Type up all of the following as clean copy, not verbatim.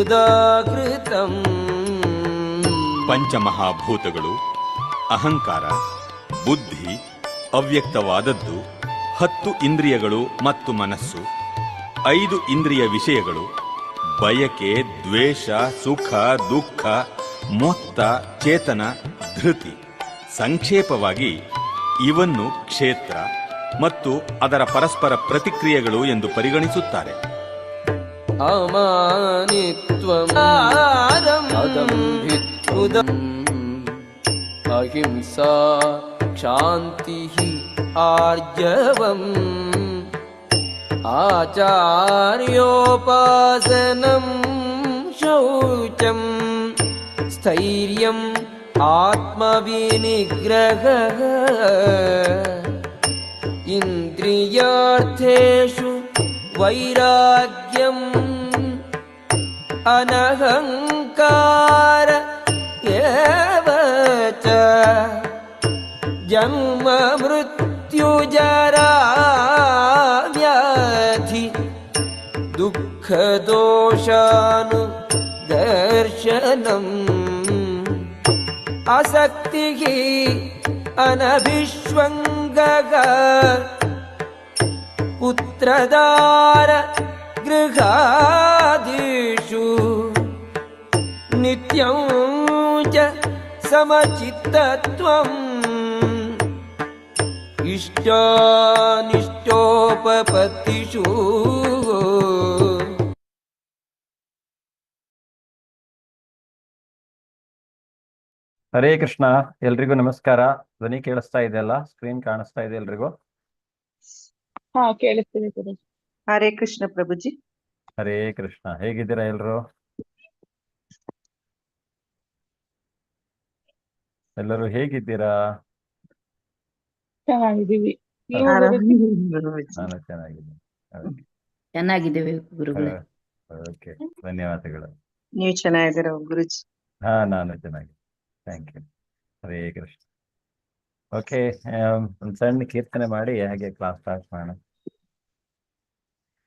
ಉದಾಹೃತಂ. ಪಂಚಮಹಾಭೂತಗಳು ಅಹಂಕಾರ, ಬುದ್ಧಿ, ಅವ್ಯಕ್ತವಾದದ್ದು, 10 ಇಂದ್ರಿಯಗಳು ಮತ್ತು ಮನಸ್ಸು, 5 ಇಂದ್ರಿಯ ವಿಷಯಗಳು, ಬಯಕೆ, ದ್ವೇಷ, ಸುಖ, ದುಃಖ, ಮೊತ್ತ, ಚೇತನ, ಧೃತಿ. ಸಂಕ್ಷೇಪವಾಗಿ ಇವನ್ನು ಕ್ಷೇತ್ರ ಮತ್ತು ಅದರ ಪರಸ್ಪರ ಪ್ರತಿಕ್ರಿಯೆಗಳು ಎಂದು ಪರಿಗಣಿಸುತ್ತಾರೆ. ಅಮಾನಿತ್ವಂ ಅದಂಭಿತ್ಯುದಂ ಅಹಿಂಸಾ ಶಾಂತಿ ಆರ್ಜವಂ ಆಚಾರ್ಯೋಪಾಸನಂ ಶೌಚಂ ಸ್ಥೈರ್ಯಂ ಆತ್ಮವಿನಿಗ್ರಹಃ ಇಂದ್ರಿಯಾರ್ಥೇಷು ವೈರಾಗ್ಯಂ ಅನಹಂಕಾರ ಏವ ಚ ಜನ್ಮ ಮೃತ್ಯು ಜರಾ ವ್ಯಾಧಿ ದುಃಖ ದೋಷಾನು ದರ್ಶನಂ ಆಸಕ್ತಿ ಅನಭಿಷ್ವಂಗಃ ಪುತ್ರದಾರ ಗೃಹಾದಿಷು ನಿತ್ಯಂ ಚ ಸಮಚಿತ್ತತ್ವಂ ಇಷ್ಟಾನಿಷ್ಟೋಪಪತ್ತಿಷು. ಹರೇ ಕೃಷ್ಣ. ಎಲ್ರಿಗೂ ನಮಸ್ಕಾರ. ಧ್ವನಿ ಕೇಳಿಸ್ತಾ ಇದೆಯಲ್ಲ? ಸ್ಕ್ರೀನ್ ಕಾಣಿಸ್ತಾ ಇದೆ ಎಲ್ರಿಗೂ? ಹಾ, ಕೇಳಿಸ್ತಿದೆ ಗುರುಜಿ. ಹರೇ ಕೃಷ್ಣ ಪ್ರಭುಜಿ. ಹರೇ ಕೃಷ್ಣ. ಹೇಗಿದ್ದೀರಾ ಎಲ್ರು? ಎಲ್ಲರೂ ಹೇಗಿದ್ದೀರಾ? ಚೆನ್ನಾಗಿದ್ದೀವಿ. ನೀವು ಗುರುಜಿ? ನಾನು ಚೆನ್ನಾಗಿದ್ದೀನಿ. ಚೆನ್ನಾಗಿದ್ದೇವೆ ಗುರುಗಳೇ. ಓಕೆ, ಧನ್ಯವಾದಗಳು. ನೀವು ಚೆನ್ನಾಗಿದ್ದೀರ ಗುರುಜಿ? ಹಾ, ನಾನು ಚೆನ್ನಾಗಿದ್ದೀನಿ. Thank you. Hare Krishna. Okay, ಒಂದು ಸಣ್ಣ ಕೀರ್ತನೆ ಮಾಡಿ ಹಾಗೆ ಕ್ಲಾಸ್ ಸ್ಟಾರ್ಟ್ ಮಾಡೋಣ.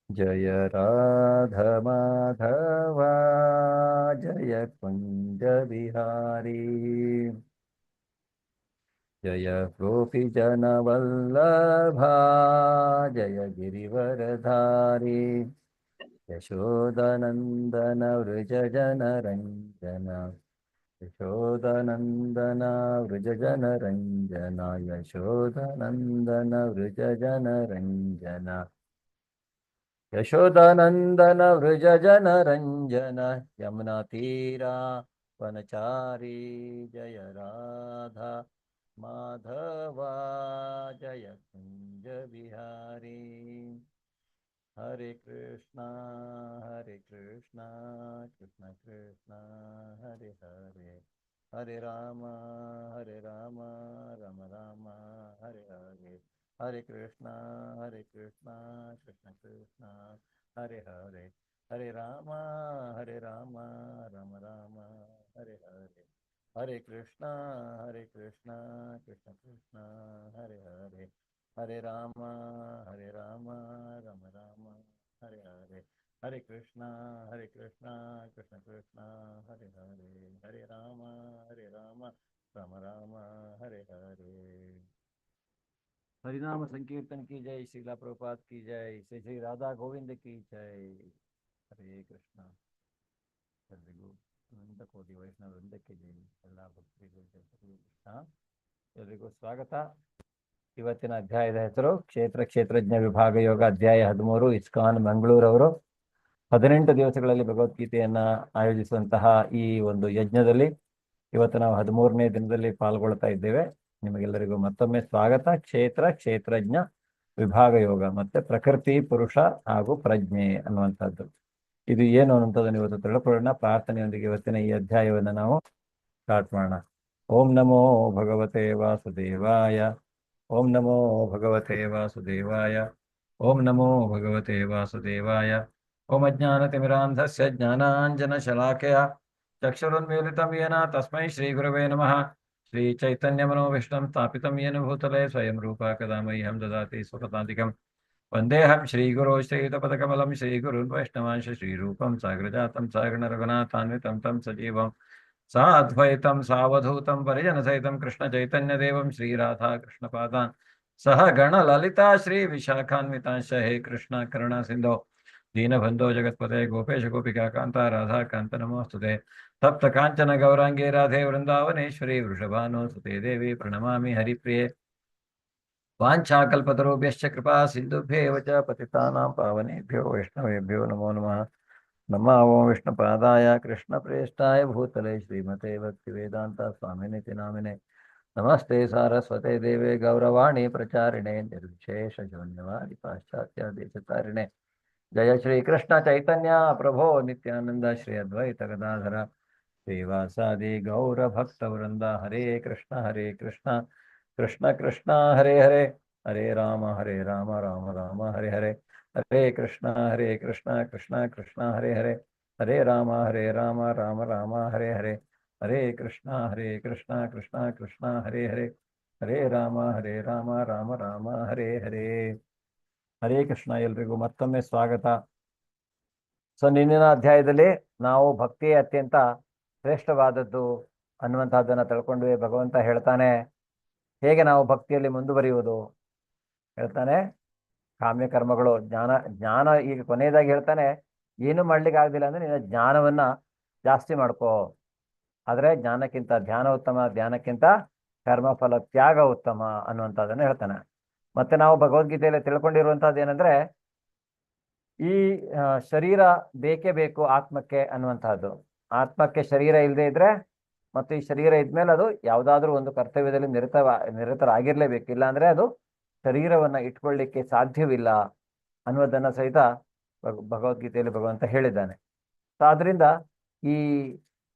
ಜಯ ರಾಧ ಮಾಧವ ಜಯ ಕುಂಜ ಬಿಹಾರಿ ಜಯ ಗೋಪಿ ಜನ ವಲ್ಲಭ ಜಯ ಗಿರಿವರಧಾರಿ ಯಶೋದನಂದನ ವೃಜ ಜನ ರಂಜನ ಯಶೋದನಂದನ ವೃಜ ಜನ ರಂಜನ ಯಶೋದನಂದನ ವೃಜ ಜನ ರಂಜನ ಯಶೋದನಂದನ ವೃಜ ಜನ ರಂಜನ ಯಮುನಾ ತೀರಾ ವನಚಾರಿ ಜಯ ರಾಧಾ ಮಾಧವ ಜಯ ಕುಂಜ ಬಿಹಾರಿ. ಹರೆ ಕೃಷ್ಣ ಕೃಷ್ಣ ಕೃಷ್ಣ ಹರೆ ಹರೆ, ಹರೆ ರಾಮ ರಾಮ ರಾಮ ಹರೆ ಹರೆ, ಹರೆ ಕೃಷ್ಣ ಕೃಷ್ಣ ಕೃಷ್ಣ ಹರೆ ಹರೆ, ಹರೆ ರಾಮ ರಾಮ ರಾಮ ಹರೆ ಹರೆ, ಹರೆ ಕೃಷ್ಣ ಕೃಷ್ಣ ಕೃಷ್ಣ ಹರೆ ಹರೆ, ಹರೆ ರಾಮ ರಾಮ ರಾಮ ಹರೆ ಹರೆ, ಹರೆ ಕೃಷ್ಣ ಕೃಷ್ಣ ಕೃಷ್ಣ ಹರೆ ಹರೆ, ಹರೆ ರಾಮ ರಾಮ ರಾಮ ಹರೆ ಹರೆ. हरिनाम संकीर्तन की जय, शीला प्रभुपाद की जय, श्री श्री राधा गोविंद की जय. हरे कृष्ण. ಎಲ್ರಿಗೂ ಅನಂತ ಕೋಟಿ ವೈಷ್ಣವ ವೃಂದಕ್ಕೆ ಜೈ. ಎಲ್ಲ ಭಕ್ತರಿಗೂ ಎಲ್ರಿಗೂ ಸ್ವಾಗತ. ಇವತ್ತಿನ ಅಧ್ಯಾಯದ ಹೆಸರು ಕ್ಷೇತ್ರಜ್ಞ ವಿಭಾಗ ಯೋಗ, ಅಧ್ಯಾಯ 13. ಇಸ್ಕಾನ್ ಮಂಗಳೂರವರು 18 ದಿವಸಗಳಲ್ಲಿ ಭಗವದ್ಗೀತೆಯನ್ನ ಆಯೋಜಿಸುವಂತಹ ಈ ಒಂದು ಯಜ್ಞದಲ್ಲಿ ಇವತ್ತು ನಾವು 13ನೇ ದಿನದಲ್ಲಿ ಪಾಲ್ಗೊಳ್ತಾ ಇದ್ದೇವೆ. ನಿಮಗೆಲ್ಲರಿಗೂ ಮತ್ತೊಮ್ಮೆ ಸ್ವಾಗತ. ಕ್ಷೇತ್ರಜ್ಞ ವಿಭಾಗ ಯೋಗ ಮತ್ತೆ ಪ್ರಕೃತಿ, ಪುರುಷ ಹಾಗೂ ಪ್ರಜ್ಞೆ ಅನ್ನುವಂಥದ್ದು ಇದು ಏನು ಅನ್ನುವಂಥದ್ದನ್ನು ಇವತ್ತು ತಿಳ್ಕೊಳ್ಳೋಣ. ಪ್ರಾರ್ಥನೆಯೊಂದಿಗೆ ಇವತ್ತಿನ ಈ ಅಧ್ಯಾಯವನ್ನು ನಾವು ಸ್ಟಾರ್ಟ್ ಮಾಡೋಣ. ಓಂ ನಮೋ ಭಗವತೆ ವಾಸುದೇವಾಯ, ಓಂ ನಮೋ ಭಗವತೆ ವಾಸುದೇವಾಯ, ಓಂ ನಮೋ ಭಗವತೆ ವಾಸುದೇವಾಯ. ಓಂ ಅಜ್ಞಾನತಿಮಿರಾಂಧಸ್ಯ ಜ್ಞಾನಾಂಜನಶಲಾಕಯ ಚಕ್ಷುರುನ್ಮೀಲಿತಂ ಯೇನ ತಸ್ಮೈ ಶ್ರೀ ಗುರವೇ ನಮಃ. ಶ್ರೀ ಚೈತನ್ಯ ಮನೋವಿಷ್ಣಂ ಸ್ಥಾಪಿತಂ ಯೇನ ಭೂತಲೆ ಸ್ವಯಂ ರೂಪ ಕದಾ ಮಹ್ಯಂ ದದಾತಿ ಸ್ವಪದಾಧಿಕಂ ವಂದೇಹಂ ಶ್ರೀಗುರೋ ಶ್ರೀಯುತಪದಕಮಲಂ ಶ್ರೀಗುರುನ್ ವೈಷ್ಣವಾಂಶ ಶ್ರೀರೂಪಂ ಸಾಗ್ರಜಾತಂ ಸಾಗಣ ರಘುನಾಥಾನ್ವಿತಂ ತಂ ಸಜೀವಂ ಸಾದ್ವೈತಂ ಸಾವಧೂತಂ ಪರಿಜನಸಹಿತಂ ಕೃಷ್ಣ ಚೈತನ್ಯದೇವಂ ಶ್ರೀರಾಧಾ ಕೃಷ್ಣಪಾದಾನ್ ಸಹ ಗಣ ಲಲಿತಾ ಶ್ರೀ ವಿಶಾಖಾನ್ವಿತಾಂಶ ಹೇ ಕೃಷ್ಣ ಕರುಣಾ ಸಿಂಧೋ ದೀನಬಂಧೋ ಜಗತ್ಪತೆ ಗೋಪೇಶ ಗೋಪಿಕಾ ಕಾಂತ ರಾಧಾ ಕಾಂತ ನಮೋಸ್ತುತೆ ತಪ್ತ ಕಾಂಚನ ಗೌರಾಂಗೇ ರಾಧೆ ವೃಂದಾವನೇಶ್ವರಿ ವೃಷಭಾನುಸುತೆ ದೇವಿ ಪ್ರಣಮಾಮಿ ಹರಿಪ್ರಿಯೆ ವಾಂಛಾಕಲ್ಪತರುಭ್ಯಶ್ಚ ಕೃಪಾ ಸಿಂಧುಭ್ಯೇವ ಚ ಪತಿತಾನಾಂ ಪಾವನೇಭ್ಯೋ ವೈಷ್ಣವೇಭ್ಯೋ ನಮೋ ನಮಃ ನಮಃ ಓಂ ವಿಷ್ಣುಪಾದಾಯ ಕೃಷ್ಣಪ್ರೇಷ್ಠಾಯ ಭೂತಲೆ ಶ್ರೀಮತೆ ಭಕ್ತಿವೇದಾಂತ ಸ್ವಾಮಿನಿತಿ ನಾಮಿನೆ ನಮಸ್ತೆ ಸಾರಸ್ವತೆ ದೇವೆ ಗೌರವಾಣಿ ಪ್ರಚಾರಿಣೆ ನಿರ್ವಿಶೇಷ ಶೂನ್ಯವಾದಿ ಪಾಶ್ಚಾತ್ಯ ದೇಶತಾರಿಣೆ ಜಯ ಶ್ರೀ ಕೃಷ್ಣ ಚೈತನ್ಯ ಪ್ರಭೋ ನಿತ್ಯಾನಂದ ಶ್ರೀ ಅದ್ವೈತ ಗದಾಧರ ಶ್ರೀವಾಸಾದಿ ಗೌರ ಭಕ್ತ ವೃಂದ ಹರೇ ಕೃಷ್ಣ ಕೃಷ್ಣ ಕೃಷ್ಣ ಹರೇ ಹರೇ ಹರೇ ರಾಮ ರಾಮ ರಾಮ ಹರೇ ಹರೇ ಹರೇ ಕೃಷ್ಣ ಕೃಷ್ಣ ಕೃಷ್ಣ ಹರೇ ಹರೇ ಹರೇ ರಾಮ ರಾಮ ರಾಮ ಹರೇ ಹರೇ ಹರೇ ಕೃಷ್ಣ ಕೃಷ್ಣ ಕೃಷ್ಣ ಹರೇ ಹರೇ ಹರೇ ರಾಮ ರಾಮ ರಾಮ ಹರೇ ಹರೇ ಹರೇ ಕೃಷ್ಣ. ಎಲ್ರಿಗೂ ಮತ್ತೊಮ್ಮೆ ಸ್ವಾಗತ. ಸೊ ನಿನ್ನಿನ ಅಧ್ಯಾಯದಲ್ಲಿ ನಾವು ಭಕ್ತಿಯೇ ಅತ್ಯಂತ ಶ್ರೇಷ್ಠವಾದದ್ದು ಅನ್ನುವಂಥದ್ದನ್ನು ತಿಳ್ಕೊಂಡ್ವಿ. ಭಗವಂತ ಹೇಳ್ತಾನೆ ಹೇಗೆ ನಾವು ಭಕ್ತಿಯಲ್ಲಿ ಮುಂದುವರಿಯುವುದು ಹೇಳ್ತಾನೆ. ಕಾಮ್ಯ ಕರ್ಮಗಳು ಜ್ಞಾನ ಈಗ ಕೊನೆಯದಾಗಿ ಹೇಳ್ತಾನೆ ಏನು ಮಾಡ್ಲಿಕ್ಕೆ ಆಗದಿಲ್ಲ ಅಂದ್ರೆ ನಿನ್ನ ಜ್ಞಾನವನ್ನ ಜಾಸ್ತಿ ಮಾಡ್ಕೋ. ಆದ್ರೆ ಜ್ಞಾನಕ್ಕಿಂತ ಧ್ಯಾನ ಉತ್ತಮ, ಧ್ಯಾನಕ್ಕಿಂತ ಕರ್ಮಫಲ ತ್ಯಾಗ ಉತ್ತಮ ಅನ್ನುವಂಥದ್ದನ್ನು ಹೇಳ್ತಾನೆ. ಮತ್ತೆ ನಾವು ಭಗವದ್ಗೀತೆಯಲ್ಲಿ ತಿಳ್ಕೊಂಡಿರುವಂತಹದ್ದು ಏನಂದ್ರೆ ಈ ಶರೀರ ಬೇಕೇ ಬೇಕು ಆತ್ಮಕ್ಕೆ ಅನ್ನುವಂತಹದ್ದು. ಆತ್ಮಕ್ಕೆ ಶರೀರ ಇಲ್ಲದೆ ಇದ್ರೆ ಮತ್ತು ಈ ಶರೀರ ಇದ್ಮೇಲೆ ಅದು ಯಾವುದಾದ್ರೂ ಒಂದು ಕರ್ತವ್ಯದಲ್ಲಿ ನಿರತರಾಗಿರ್ಲೇಬೇಕು, ಇಲ್ಲ ಅಂದ್ರೆ ಅದು ಶರೀರವನ್ನ ಇಟ್ಕೊಳ್ಳಿಕ್ಕೆ ಸಾಧ್ಯವಿಲ್ಲ ಅನ್ನೋದನ್ನ ಸಹಿತ ಭಗವದ್ಗೀತೆಯಲ್ಲಿ ಭಗವಂತ ಹೇಳಿದ್ದಾನೆ. ಸೊ ಆದ್ರಿಂದ ಈ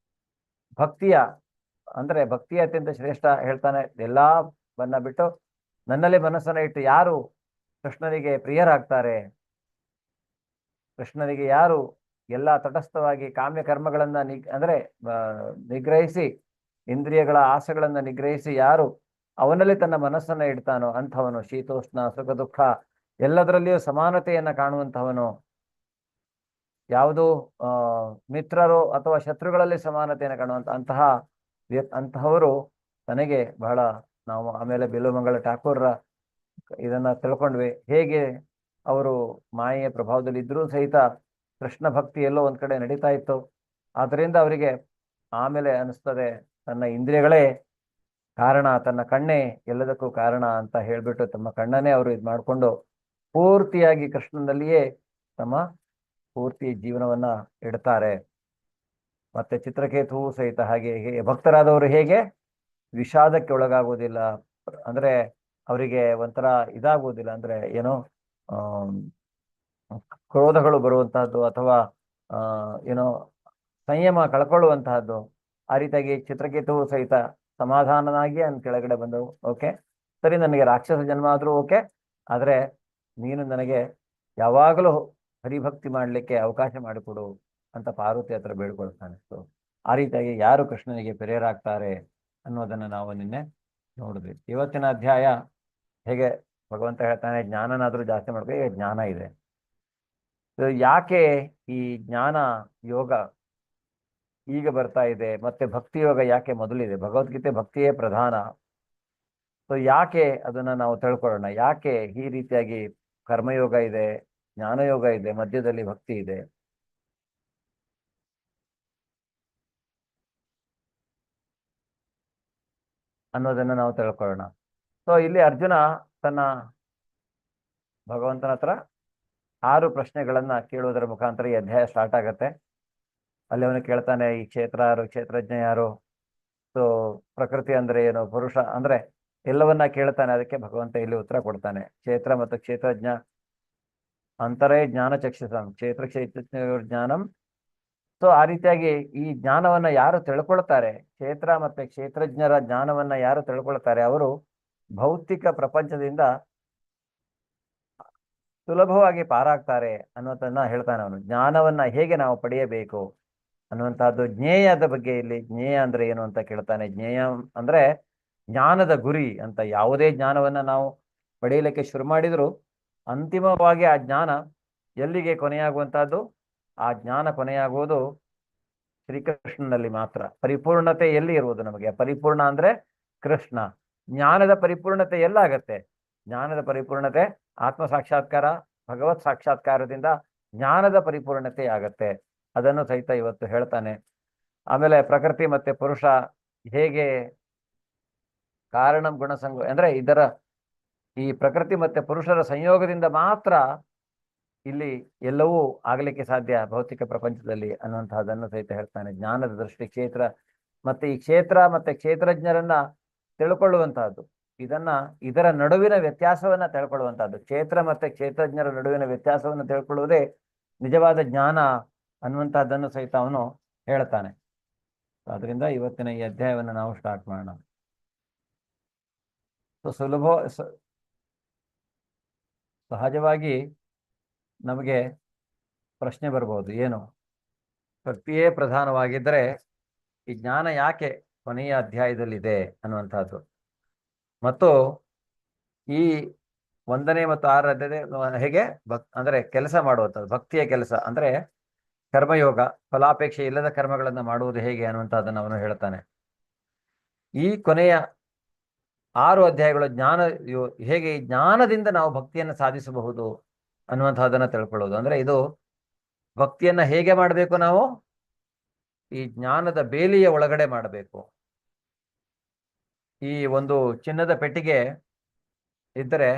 ಭಕ್ತಿಯ ಅತ್ಯಂತ ಶ್ರೇಷ್ಠ ಹೇಳ್ತಾನೆ. ಎಲ್ಲವನ್ನ ಬಿಟ್ಟು ನನ್ನಲ್ಲಿ ಮನಸ್ಸನ್ನ ಇಟ್ಟು ಯಾರು ಕೃಷ್ಣನಿಗೆ ಪ್ರಿಯರಾಗ್ತಾರೆ, ಕೃಷ್ಣನಿಗೆ ಯಾರು ಎಲ್ಲ ತಟಸ್ಥವಾಗಿ ಕಾಮ್ಯ ಕರ್ಮಗಳನ್ನ ನಿಗ್ರಹಿಸಿ ಇಂದ್ರಿಯಗಳ ಆಸೆಗಳನ್ನ ನಿಗ್ರಹಿಸಿ ಯಾರು ಅವನಲ್ಲಿ ತನ್ನ ಮನಸ್ಸನ್ನ ಇಡ್ತಾನೋ ಅಂಥವನು ಶೀತೋಷ್ಣ ಸುಖ ದುಃಖ ಎಲ್ಲದರಲ್ಲಿಯೂ ಸಮಾನತೆಯನ್ನ ಕಾಣುವಂಥವನು. ಯಾವುದು ಮಿತ್ರರು ಅಥವಾ ಶತ್ರುಗಳಲ್ಲಿ ಸಮಾನತೆಯನ್ನು ಕಾಣುವಂತ ಅಂತಹವರು ನನಗೆ ಬಹಳ. ನಾವು ಆಮೇಲೆ ಬಿಲ್ವಮಂಗಳ ಠಾಕೂರ್ರ ಇದನ್ನ ತಿಳ್ಕೊಂಡ್ವಿ, ಹೇಗೆ ಅವರು ಮಾಯೆಯ ಪ್ರಭಾವದಲ್ಲಿ ಇದ್ರೂ ಸಹಿತ ಕೃಷ್ಣ ಭಕ್ತಿ ಎಲ್ಲೋ ಒಂದ್ ಕಡೆ ನಡೀತಾ ಇತ್ತು. ಆದ್ರಿಂದ ಅವರಿಗೆ ಆಮೇಲೆ ಅನಿಸ್ತದೆ ತನ್ನ ಇಂದ್ರಿಯಗಳೇ ಕಾರಣ, ತನ್ನ ಕಣ್ಣೇ ಎಲ್ಲದಕ್ಕೂ ಕಾರಣ ಅಂತ ಹೇಳ್ಬಿಟ್ಟು ತಮ್ಮ ಕಣ್ಣನ್ನೇ ಅವರು ಇದು ಮಾಡಿಕೊಂಡು ಪೂರ್ತಿಯಾಗಿ ಕೃಷ್ಣನಲ್ಲಿಯೇ ತಮ್ಮ ಪೂರ್ತಿ ಜೀವನವನ್ನ ಇಡ್ತಾರೆ. ಮತ್ತೆ ಚಿತ್ರಕೇತುವು ಸಹಿತ ಹಾಗೆ ಭಕ್ತರಾದವರು ಹೇಗೆ ವಿಷಾದಕ್ಕೆ ಒಳಗಾಗುವುದಿಲ್ಲ, ಅಂದ್ರೆ ಅವರಿಗೆ ಒಂಥರ ಇದಾಗುವುದಿಲ್ಲ, ಅಂದ್ರೆ ಏನೋ ಕ್ರೋಧಗಳು ಬರುವಂತಹದ್ದು ಅಥವಾ ಏನೋ ಸಂಯಮ ಕಳ್ಕೊಳ್ಳುವಂತಹದ್ದು. ಆ ರೀತಿಯಾಗಿ ಚಿತ್ರಕೇತುವು ಸಹಿತ ಸಮಾಧಾನನಾಗಿ ನನ್ನ ಕೆಳಗಡೆ ಬಂದವು. ಓಕೆ ಸರಿ, ನನಗೆ ರಾಕ್ಷಸ ಜನ್ಮ ಆದ್ರೂ ಓಕೆ, ಆದ್ರೆ ನೀನು ನನಗೆ ಯಾವಾಗಲೂ ಹರಿಭಕ್ತಿ ಮಾಡ್ಲಿಕ್ಕೆ ಅವಕಾಶ ಮಾಡಿಕೊಡು ಅಂತ ಪಾರ್ವತಿ ಹತ್ರ ಬೇಡ್ಕೊಳ್ತಾನೆ. ಸೊ ಆ ರೀತಿಯಾಗಿ ಯಾರು ಕೃಷ್ಣನಿಗೆ ಪ್ರಿಯರಾಗ್ತಾರೆ ಅನ್ನೋದನ್ನ ನಾವು ನಿನ್ನೆ ನೋಡಿದ್ವಿ. ಇವತ್ತಿನ ಅಧ್ಯಾಯ ಹೇಗೆ ಭಗವಂತ ಹೇಳ್ತಾನೆ ಜ್ಞಾನನಾದ್ರೂ ಜಾಸ್ತಿ ಮಾಡ್ಕೊ. ಈಗ ಜ್ಞಾನ ಇದೆ, ಯಾಕೆ ಈ ಜ್ಞಾನ ಯೋಗ ಈಗ ಬರ್ತಾ ಇದೆ, ಮತ್ತೆ ಭಕ್ತಿ ಯೋಗ ಯಾಕೆ ಮೊದಲಿದೆ? ಭಗವದ್ಗೀತೆ ಭಕ್ತಿಯೇ ಪ್ರಧಾನ. ಸೊ ಯಾಕೆ ಅದನ್ನ ನಾವು ತಿಳ್ಕೊಳ್ಳೋಣ. ಯಾಕೆ ಈ ರೀತಿಯಾಗಿ ಕರ್ಮಯೋಗ ಇದೆ, ಜ್ಞಾನಯೋಗ ಇದೆ, ಮಧ್ಯದಲ್ಲಿ ಭಕ್ತಿ ಇದೆ. ಅನ್ನೋದನ್ನ ನಾವು ತಿಳ್ಕೊಳ್ಳೋಣ. ಸೊ ಇಲ್ಲಿ ಅರ್ಜುನ ತನ್ನ ಭಗವಂತನ ಹತ್ರ 6 ಪ್ರಶ್ನೆಗಳನ್ನ ಕೇಳುವುದರ ಮುಖಾಂತರ ಈ ಅಧ್ಯಾಯ ಸ್ಟಾರ್ಟ್ ಆಗತ್ತೆ. ಅಲ್ಲಿ ಅವನು ಕೇಳ್ತಾನೆ, ಈ ಕ್ಷೇತ್ರ ಯಾರು, ಕ್ಷೇತ್ರಜ್ಞ ಯಾರು, ಸೊ ಪ್ರಕೃತಿ ಅಂದ್ರೆ ಏನು, ಪುರುಷ ಅಂದ್ರೆ ಎಲ್ಲವನ್ನ ಕೇಳ್ತಾನೆ. ಅದಕ್ಕೆ ಭಗವಂತ ಇಲ್ಲಿ ಉತ್ತರ ಕೊಡ್ತಾನೆ. ಕ್ಷೇತ್ರ ಮತ್ತು ಕ್ಷೇತ್ರಜ್ಞ ಅಂತರೇ ಜ್ಞಾನ ಚಕ್ಷುಷಂ ಕ್ಷೇತ್ರ ಜ್ಞಾನಂ. ಸೊ ಆ ರೀತಿಯಾಗಿ ಈ ಜ್ಞಾನವನ್ನ ಯಾರು ತಿಳ್ಕೊಳ್ತಾರೆ, ಕ್ಷೇತ್ರ ಮತ್ತೆ ಕ್ಷೇತ್ರಜ್ಞರ ಜ್ಞಾನವನ್ನ ಯಾರು ತಿಳ್ಕೊಳ್ತಾರೆ, ಅವರು ಭೌತಿಕ ಪ್ರಪಂಚದಿಂದ ಸುಲಭವಾಗಿ ಪಾರಾಗ್ತಾರೆ ಅನ್ನೋದನ್ನ ಹೇಳ್ತಾನೆ ಅವನು. ಜ್ಞಾನವನ್ನ ಹೇಗೆ ನಾವು ಪಡೆಯಬೇಕು ಅನ್ನುವಂತಹದ್ದು ಜ್ಞೇಯದ ಬಗ್ಗೆ ಇಲ್ಲಿ. ಜ್ಞೇಯ ಅಂದ್ರೆ ಏನು ಅಂತ ಕೇಳ್ತಾನೆ. ಜ್ಞೇಯ ಅಂದ್ರೆ ಜ್ಞಾನದ ಗುರಿ ಅಂತ. ಯಾವುದೇ ಜ್ಞಾನವನ್ನ ನಾವು ಪಡೆಯಲಿಕ್ಕೆ ಶುರು ಮಾಡಿದ್ರು ಅಂತಿಮವಾಗಿ ಆ ಜ್ಞಾನ ಎಲ್ಲಿಗೆ ಕೊನೆಯಾಗುವಂತಹದ್ದು? ಆ ಜ್ಞಾನ ಕೊನೆಯಾಗುವುದು ಶ್ರೀಕೃಷ್ಣನಲ್ಲಿ ಮಾತ್ರ. ಪರಿಪೂರ್ಣತೆ ಎಲ್ಲಿ ಇರುವುದು ನಮಗೆ? ಪರಿಪೂರ್ಣ ಅಂದ್ರೆ ಕೃಷ್ಣ. ಜ್ಞಾನದ ಪರಿಪೂರ್ಣತೆ ಎಲ್ಲಾಗತ್ತೆ? ಜ್ಞಾನದ ಪರಿಪೂರ್ಣತೆ ಆತ್ಮ ಸಾಕ್ಷಾತ್ಕಾರ, ಭಗವತ್ ಸಾಕ್ಷಾತ್ಕಾರದಿಂದ ಜ್ಞಾನದ ಪರಿಪೂರ್ಣತೆ ಆಗತ್ತೆ. ಅದನ್ನು ಸಹಿತ ಇವತ್ತು ಹೇಳ್ತಾನೆ. ಆಮೇಲೆ ಪ್ರಕೃತಿ ಮತ್ತೆ ಪುರುಷ ಹೇಗೆ ಕಾರಣಂ ಗುಣಸಂಗ ಅಂದ್ರೆ ಇದರ ಈ ಪ್ರಕೃತಿ ಮತ್ತೆ ಪುರುಷರ ಸಂಯೋಗದಿಂದ ಮಾತ್ರ ಇಲ್ಲಿ ಎಲ್ಲವೂ ಆಗಲಿಕ್ಕೆ ಸಾಧ್ಯ ಭೌತಿಕ ಪ್ರಪಂಚದಲ್ಲಿ ಅನ್ನುವಂತಹದನ್ನು ಸಹಿತ ಹೇಳ್ತಾನೆ. ಜ್ಞಾನದ ದೃಷ್ಟಿ ಕ್ಷೇತ್ರ ಮತ್ತೆ ಈ ಕ್ಷೇತ್ರ ಮತ್ತೆ ಕ್ಷೇತ್ರಜ್ಞರನ್ನ ತಿಳ್ಕೊಳ್ಳುವಂತಹದ್ದು, ಇದರ ನಡುವಿನ ವ್ಯತ್ಯಾಸವನ್ನ ತಿಳ್ಕೊಳ್ಳುವಂತಹದ್ದು, ಕ್ಷೇತ್ರ ಮತ್ತೆ ಕ್ಷೇತ್ರಜ್ಞರ ನಡುವಿನ ವ್ಯತ್ಯಾಸವನ್ನು ತಿಳ್ಕೊಳ್ಳುವುದೇ ನಿಜವಾದ ಜ್ಞಾನ ಅನ್ನುವಂತಹದ್ದನ್ನು ಸಹಿತ ಅವನು ಹೇಳ್ತಾನೆ. ಅದರಿಂದ ಇವತ್ತಿನ ಈ ಅಧ್ಯಾಯವನ್ನು ನಾವು ಸ್ಟಾರ್ಟ್ ಮಾಡೋಣ. ಸಹಜವಾಗಿ ನಮಗೆ ಪ್ರಶ್ನೆ ಬರ್ಬೋದು, ಏನು ಭಕ್ತಿಯೇ ಪ್ರಧಾನವಾಗಿದ್ದರೆ ಈ ಜ್ಞಾನ ಯಾಕೆ ಕೊನೆಯ ಅಧ್ಯಾಯದಲ್ಲಿದೆ ಅನ್ನುವಂಥದ್ದು. ಮತ್ತು ಈ 1ನೇ ಮತ್ತು 6ನೇ ಅಧ್ಯಾಯ ಹೇಗೆ ಅಂದ್ರೆ ಕೆಲಸ ಮಾಡುವಂಥದ್ದು, ಭಕ್ತಿಯ ಕೆಲಸ ಅಂದ್ರೆ ಕರ್ಮಯೋಗ, ಫಲಾಪೇಕ್ಷೆ ಇಲ್ಲದ ಕರ್ಮಗಳನ್ನು ಮಾಡುವುದು ಹೇಗೆ ಅನ್ನುವಂಥದ್ದನ್ನು ಅವನು ಹೇಳ್ತಾನೆ. ಈ ಕೊನೆಯ 6 ಅಧ್ಯಾಯಗಳು ಹೇಗೆ ಈ ಜ್ಞಾನದಿಂದ ನಾವು ಭಕ್ತಿಯನ್ನು ಸಾಧಿಸಬಹುದು ಅನ್ನುವಂಥದ್ದನ್ನು ತಿಳ್ಕೊಳ್ಳೋದು. ಅಂದ್ರೆ ಇದು ಭಕ್ತಿಯನ್ನ ಹೇಗೆ ಮಾಡಬೇಕು? ನಾವು ಈ ಜ್ಞಾನದ ಬೇಲಿಯ ಒಳಗಡೆ ಮಾಡಬೇಕು. ಈ ಒಂದು ಚಿನ್ನದ ಪೆಟ್ಟಿಗೆ ಇದ್ದರೆ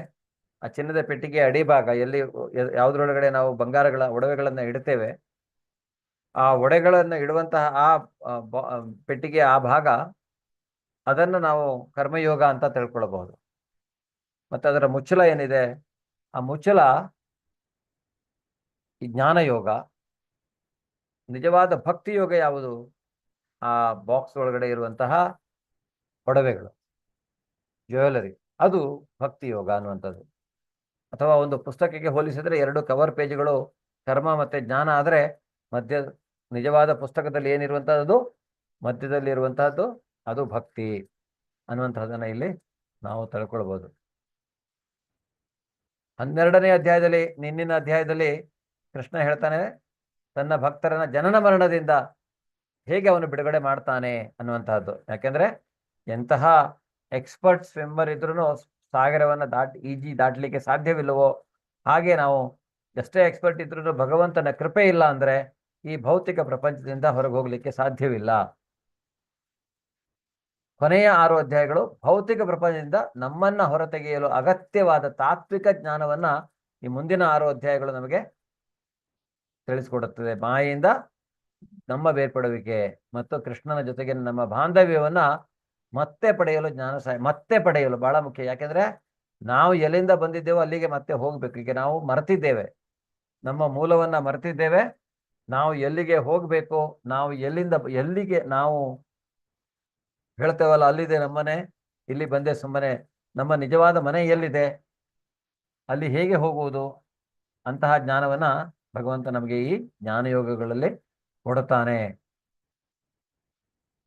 ಆ ಚಿನ್ನದ ಪೆಟ್ಟಿಗೆ ಅಡಿಭಾಗ ಎಲ್ಲಿ ಯಾವುದ್ರೊಳಗಡೆ ನಾವು ಬಂಗಾರಗಳ ಒಡವೆಗಳನ್ನ ಇಡ್ತೇವೆ, ಆ ಒಡೆಗಳನ್ನು ಇಡುವಂತಹ ಆ ಪೆಟ್ಟಿಗೆ ಆ ಭಾಗ, ಅದನ್ನು ನಾವು ಕರ್ಮಯೋಗ ಅಂತ ತಿಳ್ಕೊಳ್ಬಹುದು. ಮತ್ತೆ ಅದರ ಮುಚ್ಚಳ ಏನಿದೆ, ಆ ಮುಚ್ಚಳ ಈ ಜ್ಞಾನಯೋಗ. ನಿಜವಾದ ಭಕ್ತಿ ಯೋಗ ಯಾವುದು? ಆ ಬಾಕ್ಸ್ ಒಳಗಡೆ ಇರುವಂತಹ ಒಡವೆಗಳು, ಜ್ಯುವೆಲರಿ, ಅದು ಭಕ್ತಿ ಯೋಗ ಅನ್ನುವಂಥದ್ದು. ಅಥವಾ ಒಂದು ಪುಸ್ತಕಕ್ಕೆ ಹೋಲಿಸಿದ್ರೆ 2 ಕವರ್ ಪೇಜ್ಗಳು ಕರ್ಮ ಮತ್ತೆ ಜ್ಞಾನ ಆದರೆ ನಿಜವಾದ ಪುಸ್ತಕದಲ್ಲಿ ಏನಿರುವಂತಹದ್ದು, ಮಧ್ಯದಲ್ಲಿ ಇರುವಂತಹದ್ದು ಅದು ಭಕ್ತಿ ಅನ್ನುವಂಥದ್ದನ್ನ ಇಲ್ಲಿ ನಾವು ತಿಳ್ಕೊಳ್ಬಹುದು. 12ನೇ ಅಧ್ಯಾಯದಲ್ಲಿ, ನಿನ್ನಿನ ಅಧ್ಯಾಯದಲ್ಲಿ ಕೃಷ್ಣ ಹೇಳ್ತಾನೆ ತನ್ನ ಭಕ್ತರನ್ನ ಜನನ ಮರಣದಿಂದ ಹೇಗೆ ಅವನು ಬಿಡುಗಡೆ ಮಾಡ್ತಾನೆ ಅನ್ನುವಂತಹದ್ದು. ಯಾಕೆಂದ್ರೆ ಎಂತಹ ಎಕ್ಸ್ಪರ್ಟ್ ಸ್ವಿಮ್ಮರ್ ಇದ್ರೂ ಸಾಗರವನ್ನ ಈಜಿ ದಾಟಲಿಕ್ಕೆ ಸಾಧ್ಯವಿಲ್ಲವೋ ಹಾಗೆ ನಾವು ಎಷ್ಟೇ ಎಕ್ಸ್ಪರ್ಟ್ ಇದ್ರೂ ಭಗವಂತನ ಕೃಪೆ ಇಲ್ಲ ಅಂದ್ರೆ ಈ ಭೌತಿಕ ಪ್ರಪಂಚದಿಂದ ಹೊರಗೆ ಹೋಗ್ಲಿಕ್ಕೆ ಸಾಧ್ಯವಿಲ್ಲ. ಕೊನೆಯ 6 ಅಧ್ಯಾಯಗಳು ಭೌತಿಕ ಪ್ರಪಂಚದಿಂದ ನಮ್ಮನ್ನ ಹೊರತೆಗೆಯಲು ಅಗತ್ಯವಾದ ತಾತ್ವಿಕ ಜ್ಞಾನವನ್ನ ಈ ಮುಂದಿನ 6 ಅಧ್ಯಾಯಗಳು ನಮಗೆ ತಿಳಿಸ್ಕೊಡುತ್ತದೆ. ಮಾಯೆಯಿಂದ ನಮ್ಮ ಬೇರ್ಪಡುವಿಕೆ ಮತ್ತು ಕೃಷ್ಣನ ಜೊತೆಗೆ ನಮ್ಮ ಬಾಂಧವ್ಯವನ್ನ ಮತ್ತೆ ಪಡೆಯಲು ಮತ್ತೆ ಪಡೆಯಲು ಬಹಳ ಮುಖ್ಯ. ಯಾಕೆಂದ್ರೆ ನಾವು ಎಲ್ಲಿಂದ ಬಂದಿದ್ದೇವೋ ಅಲ್ಲಿಗೆ ಮತ್ತೆ ಹೋಗ್ಬೇಕು. ಈಗ ನಾವು ಮರೆತಿದ್ದೇವೆ, ನಮ್ಮ ಮೂಲವನ್ನ ಮರೆತಿದ್ದೇವೆ. ನಾವು ಎಲ್ಲಿಗೆ ಹೋಗ್ಬೇಕು, ನಾವು ಎಲ್ಲಿಗೆ ನಾವು ಹೇಳ್ತೇವಲ್ಲ ಅಲ್ಲಿದೆ ನಮ್ಮನೆ, ಇಲ್ಲಿ ಬಂದೆ ಸುಮ್ಮನೆ, ನಮ್ಮ ನಿಜವಾದ ಮನೆ ಎಲ್ಲಿದೆ, ಅಲ್ಲಿ ಹೇಗೆ ಹೋಗುವುದು, ಅಂತಹ ಜ್ಞಾನವನ್ನ ಭಗವಂತ ನಮಗೆ ಈ ಜ್ಞಾನಯೋಗಗಳಲ್ಲಿ ಕೊಡುತ್ತಾನೆ.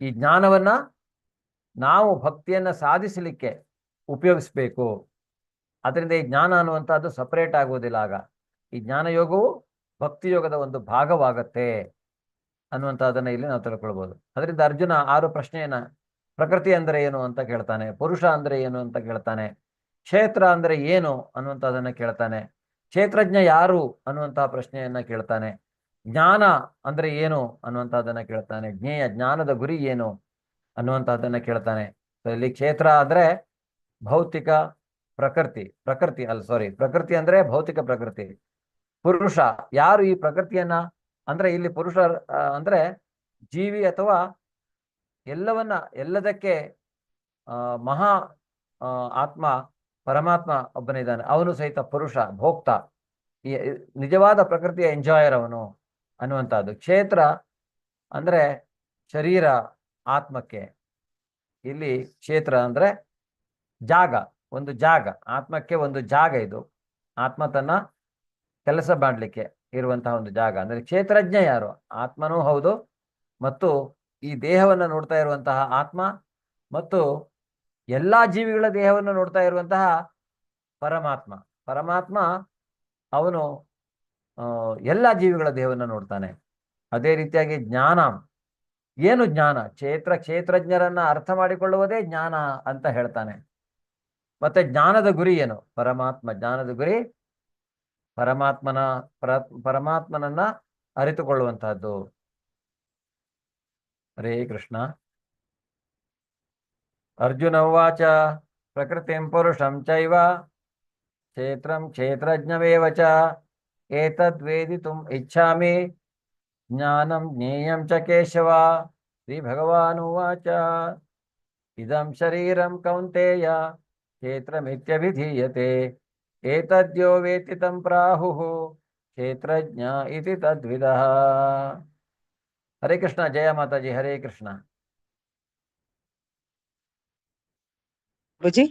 ಈ ಜ್ಞಾನವನ್ನ ನಾವು ಭಕ್ತಿಯನ್ನ ಸಾಧಿಸಲಿಕ್ಕೆ ಉಪಯೋಗಿಸ್ಬೇಕು. ಅದರಿಂದ ಈ ಜ್ಞಾನ ಅನ್ನುವಂಥದ್ದು ಸಪರೇಟ್ ಆಗುವುದಿಲ್ಲ. ಆಗ ಈ ಜ್ಞಾನಯೋಗವು ಭಕ್ತಿ ಯೋಗದ ಒಂದು ಭಾಗವಾಗತ್ತೆ ಅನ್ನುವಂಥದ್ದನ್ನ ಇಲ್ಲಿ ನಾವು ತಿಳ್ಕೊಳ್ಬಹುದು. ಅದರಿಂದ ಅರ್ಜುನ 6 ಪ್ರಶ್ನೆಯನ್ನ, ಪ್ರಕೃತಿ ಅಂದ್ರೆ ಏನು ಅಂತ ಕೇಳ್ತಾನೆ, ಪುರುಷ ಅಂದ್ರೆ ಏನು ಅಂತ ಕೇಳ್ತಾನೆ, ಕ್ಷೇತ್ರ ಅಂದ್ರೆ ಏನು ಅನ್ನುವಂಥದ್ದನ್ನ ಕೇಳ್ತಾನೆ, ಕ್ಷೇತ್ರಜ್ಞ ಯಾರು ಅನ್ನುವಂತಹ ಪ್ರಶ್ನೆಯನ್ನ ಕೇಳ್ತಾನೆ, ಜ್ಞಾನ ಅಂದ್ರೆ ಏನು ಅನ್ನುವಂಥದ್ದನ್ನ ಕೇಳ್ತಾನೆ, ಜ್ಞಾನದ ಗುರಿ ಏನು ಅನ್ನುವಂಥದ್ದನ್ನ ಕೇಳ್ತಾನೆ. ಇಲ್ಲಿ ಕ್ಷೇತ್ರ ಅಂದ್ರೆ ಭೌತಿಕ ಪ್ರಕೃತಿ ಅಂದ್ರೆ ಭೌತಿಕ ಪ್ರಕೃತಿ. ಪುರುಷ ಯಾರು ಈ ಪ್ರಕೃತಿಯನ್ನ, ಅಂದ್ರೆ ಇಲ್ಲಿ ಪುರುಷ ಅಂದ್ರೆ ಜೀವಿ ಅಥವಾ ಎಲ್ಲದಕ್ಕೆ ಮಹಾ ಆತ್ಮ ಪರಮಾತ್ಮ ಒಬ್ಬನಿದ್ದಾನೆ, ಅವನು ಸಹಿತ ಪುರುಷ, ಭೋಕ್ತ, ಈ ನಿಜವಾದ ಪ್ರಕೃತಿಯ ಎಂಜಾಯರ್ ಅವನು ಅನ್ನುವಂಥದ್ದು. ಕ್ಷೇತ್ರ ಅಂದ್ರೆ ಶರೀರ, ಆತ್ಮಕ್ಕೆ. ಇಲ್ಲಿ ಕ್ಷೇತ್ರ ಅಂದ್ರೆ ಒಂದು ಜಾಗ, ಆತ್ಮಕ್ಕೆ ಒಂದು ಜಾಗ. ಇದು ಆತ್ಮ ತನ್ನ ಕೆಲಸ ಮಾಡಲಿಕ್ಕೆ ಇರುವಂತಹ ಒಂದು ಜಾಗ. ಅಂದ್ರೆ ಕ್ಷೇತ್ರಜ್ಞ ಯಾರು? ಆತ್ಮನೂ ಹೌದು, ಮತ್ತು ಈ ದೇಹವನ್ನು ನೋಡ್ತಾ ಇರುವಂತಹ ಆತ್ಮ, ಮತ್ತು ಎಲ್ಲಾ ಜೀವಿಗಳ ದೇಹವನ್ನು ನೋಡ್ತಾ ಇರುವಂತಹ ಪರಮಾತ್ಮ. ಪರಮಾತ್ಮ ಅವನು ಎಲ್ಲ ಜೀವಿಗಳ ದೇಹವನ್ನು ನೋಡ್ತಾನೆ. ಅದೇ ರೀತಿಯಾಗಿ ಜ್ಞಾನ, ಏನು ಜ್ಞಾನ? ಕ್ಷೇತ್ರಜ್ಞರನ್ನ ಅರ್ಥ ಮಾಡಿಕೊಳ್ಳುವುದೇ ಜ್ಞಾನ ಅಂತ ಹೇಳ್ತಾನೆ. ಮತ್ತೆ ಜ್ಞಾನದ ಗುರಿ ಏನು? ಜ್ಞಾನದ ಗುರಿ ಪರಮಾತ್ಮನನ್ನ ಅರಿತುಕೊಳ್ಳುವಂತಹದ್ದು. ಹರೇ ಕೃಷ್ಣ. ಅರ್ಜುನ ಉವಾಚ ಪ್ರಕೃತಿಂ ಪುರುಷಂ ಚೈವ ಕ್ಷೇತ್ರಂ ಕ್ಷೇತ್ರಜ್ಞಮೇವ ಚ ಏತದ್ವೇದಿತುಂ ಇಚ್ಛಾಮಿ ಜ್ಞಾನಂ ಜ್ಞೇಯಂ ಚ ಕೇಶವ. ಶ್ರೀ ಭಗವಾನುವಾಚ ಇದಂ ಶರೀರಂ ಕೌಂತೇಯ ಕ್ಷೇತ್ರಮಿತ್ಯಭಿಧೀಯತೆ ಏತದ್ಯೋ ವೇತ್ತಿ ತಂ ಪ್ರಾಹುಃ ಕ್ಷೇತ್ರಜ್ಞ ಇತಿ ತದ್ವಿದಃ. ಹರೇ ಕೃಷ್ಣ. ಜಯ ಮಾತಾಜಿ. ಹರೇ ಕೃಷ್ಣ. ಪ್ರಭುಜಿ.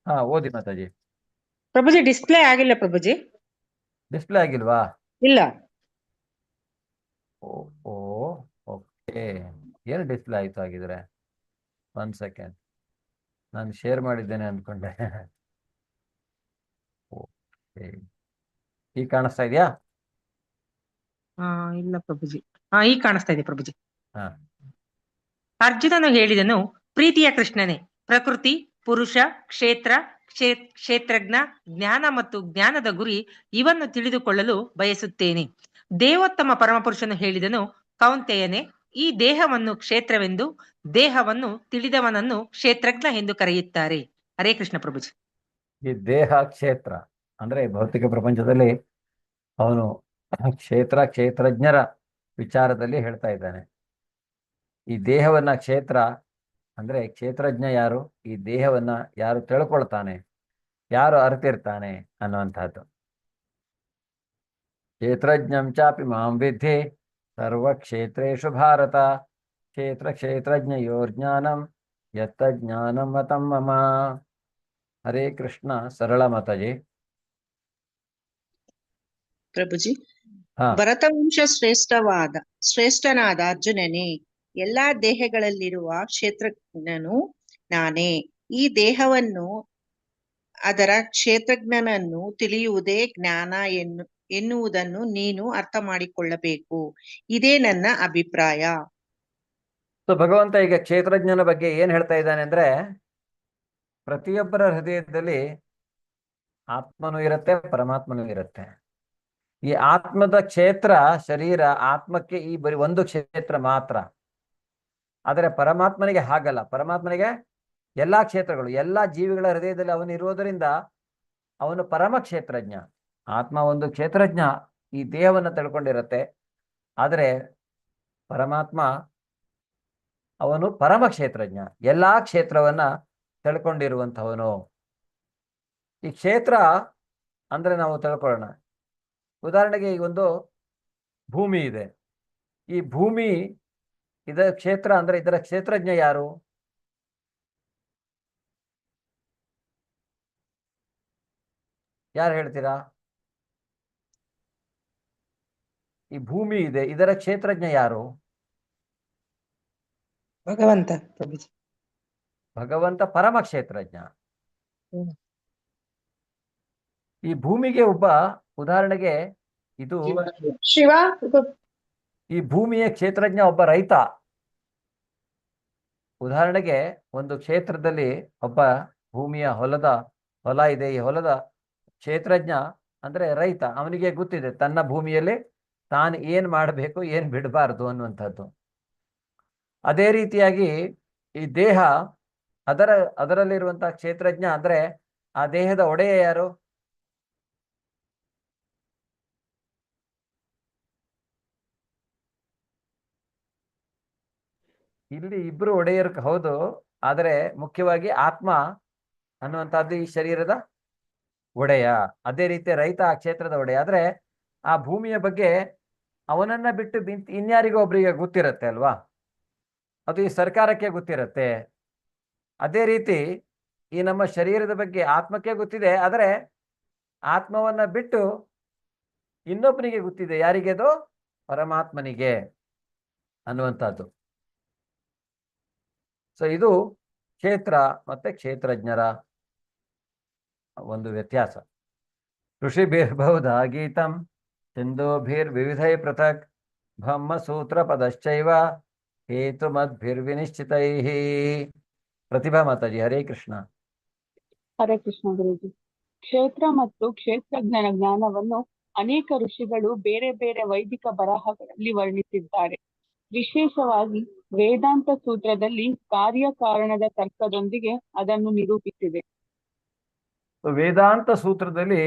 ಹಾ, ಓದಿ ಮಾತಾಜಿ. ಪ್ರಭುಜಿ ಡಿಸ್ಪ್ಲೇ ಆಗಿಲ್ಲ ಪ್ರಭುಜಿ. ಡಿಸ್ಪ್ಲೇ ಆಗಿಲ್ವಾ? ಇಲ್ಲ. ಓ ಓಕೆ. ಏನು ಡಿಸ್ಪ್ಲೇ ಆಯ್ತು ಆಗಿದ್ರೆ? 1 ಸೆಕೆಂಡ್, ನಾನು ಶೇರ್ ಮಾಡಿದ್ದೇನೆ ಅಂದ್ಕೊಂಡೆ. ಓಕೆ, ಈಗ ಕಾಣಿಸ್ತಾ ಇದೆಯಾ? ಇಲ್ಲ ಪ್ರಭುಜಿ. ಈಗ ಕಾಣಿಸ್ತಾ ಇದೆ ಪ್ರಭುಜಿ. ಹಾ. ಅರ್ಜುನನು ಹೇಳಿದನು, ಪ್ರೀತಿಯ ಕೃಷ್ಣನೇ, ಪ್ರಕೃತಿ, ಪುರುಷ, ಕ್ಷೇತ್ರಜ್ಞ, ಜ್ಞಾನ ಮತ್ತು ಜ್ಞಾನದ ಗುರಿ ಇವನ್ನು ತಿಳಿದುಕೊಳ್ಳಲು ಬಯಸುತ್ತೇನೆ. ದೇವೋತ್ತಮ ಪರಮಪುರುಷನು ಹೇಳಿದನು, ಕೌಂತೆಯನೇ, ಈ ದೇಹವನ್ನು ಕ್ಷೇತ್ರವೆಂದು, ದೇಹವನ್ನು ತಿಳಿದವನನ್ನು ಕ್ಷೇತ್ರಜ್ಞ ಎಂದು ಕರೆಯುತ್ತಾರೆ. ಹರೇ ಕೃಷ್ಣ ಪ್ರಭುಜಿ. ಈ ದೇಹ ಕ್ಷೇತ್ರ ಅಂದ್ರೆ ಭೌತಿಕ ಪ್ರಪಂಚದಲ್ಲಿ ಅವನು ಕ್ಷೇತ್ರಜ್ಞರ ವಿಚಾರದಲ್ಲಿ ಹೇಳ್ತಾ ಇದ್ದಾನೆ. ಈ ದೇಹವನ್ನ ಕ್ಷೇತ್ರ ಅಂದ್ರೆ ಕ್ಷೇತ್ರಜ್ಞ ಯಾರು? ಈ ದೇಹವನ್ನ ಯಾರು ತಿಳ್ಕೊಳ್ತಾನೆ, ಯಾರು ಅರಿತಿರ್ತಾನೆ ಅನ್ನುವಂಥದ್ದು. ಕ್ಷೇತ್ರಜ್ಞಂ ಚಾಪಿ ಮಾಂ ವಿದ್ಧಿ ಸರ್ವಕ್ಷೇತ್ರೇಷು ಭಾರತ ಕ್ಷೇತ್ರಜ್ಞಯೋರ್ಜ್ಞಾನಂ ಯತ್ತ ಜ್ಞಾನಂ ಮತಂ ಮಮ. ಹರೇ ಕೃಷ್ಣ. ಸರಳ ಮಾತಾಜಿ. ಪ್ರಭುಜಿ. ಹಾ. ಭರತವಂಶ ಶ್ರೇಷ್ಠನಾದ ಅರ್ಜುನನೇ, ಎಲ್ಲಾ ದೇಹಗಳಲ್ಲಿರುವ ಕ್ಷೇತ್ರಜ್ಞನು ನಾನೇ. ಈ ದೇಹವನ್ನು ಅದರ ಕ್ಷೇತ್ರಜ್ಞನನ್ನು ತಿಳಿಯುವುದೇ ಜ್ಞಾನ ಎನ್ನುವುದನ್ನು ನೀನು ಅರ್ಥ ಮಾಡಿಕೊಳ್ಳಬೇಕು. ಇದೇ ನನ್ನ ಅಭಿಪ್ರಾಯ. ಭಗವಂತ ಈಗ ಕ್ಷೇತ್ರಜ್ಞನ ಬಗ್ಗೆ ಏನ್ ಹೇಳ್ತಾ ಇದ್ದಾನೆ ಅಂದ್ರೆ, ಪ್ರತಿಯೊಬ್ಬರ ಹೃದಯದಲ್ಲಿ ಆತ್ಮನೂ ಇರುತ್ತೆ, ಪರಮಾತ್ಮನೂ ಇರುತ್ತೆ. ಈ ಆತ್ಮದ ಕ್ಷೇತ್ರ ಶರೀರ, ಆತ್ಮಕ್ಕೆ ಈ ಬರೀ ಒಂದು ಕ್ಷೇತ್ರ ಮಾತ್ರ. ಆದರೆ ಪರಮಾತ್ಮನಿಗೆ ಹಾಗಲ್ಲ. ಪರಮಾತ್ಮನಿಗೆ ಎಲ್ಲಾ ಕ್ಷೇತ್ರಗಳು, ಎಲ್ಲಾ ಜೀವಿಗಳ ಹೃದಯದಲ್ಲಿ ಅವನು ಇರುವುದರಿಂದ ಅವನು ಪರಮ ಕ್ಷೇತ್ರಜ್ಞ. ಆತ್ಮ ಒಂದು ಕ್ಷೇತ್ರಜ್ಞ, ಈ ದೇಹವನ್ನು ತಿಳ್ಕೊಂಡಿರುತ್ತೆ. ಆದರೆ ಪರಮಾತ್ಮ ಅವನು ಪರಮ ಕ್ಷೇತ್ರಜ್ಞ, ಎಲ್ಲಾ ಕ್ಷೇತ್ರವನ್ನ ತಿಳ್ಕೊಂಡಿರುವಂಥವನು. ಈ ಕ್ಷೇತ್ರ ಅಂದ್ರೆ ನಾವು ತಿಳ್ಕೊಳ್ಳೋಣ. ಉದಾಹರಣೆಗೆ ಈ ಒಂದು ಭೂಮಿ ಇದೆ. ಈ ಭೂಮಿ ಇದರ ಕ್ಷೇತ್ರ ಅಂದ್ರೆ ಇದರ ಕ್ಷೇತ್ರಜ್ಞ ಯಾರು? ಯಾರು ಹೇಳ್ತೀರಾ? ಈ ಭೂಮಿ ಇದೆ, ಇದರ ಕ್ಷೇತ್ರಜ್ಞ ಯಾರು? ಭಗವಂತ ಪ್ರಭುಜಿ. ಭಗವಂತ ಪರಮ ಕ್ಷೇತ್ರಜ್ಞ. ಈ ಭೂಮಿಗೆ ಒಬ್ಬ ಉದಾಹರಣೆಗೆ ಇದು ಶಿವ. ಈ ಭೂಮಿಯ ಕ್ಷೇತ್ರಜ್ಞ ಒಬ್ಬ ರೈತ. ಉದಾಹರಣೆಗೆ ಒಂದು ಕ್ಷೇತ್ರದಲ್ಲಿ ಒಬ್ಬ ಭೂಮಿಯ ಹೊಲ ಇದೆ. ಈ ಹೊಲದ ಕ್ಷೇತ್ರಜ್ಞ ಅಂದ್ರೆ ರೈತ. ಅವನಿಗೆ ಗೊತ್ತಿದೆ ತನ್ನ ಭೂಮಿಯಲ್ಲಿ ತಾನು ಏನ್ ಮಾಡಬೇಕು, ಏನ್ ಬಿಡಬಾರ್ದು ಅನ್ನುವಂಥದ್ದು. ಅದೇ ರೀತಿಯಾಗಿ ಈ ದೇಹ ಅದರಲ್ಲಿರುವಂತಹ ಕ್ಷೇತ್ರಜ್ಞ ಅಂದ್ರೆ ಆ ದೇಹದ ಒಡೆಯ ಯಾರು? ಇಲ್ಲಿ ಇಬ್ರು ಒಡೆಯರು ಹೌದು, ಆದರೆ ಮುಖ್ಯವಾಗಿ ಆತ್ಮ ಅನ್ನುವಂಥದ್ದು ಈ ಶರೀರದ ಒಡೆಯ. ಅದೇ ರೀತಿ ರೈತ ಆ ಕ್ಷೇತ್ರದ ಒಡೆಯ. ಆದ್ರೆ ಆ ಭೂಮಿಯ ಬಗ್ಗೆ ಅವನನ್ನ ಬಿಟ್ಟು ಇನ್ಯಾರಿಗೂ ಒಬ್ರಿಗೆ ಗೊತ್ತಿರತ್ತೆ ಅಲ್ವಾ? ಅದು ಈ ಸರ್ಕಾರಕ್ಕೆ ಗೊತ್ತಿರತ್ತೆ. ಅದೇ ರೀತಿ ಈ ನಮ್ಮ ಶರೀರದ ಬಗ್ಗೆ ಆತ್ಮಕ್ಕೆ ಗೊತ್ತಿದೆ, ಆದರೆ ಆತ್ಮವನ್ನ ಬಿಟ್ಟು ಇನ್ನೊಬ್ಬನಿಗೆ ಗೊತ್ತಿದೆ. ಯಾರಿಗೆ? ಅದು ಪರಮಾತ್ಮನಿಗೆ ಅನ್ನುವಂಥದ್ದು. ಸೊ ಇದು ಕ್ಷೇತ್ರ ಮತ್ತೆ ಕ್ಷೇತ್ರಜ್ಞರ ಒಂದು ವ್ಯತ್ಯಾಸ. ಋಷಿಭಿರ್ಬಹುಧಾ ಗೀತಂ ಛಂದೋಭಿರ್ವಿವಿಧೈ ಪೃಥಕ್ ಬ್ರಹ್ಮಸೂತ್ರಪದಶ್ಚೈವ ಹೇತುಮದ್ಭಿರ್ವಿನಿಶ್ಚಿತೈಃ. ಪ್ರತಿಭಾ ಮಾತಾಜಿ, ಹರೇ ಕೃಷ್ಣ. ಹರೇ ಕೃಷ್ಣ ಗುರುಜಿ. ಕ್ಷೇತ್ರ ಮತ್ತು ಕ್ಷೇತ್ರಜ್ಞನ ಜ್ಞಾನವನ್ನು ಅನೇಕ ಋಷಿಗಳು ಬೇರೆ ಬೇರೆ ವೈದಿಕ ಬರಹಗಳಲ್ಲಿ ವರ್ಣಿಸಿದ್ದಾರೆ. ವಿಶೇಷವಾಗಿ ವೇದಾಂತ ಸೂತ್ರದಲ್ಲಿ ಕಾರ್ಯಕಾರಣದ ತರ್ಕದೊಂದಿಗೆ ಅದನ್ನು ನಿರೂಪಿಸಿದೆ. ವೇದಾಂತ ಸೂತ್ರದಲ್ಲಿ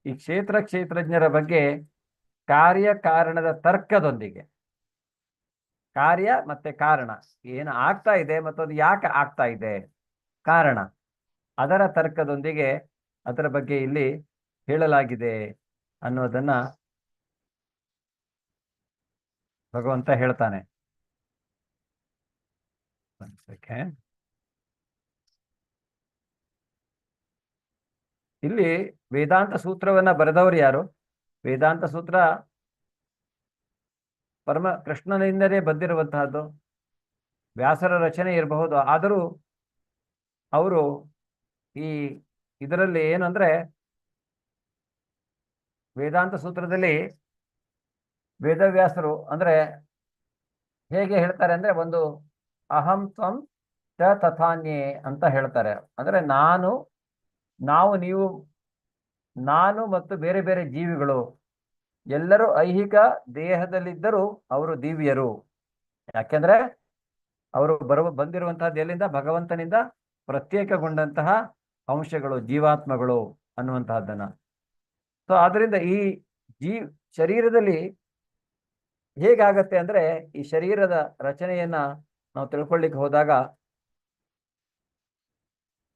ಈ ಕ್ಷೇತ್ರಜ್ಞರ ಬಗ್ಗೆ ಕಾರ್ಯಕಾರಣದ ತರ್ಕದೊಂದಿಗೆ, ಕಾರ್ಯ ಮತ್ತೆ ಕಾರಣ ಏನು ಆಗ್ತಾ ಇದೆ ಮತ್ತು ಅದು ಯಾಕೆ ಆಗ್ತಾ ಇದೆ, ಕಾರಣ, ಅದರ ತರ್ಕದೊಂದಿಗೆ ಅದರ ಬಗ್ಗೆ ಇಲ್ಲಿ ಹೇಳಲಾಗಿದೆ ಅನ್ನೋದನ್ನ ಭಗವಂತ ಹೇಳ್ತಾನೆ. ಇಲ್ಲಿ ವೇದಾಂತ ಸೂತ್ರವನ್ನ ಬರೆದವರು ಯಾರು? ವೇದಾಂತ ಸೂತ್ರ ಪರಮ ಕೃಷ್ಣನಿಂದಲೇ ಬಂದಿರುವಂತಹದ್ದು. ವ್ಯಾಸರ ರಚನೆ ಇರಬಹುದು, ಆದರೂ ಅವರು ಇದರಲ್ಲಿ ಏನಂದ್ರೆ ವೇದಾಂತ ಸೂತ್ರದಲ್ಲಿ ವೇದವ್ಯಾಸರು ಅಂದ್ರೆ ಹೇಗೆ ಹೇಳ್ತಾರೆ ಅಂದ್ರೆ, ಒಂದು ಅಹಂ ತ್ವಂ ಚ ತಥಾನ್ಯೇ ಅಂತ ಹೇಳ್ತಾರೆ. ಅಂದ್ರೆ ನಾವು ನೀವು, ನಾನು ಮತ್ತು ಬೇರೆ ಬೇರೆ ಜೀವಿಗಳು ಎಲ್ಲರೂ ಐಹಿಕ ದೇಹದಲ್ಲಿದ್ದರೂ ಅವರು ದಿವ್ಯರು. ಯಾಕೆಂದ್ರೆ ಅವರು ಬಂದಿರುವಂತಹದ್ದು ಎಲ್ಲಿಂದ? ಭಗವಂತನಿಂದ ಪ್ರತ್ಯೇಕಗೊಂಡಂತಹ ಅಂಶಗಳು, ಜೀವಾತ್ಮಗಳು ಅನ್ನುವಂತಹದ್ದನ್ನ. ಸೊ ಆದ್ರಿಂದ ಈ ಶರೀರದಲ್ಲಿ ಹೇಗಾಗತ್ತೆ ಅಂದ್ರೆ, ಈ ಶರೀರದ ರಚನೆಯನ್ನ ನಾವು ತಿಳ್ಕೊಳ್ಳಿಕ್ಕೆ ಹೋದಾಗ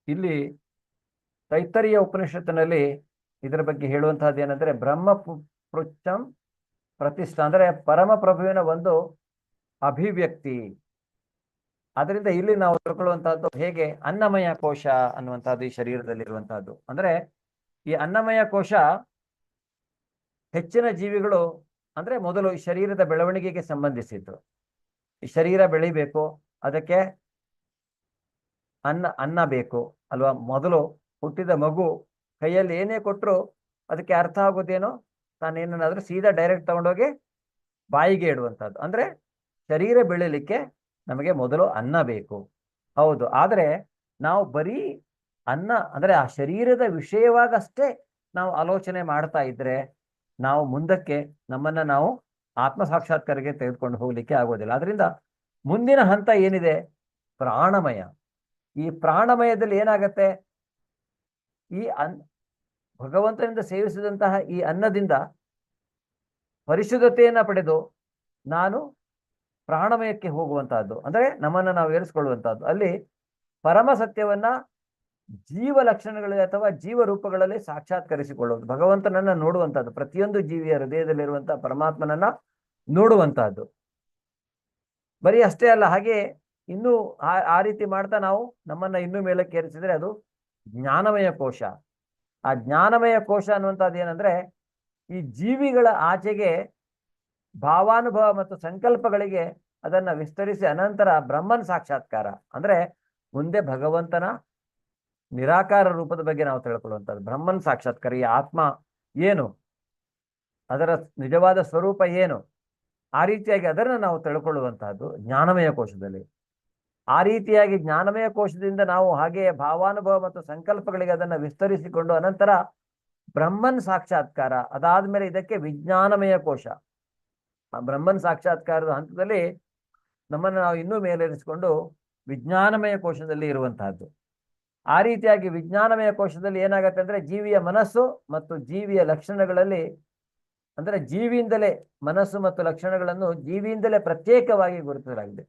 ಇಲ್ಲಿ ತೈತ್ತರೀಯ ಉಪನಿಷತ್ತಿನಲ್ಲಿ ಇದರ ಬಗ್ಗೆ ಹೇಳುವಂತಹದ್ದು ಏನಂದ್ರೆ, ಬ್ರಹ್ಮ ಪೃಚ್ಛಂ ಪ್ರತಿಷ್ಠಾ, ಅಂದ್ರೆ ಪರಮ ಪ್ರಭುವಿನ ಒಂದು ಅಭಿವ್ಯಕ್ತಿ. ಅದರಿಂದ ಇಲ್ಲಿ ನಾವು ತಿಳ್ಕೊಳ್ಳುವಂತಹದ್ದು ಹೇಗೆ ಅನ್ನಮಯ ಕೋಶ ಅನ್ನುವಂಥದ್ದು ಈ ಶರೀರದಲ್ಲಿರುವಂತಹದ್ದು. ಅಂದ್ರೆ ಈ ಅನ್ನಮಯ ಕೋಶ ಹೆಚ್ಚಿನ ಜೀವಿಗಳು ಅಂದ್ರೆ ಮೊದಲು ಈ ಶರೀರದ ಬೆಳವಣಿಗೆಗೆ ಸಂಬಂಧಿಸಿದ್ದು. ಈ ಶರೀರ ಬೆಳಿಬೇಕು, ಅದಕ್ಕೆ ಅನ್ನ ಬೇಕು ಅಲ್ವಾ? ಮೊದಲು ಹುಟ್ಟಿದ ಮಗು ಕೈಯಲ್ಲಿ ಏನೇ ಕೊಟ್ಟರು ಅದಕ್ಕೆ ಅರ್ಥ ಆಗೋದೇನೋ, ತಾನೇನಾದ್ರೂ ಸೀದಾ ಡೈರೆಕ್ಟ್ ತಗೊಂಡೋಗಿ ಬಾಯಿಗೆ ಇಡುವಂಥದ್ದು. ಅಂದ್ರೆ ಶರೀರ ಬೆಳಿಲಿಕ್ಕೆ ನಮಗೆ ಮೊದಲು ಅನ್ನ ಬೇಕು, ಹೌದು. ಆದ್ರೆ ನಾವು ಬರೀ ಅನ್ನ ಅಂದ್ರೆ ಆ ಶರೀರದ ವಿಷಯವಾಗಷ್ಟೇ ನಾವು ಆಲೋಚನೆ ಮಾಡ್ತಾ ಇದ್ರೆ ನಾವು ಮುಂದಕ್ಕೆ ನಮ್ಮನ್ನ ನಾವು ಆತ್ಮ ಸಾಕ್ಷಾತ್ಕಾರಕ್ಕೆ ತೆಗೆದುಕೊಂಡು ಹೋಗ್ಲಿಕ್ಕೆ ಆಗೋದಿಲ್ಲ. ಅದರಿಂದ ಮುಂದಿನ ಹಂತ ಏನಿದೆ? ಪ್ರಾಣಮಯ. ಈ ಪ್ರಾಣಮಯದಲ್ಲಿ ಏನಾಗತ್ತೆ? ಈ ಭಗವಂತನಿಂದ ಸೇವಿಸಿದಂತಹ ಈ ಅನ್ನದಿಂದ ಪರಿಶುದ್ಧತೆಯನ್ನ ಪಡೆದು ನಾನು ಪ್ರಾಣಮಯಕ್ಕೆ ಹೋಗುವಂತಹದ್ದು, ಅಂದ್ರೆ ನಮ್ಮನ್ನು ನಾವು ಏರಿಸಿಕೊಳ್ಳುವಂತಹದ್ದು. ಅಲ್ಲಿ ಪರಮ ಸತ್ಯವನ್ನ ಜೀವ ಲಕ್ಷಣಗಳಲ್ಲಿ ಅಥವಾ ಜೀವ ರೂಪಗಳಲ್ಲಿ ಸಾಕ್ಷಾತ್ಕರಿಸಿಕೊಳ್ಳುವುದು, ಭಗವಂತನನ್ನ ನೋಡುವಂತಹದ್ದು, ಪ್ರತಿಯೊಂದು ಜೀವಿಯ ಹೃದಯದಲ್ಲಿರುವಂತಹ ಪರಮಾತ್ಮನನ್ನ ನೋಡುವಂತಹದ್ದು. ಬರೀ ಅಷ್ಟೇ ಅಲ್ಲ, ಹಾಗೆ ಇನ್ನೂ ಆ ರೀತಿ ಮಾಡ್ತಾ ನಾವು ನಮ್ಮನ್ನ ಇನ್ನೂ ಮೇಲಕ್ಕೆ ಏರಿಸಿದ್ರೆ ಅದು ಜ್ಞಾನಮಯ ಕೋಶ. ಆ ಜ್ಞಾನಮಯ ಕೋಶ ಅನ್ನುವಂಥದ್ದು ಏನಂದ್ರೆ, ಈ ಜೀವಿಗಳ ಆಚೆಗೆ ಭಾವಾನುಭವ ಮತ್ತು ಸಂಕಲ್ಪಗಳಿಗೆ ಅದನ್ನ ವಿಸ್ತರಿಸಿ ಅನಂತರ ಬ್ರಹ್ಮನ್ ಸಾಕ್ಷಾತ್ಕಾರ, ಅಂದ್ರೆ ಮುಂದೆ ಭಗವಂತನ ನಿರಾಕಾರ ರೂಪದ ಬಗ್ಗೆ ನಾವು ತಿಳ್ಕೊಳ್ಳುವಂಥದ್ದು. ಬ್ರಹ್ಮನ್ ಸಾಕ್ಷಾತ್ಕಾರ, ಈ ಆತ್ಮ ಏನು, ಅದರ ನಿಜವಾದ ಸ್ವರೂಪ ಏನು, ಆ ರೀತಿಯಾಗಿ ಅದನ್ನು ನಾವು ತಿಳ್ಕೊಳ್ಳುವಂತಹದ್ದು ಜ್ಞಾನಮಯ ಕೋಶದಲ್ಲಿ. ಆ ರೀತಿಯಾಗಿ ಜ್ಞಾನಮಯ ಕೋಶದಿಂದ ನಾವು ಹಾಗೆಯೇ ಭಾವಾನುಭವ ಮತ್ತು ಸಂಕಲ್ಪಗಳಿಗೆ ಅದನ್ನು ವಿಸ್ತರಿಸಿಕೊಂಡು ಅನಂತರ ಬ್ರಹ್ಮನ್ ಸಾಕ್ಷಾತ್ಕಾರ, ಅದಾದ್ಮೇಲೆ ಇದಕ್ಕೆ ವಿಜ್ಞಾನಮಯ ಕೋಶ. ಆ ಬ್ರಹ್ಮನ್ ಸಾಕ್ಷಾತ್ಕಾರದ ಹಂತದಲ್ಲಿ ನಮ್ಮನ್ನು ನಾವು ಇನ್ನೂ ಮೇಲೇರಿಸಿಕೊಂಡು ವಿಜ್ಞಾನಮಯ ಕೋಶದಲ್ಲಿ ಇರುವಂತಹದ್ದು. ಆ ರೀತಿಯಾಗಿ ವಿಜ್ಞಾನಮಯ ಕೋಶದಲ್ಲಿ ಏನಾಗತ್ತೆ ಅಂದ್ರೆ, ಜೀವಿಯ ಮನಸ್ಸು ಮತ್ತು ಜೀವಿಯ ಲಕ್ಷಣಗಳಲ್ಲಿ, ಅಂದ್ರೆ ಜೀವಿಯಿಂದಲೇ ಮನಸ್ಸು ಮತ್ತು ಲಕ್ಷಣಗಳನ್ನು ಜೀವಿಯಿಂದಲೇ ಪ್ರತ್ಯೇಕವಾಗಿ ಗುರುತಿಸಲಾಗಿದೆ.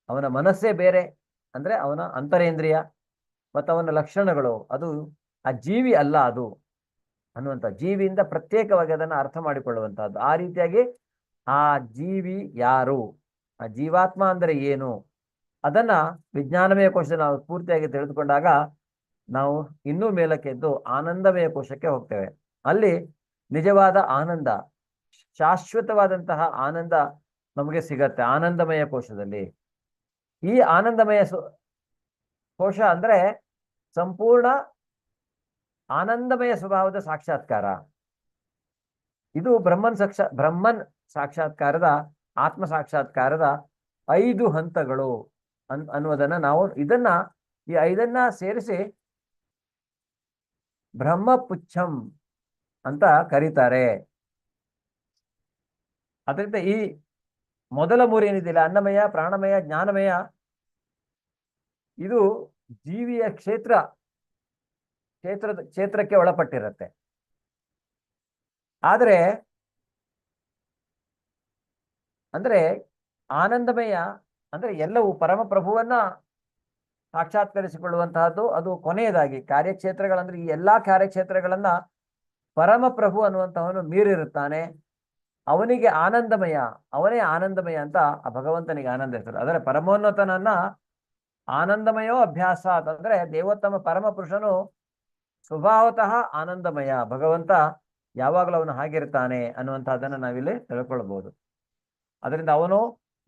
ಅವನ ಮನಸ್ಸೇ ಬೇರೆ, ಅಂದ್ರೆ ಅವನ ಅಂತರೇಂದ್ರಿಯ ಮತ್ತು ಅವನ ಲಕ್ಷಣಗಳು, ಅದು ಆ ಜೀವಿ ಅಲ್ಲ ಅದು ಅನ್ನುವಂಥ, ಜೀವಿಯಿಂದ ಪ್ರತ್ಯೇಕವಾಗಿ ಅದನ್ನು ಅರ್ಥ ಮಾಡಿಕೊಳ್ಳುವಂತಹದ್ದು. ಆ ರೀತಿಯಾಗಿ ಆ ಜೀವಿ ಯಾರು, ಆ ಜೀವಾತ್ಮ ಅಂದ್ರೆ ಏನು, ಅದನ್ನ ವಿಜ್ಞಾನಮಯ ಕೋಶ ನಾವು ಪೂರ್ತಿಯಾಗಿ ತಿಳಿದುಕೊಂಡಾಗ ನಾವು ಇನ್ನೂ ಮೇಲಕ್ಕೆ ಎದ್ದು ಆನಂದಮಯ ಕೋಶಕ್ಕೆ ಹೋಗ್ತೇವೆ. ಅಲ್ಲಿ ನಿಜವಾದ ಆನಂದ, ಶಾಶ್ವತವಾದಂತಹ ಆನಂದ ನಮಗೆ ಸಿಗತ್ತೆ ಆನಂದಮಯ ಕೋಶದಲ್ಲಿ. ಈ ಆನಂದಮಯ ಕೋಶ ಅಂದ್ರೆ ಸಂಪೂರ್ಣ ಆನಂದಮಯ ಸ್ವಭಾವದ ಸಾಕ್ಷಾತ್ಕಾರ. ಇದು ಬ್ರಹ್ಮನ್ ಸಾಕ್ಷಾತ್ಕಾರದ, ಆತ್ಮ ಸಾಕ್ಷಾತ್ಕಾರದ 5 ಹಂತಗಳು ಅನ್ನುವುದನ್ನ ನಾವು ಈ 5 ಸೇರಿಸಿ ಬ್ರಹ್ಮಪುಚ್ಛಂ ಅಂತ ಕರೀತಾರೆ. ಅದರಿಂದ ಈ ಮೊದಲ 3 ಏನಿದೆಯಲ್ಲ, ಅನ್ನಮಯ, ಪ್ರಾಣಮಯ, ಜ್ಞಾನಮಯ, ಇದು ಜೀವಿಯ ಕ್ಷೇತ್ರಕ್ಕೆ ಒಳಪಟ್ಟಿರುತ್ತೆ. ಆದರೆ ಅಂದ್ರೆ ಆನಂದಮಯ ಅಂದ್ರೆ ಎಲ್ಲವೂ ಪರಮಪ್ರಭುವನ್ನ ಸಾಕ್ಷಾತ್ಕರಿಸಿಕೊಳ್ಳುವಂತಹದ್ದು. ಅದು ಕೊನೆಯದಾಗಿ ಕಾರ್ಯಕ್ಷೇತ್ರಗಳಂದ್ರೆ ಈ ಎಲ್ಲಾ ಕಾರ್ಯಕ್ಷೇತ್ರಗಳನ್ನ ಪರಮಪ್ರಭು ಅನ್ನುವಂತಹವನು ಮೀರಿರುತ್ತಾನೆ. ಅವನಿಗೆ ಆನಂದಮಯ, ಅವನೇ ಆನಂದಮಯ ಅಂತ ಆ ಭಗವಂತನಿಗೆ ಆನಂದ ಹೆಸರು. ಆದರೆ ಪರಮೋನ್ನತನನ್ನ ಆನಂದಮಯೋ ಅಭ್ಯಾಸ ಅಂತಂದ್ರೆ ದೇವೋತ್ತಮ ಪರಮ ಪುರುಷನು ಸ್ವಭಾವತಃ ಆನಂದಮಯ. ಭಗವಂತ ಯಾವಾಗಲೂ ಅವನು ಹಾಗಿರ್ತಾನೆ ಅನ್ನುವಂಥದ್ದನ್ನು ನಾವಿಲ್ಲಿ ತಿಳ್ಕೊಳ್ಬಹುದು. ಅದರಿಂದ ಅವನು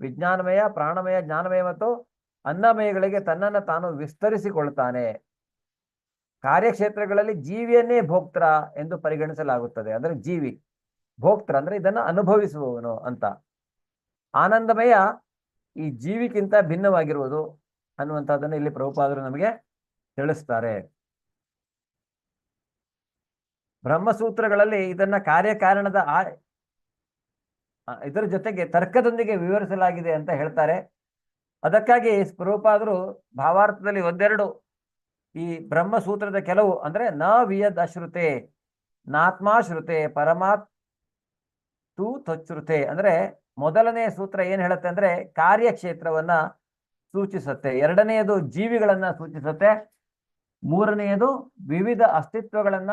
ವಿಜ್ಞಾನಮಯ, ಪ್ರಾಣಮಯ, ಜ್ಞಾನಮಯ ಮತ್ತು ಅನ್ನಮಯಗಳಿಗೆ ತನ್ನನ್ನು ತಾನು ವಿಸ್ತರಿಸಿಕೊಳ್ತಾನೆ. ಕಾರ್ಯಕ್ಷೇತ್ರಗಳಲ್ಲಿ ಜೀವಿಯನ್ನೇ ಭೋಕ್ತರ ಎಂದು ಪರಿಗಣಿಸಲಾಗುತ್ತದೆ. ಅಂದ್ರೆ ಜೀವಿ ಭೋಕ್ತರ ಅಂದ್ರೆ ಇದನ್ನ ಅನುಭವಿಸುವವನು ಅಂತ. ಆನಂದಮಯ ಈ ಜೀವಿಗಿಂತ ಭಿನ್ನವಾಗಿರುವುದು ಅನ್ನುವಂಥದ್ದನ್ನು ಇಲ್ಲಿ ಪ್ರಭುಪಾದರು ನಮಗೆ ತಿಳಿಸ್ತಾರೆ. ಬ್ರಹ್ಮಸೂತ್ರಗಳಲ್ಲಿ ಇದನ್ನ ಕಾರ್ಯಕಾರಣದ ಇದರ ಜೊತೆಗೆ ತರ್ಕದೊಂದಿಗೆ ವಿವರಿಸಲಾಗಿದೆ ಅಂತ ಹೇಳ್ತಾರೆ. ಅದಕ್ಕಾಗಿ ಪ್ರಭುಪಾದರು ಭಾವಾರ್ಥದಲ್ಲಿ ಒಂದೆರಡು ಈ ಬ್ರಹ್ಮಸೂತ್ರದ ಕೆಲವು ಅಂದ್ರೆ ನ ವಿಯದ್ ಅಶ್ರುತೆ, ನಾತ್ಮಾಶ್ರುತೆ, ಪರಮಾತ್ ತು ತಚ್ಛ್ರುತೆ ಅಂದ್ರೆ ಮೊದಲನೇ ಸೂತ್ರ ಏನ್ ಹೇಳುತ್ತೆ ಅಂದ್ರೆ ಕಾರ್ಯಕ್ಷೇತ್ರವನ್ನ ಸೂಚಿಸುತ್ತೆ, ಎರಡನೆಯದು ಜೀವಿಗಳನ್ನ ಸೂಚಿಸುತ್ತೆ, ಮೂರನೆಯದು ವಿವಿಧ ಅಸ್ತಿತ್ವಗಳನ್ನ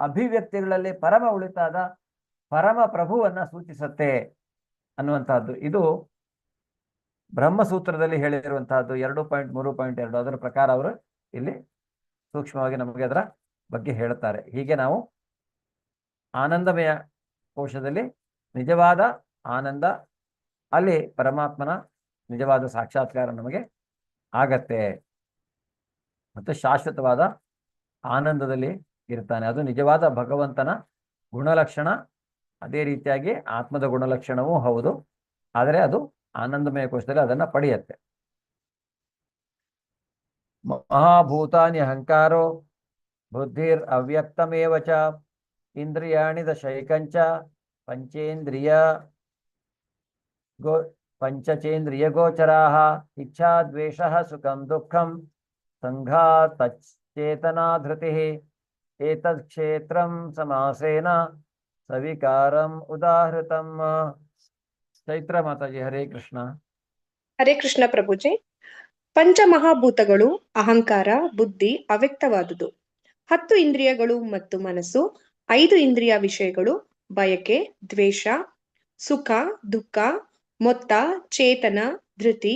ಅಭಿವ್ಯಕ್ತಿಗಳಲ್ಲಿ ಉಳಿತಾದ ಪರಮ ಪ್ರಭುವನ್ನ ಸೂಚಿಸುತ್ತೆ ಅನ್ನುವಂತಹದ್ದು. ಇದು ಬ್ರಹ್ಮಸೂತ್ರದಲ್ಲಿ ಹೇಳಿರುವಂತಹದ್ದು 2.3.2. ಅದರ ಪ್ರಕಾರ ಅವರು ಇಲ್ಲಿ ಸೂಕ್ಷ್ಮವಾಗಿ ನಮಗೆ ಅದರ ಬಗ್ಗೆ ಹೇಳುತ್ತಾರೆ. ಹೀಗೆ ನಾವು ಆನಂದಮಯ ಕೋಶದಲ್ಲಿ ನಿಜವಾದ ಆನಂದ, ಅಲ್ಲಿ ಪರಮಾತ್ಮನ ನಿಜವಾದ ಸಾಕ್ಷಾತ್ಕಾರ ನಮಗೆ ಆಗತ್ತೆ ಮತ್ತು ಶಾಶ್ವತವಾದ ಆನಂದದಲ್ಲಿ ಇರ್ತಾನೆ. ಅದು ನಿಜವಾದ ಭಗವಂತನ ಗುಣಲಕ್ಷಣ. ಅದೇ ರೀತಿಯಾಗಿ ಆತ್ಮದ ಗುಣಲಕ್ಷಣವೂ ಹೌದು. ಆದರೆ ಅದು ಆನಂದಮಯ ಕೋಶದಲ್ಲಿ ಅದನ್ನ ಪಡೆಯುತ್ತೆ. ಮಹಾಭೂತಾನಿ ಅಹಂಕಾರೋ ಬುದ್ಧಿರ್ ಅವ್ಯಕ್ತಮೇವ ಚ ಇಂದ್ರಿಯಾಣಿ ದಶೈಕಂಚ ಪಂಚಚೇಂದ್ರಿಯ ಗೋಚರಾಃ ಇಚ್ಛಾ ದ್ವೇಷಃ ಸುಖಂ ದುಃಖಂ ಸಂಘಾತಚೇತನಾ ಧೃತಿಃ ಏತದ್ ಕ್ಷೇತ್ರಂ ಸಮಾಸೇನ ಸವಿಕಾರಂ ಉದಾಹೃತಂ. ಚೈತ್ರ ಮಾತಾಜಿ, ಹರೇ ಕೃಷ್ಣ. ಹರೇ ಕೃಷ್ಣ ಪ್ರಭುಜಿ. ಪಂಚಮಹಾಭೂತಗಳು ಅಹಂಕಾರ, ಬುದ್ಧಿ ಅವ್ಯಕ್ತವಾದುದು. 10 ಇಂದ್ರಿಯಗಳು ಮತ್ತು ಮನಸ್ಸು, 5 ಇಂದ್ರಿಯ ವಿಷಯಗಳು, ಬಯಕೆ, ದ್ವೇಷ, ಸುಖ, ದುಃಖ, ಮೊತ್ತ, ಚೇತನ, ಧೃತಿ.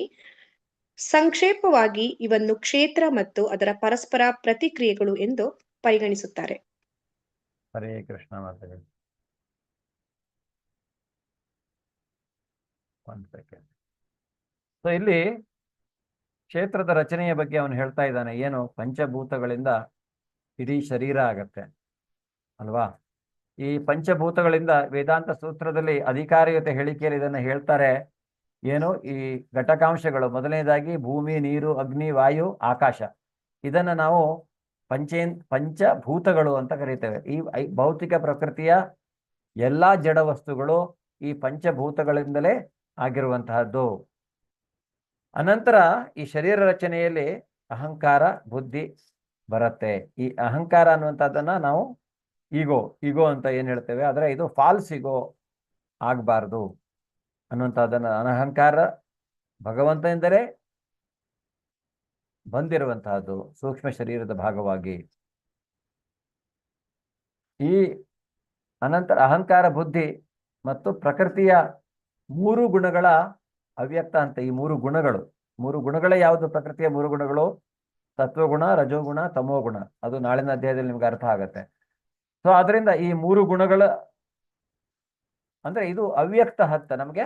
ಸಂಕ್ಷೇಪವಾಗಿ ಇವನ್ನು ಕ್ಷೇತ್ರ ಮತ್ತು ಅದರ ಪರಸ್ಪರ ಪ್ರತಿಕ್ರಿಯೆಗಳು ಎಂದು ಪರಿಗಣಿಸುತ್ತಾರೆ. ಹರೇ ಕೃಷ್ಣ ಮಾತಾಜಿ. ಸೊ ಇಲ್ಲಿ ಕ್ಷೇತ್ರದ ರಚನೆಯ ಬಗ್ಗೆ ಅವನು ಹೇಳ್ತಾ ಇದ್ದಾನೆ. ಏನು, ಪಂಚಭೂತಗಳಿಂದ ಇಡೀ ಶರೀರ ಆಗತ್ತೆ ಅಲ್ವಾ. ಈ ಪಂಚಭೂತಗಳಿಂದ ವೇದಾಂತ ಸೂತ್ರದಲ್ಲಿ ಅಧಿಕಾರಿಯುತ ಹೇಳಿಕೆಯಲ್ಲಿ ಇದನ್ನು ಹೇಳ್ತಾರೆ. ಏನು, ಈ ಘಟಕಾಂಶಗಳು ಮೊದಲನೇದಾಗಿ ಭೂಮಿ, ನೀರು, ಅಗ್ನಿ, ವಾಯು, ಆಕಾಶ, ಇದನ್ನ ನಾವು ಪಂಚಭೂತಗಳು ಅಂತ ಕರೀತೇವೆ. ಈ ಭೌತಿಕ ಪ್ರಕೃತಿಯ ಎಲ್ಲಾ ಜಡ ವಸ್ತುಗಳು ಈ ಪಂಚಭೂತಗಳಿಂದಲೇ ಆಗಿರುವಂತಹದ್ದು. ಅನಂತರ ಈ ಶರೀರ ರಚನೆಯಲ್ಲಿ ಅಹಂಕಾರ, ಬುದ್ಧಿ ಬರುತ್ತೆ. ಈ ಅಹಂಕಾರ ಅನ್ನುವಂಥದ್ದನ್ನ ನಾವು ಈಗೋ ಅಂತ ಏನ್ ಹೇಳ್ತೇವೆ, ಆದ್ರೆ ಇದು ಫಾಲ್ಸ್ ಈಗೋ ಆಗಬಾರ್ದು ಅನ್ನುವಂಥದ್ದನ್ನ. ಅನಹಂಕಾರ ಭಗವಂತನಿಂದಲೇ ಬಂದಿರುವಂತಹದ್ದು ಸೂಕ್ಷ್ಮ ಶರೀರದ ಭಾಗವಾಗಿ. ಈ ಅನಂತರ ಅಹಂಕಾರ, ಬುದ್ಧಿ ಮತ್ತು ಪ್ರಕೃತಿಯ 3 ಗುಣಗಳ ಅವ್ಯಕ್ತ ಅಂತ. ಈ 3 ಗುಣಗಳೇ ಯಾವುದು? ಪ್ರಕೃತಿಯ 3 ಗುಣಗಳು ಸತ್ವಗುಣ, ರಜೋಗುಣ, ತಮೋಗುಣ. ಅದು ನಾಳಿನ ಅಧ್ಯಾಯದಲ್ಲಿ ನಿಮ್ಗೆ ಅರ್ಥ ಆಗತ್ತೆ. ಸೊ ಅದರಿಂದ ಈ 3 ಗುಣಗಳ ಅಂದ್ರೆ ಇದು ಅವ್ಯಕ್ತ ಹಂತ, ನಮಗೆ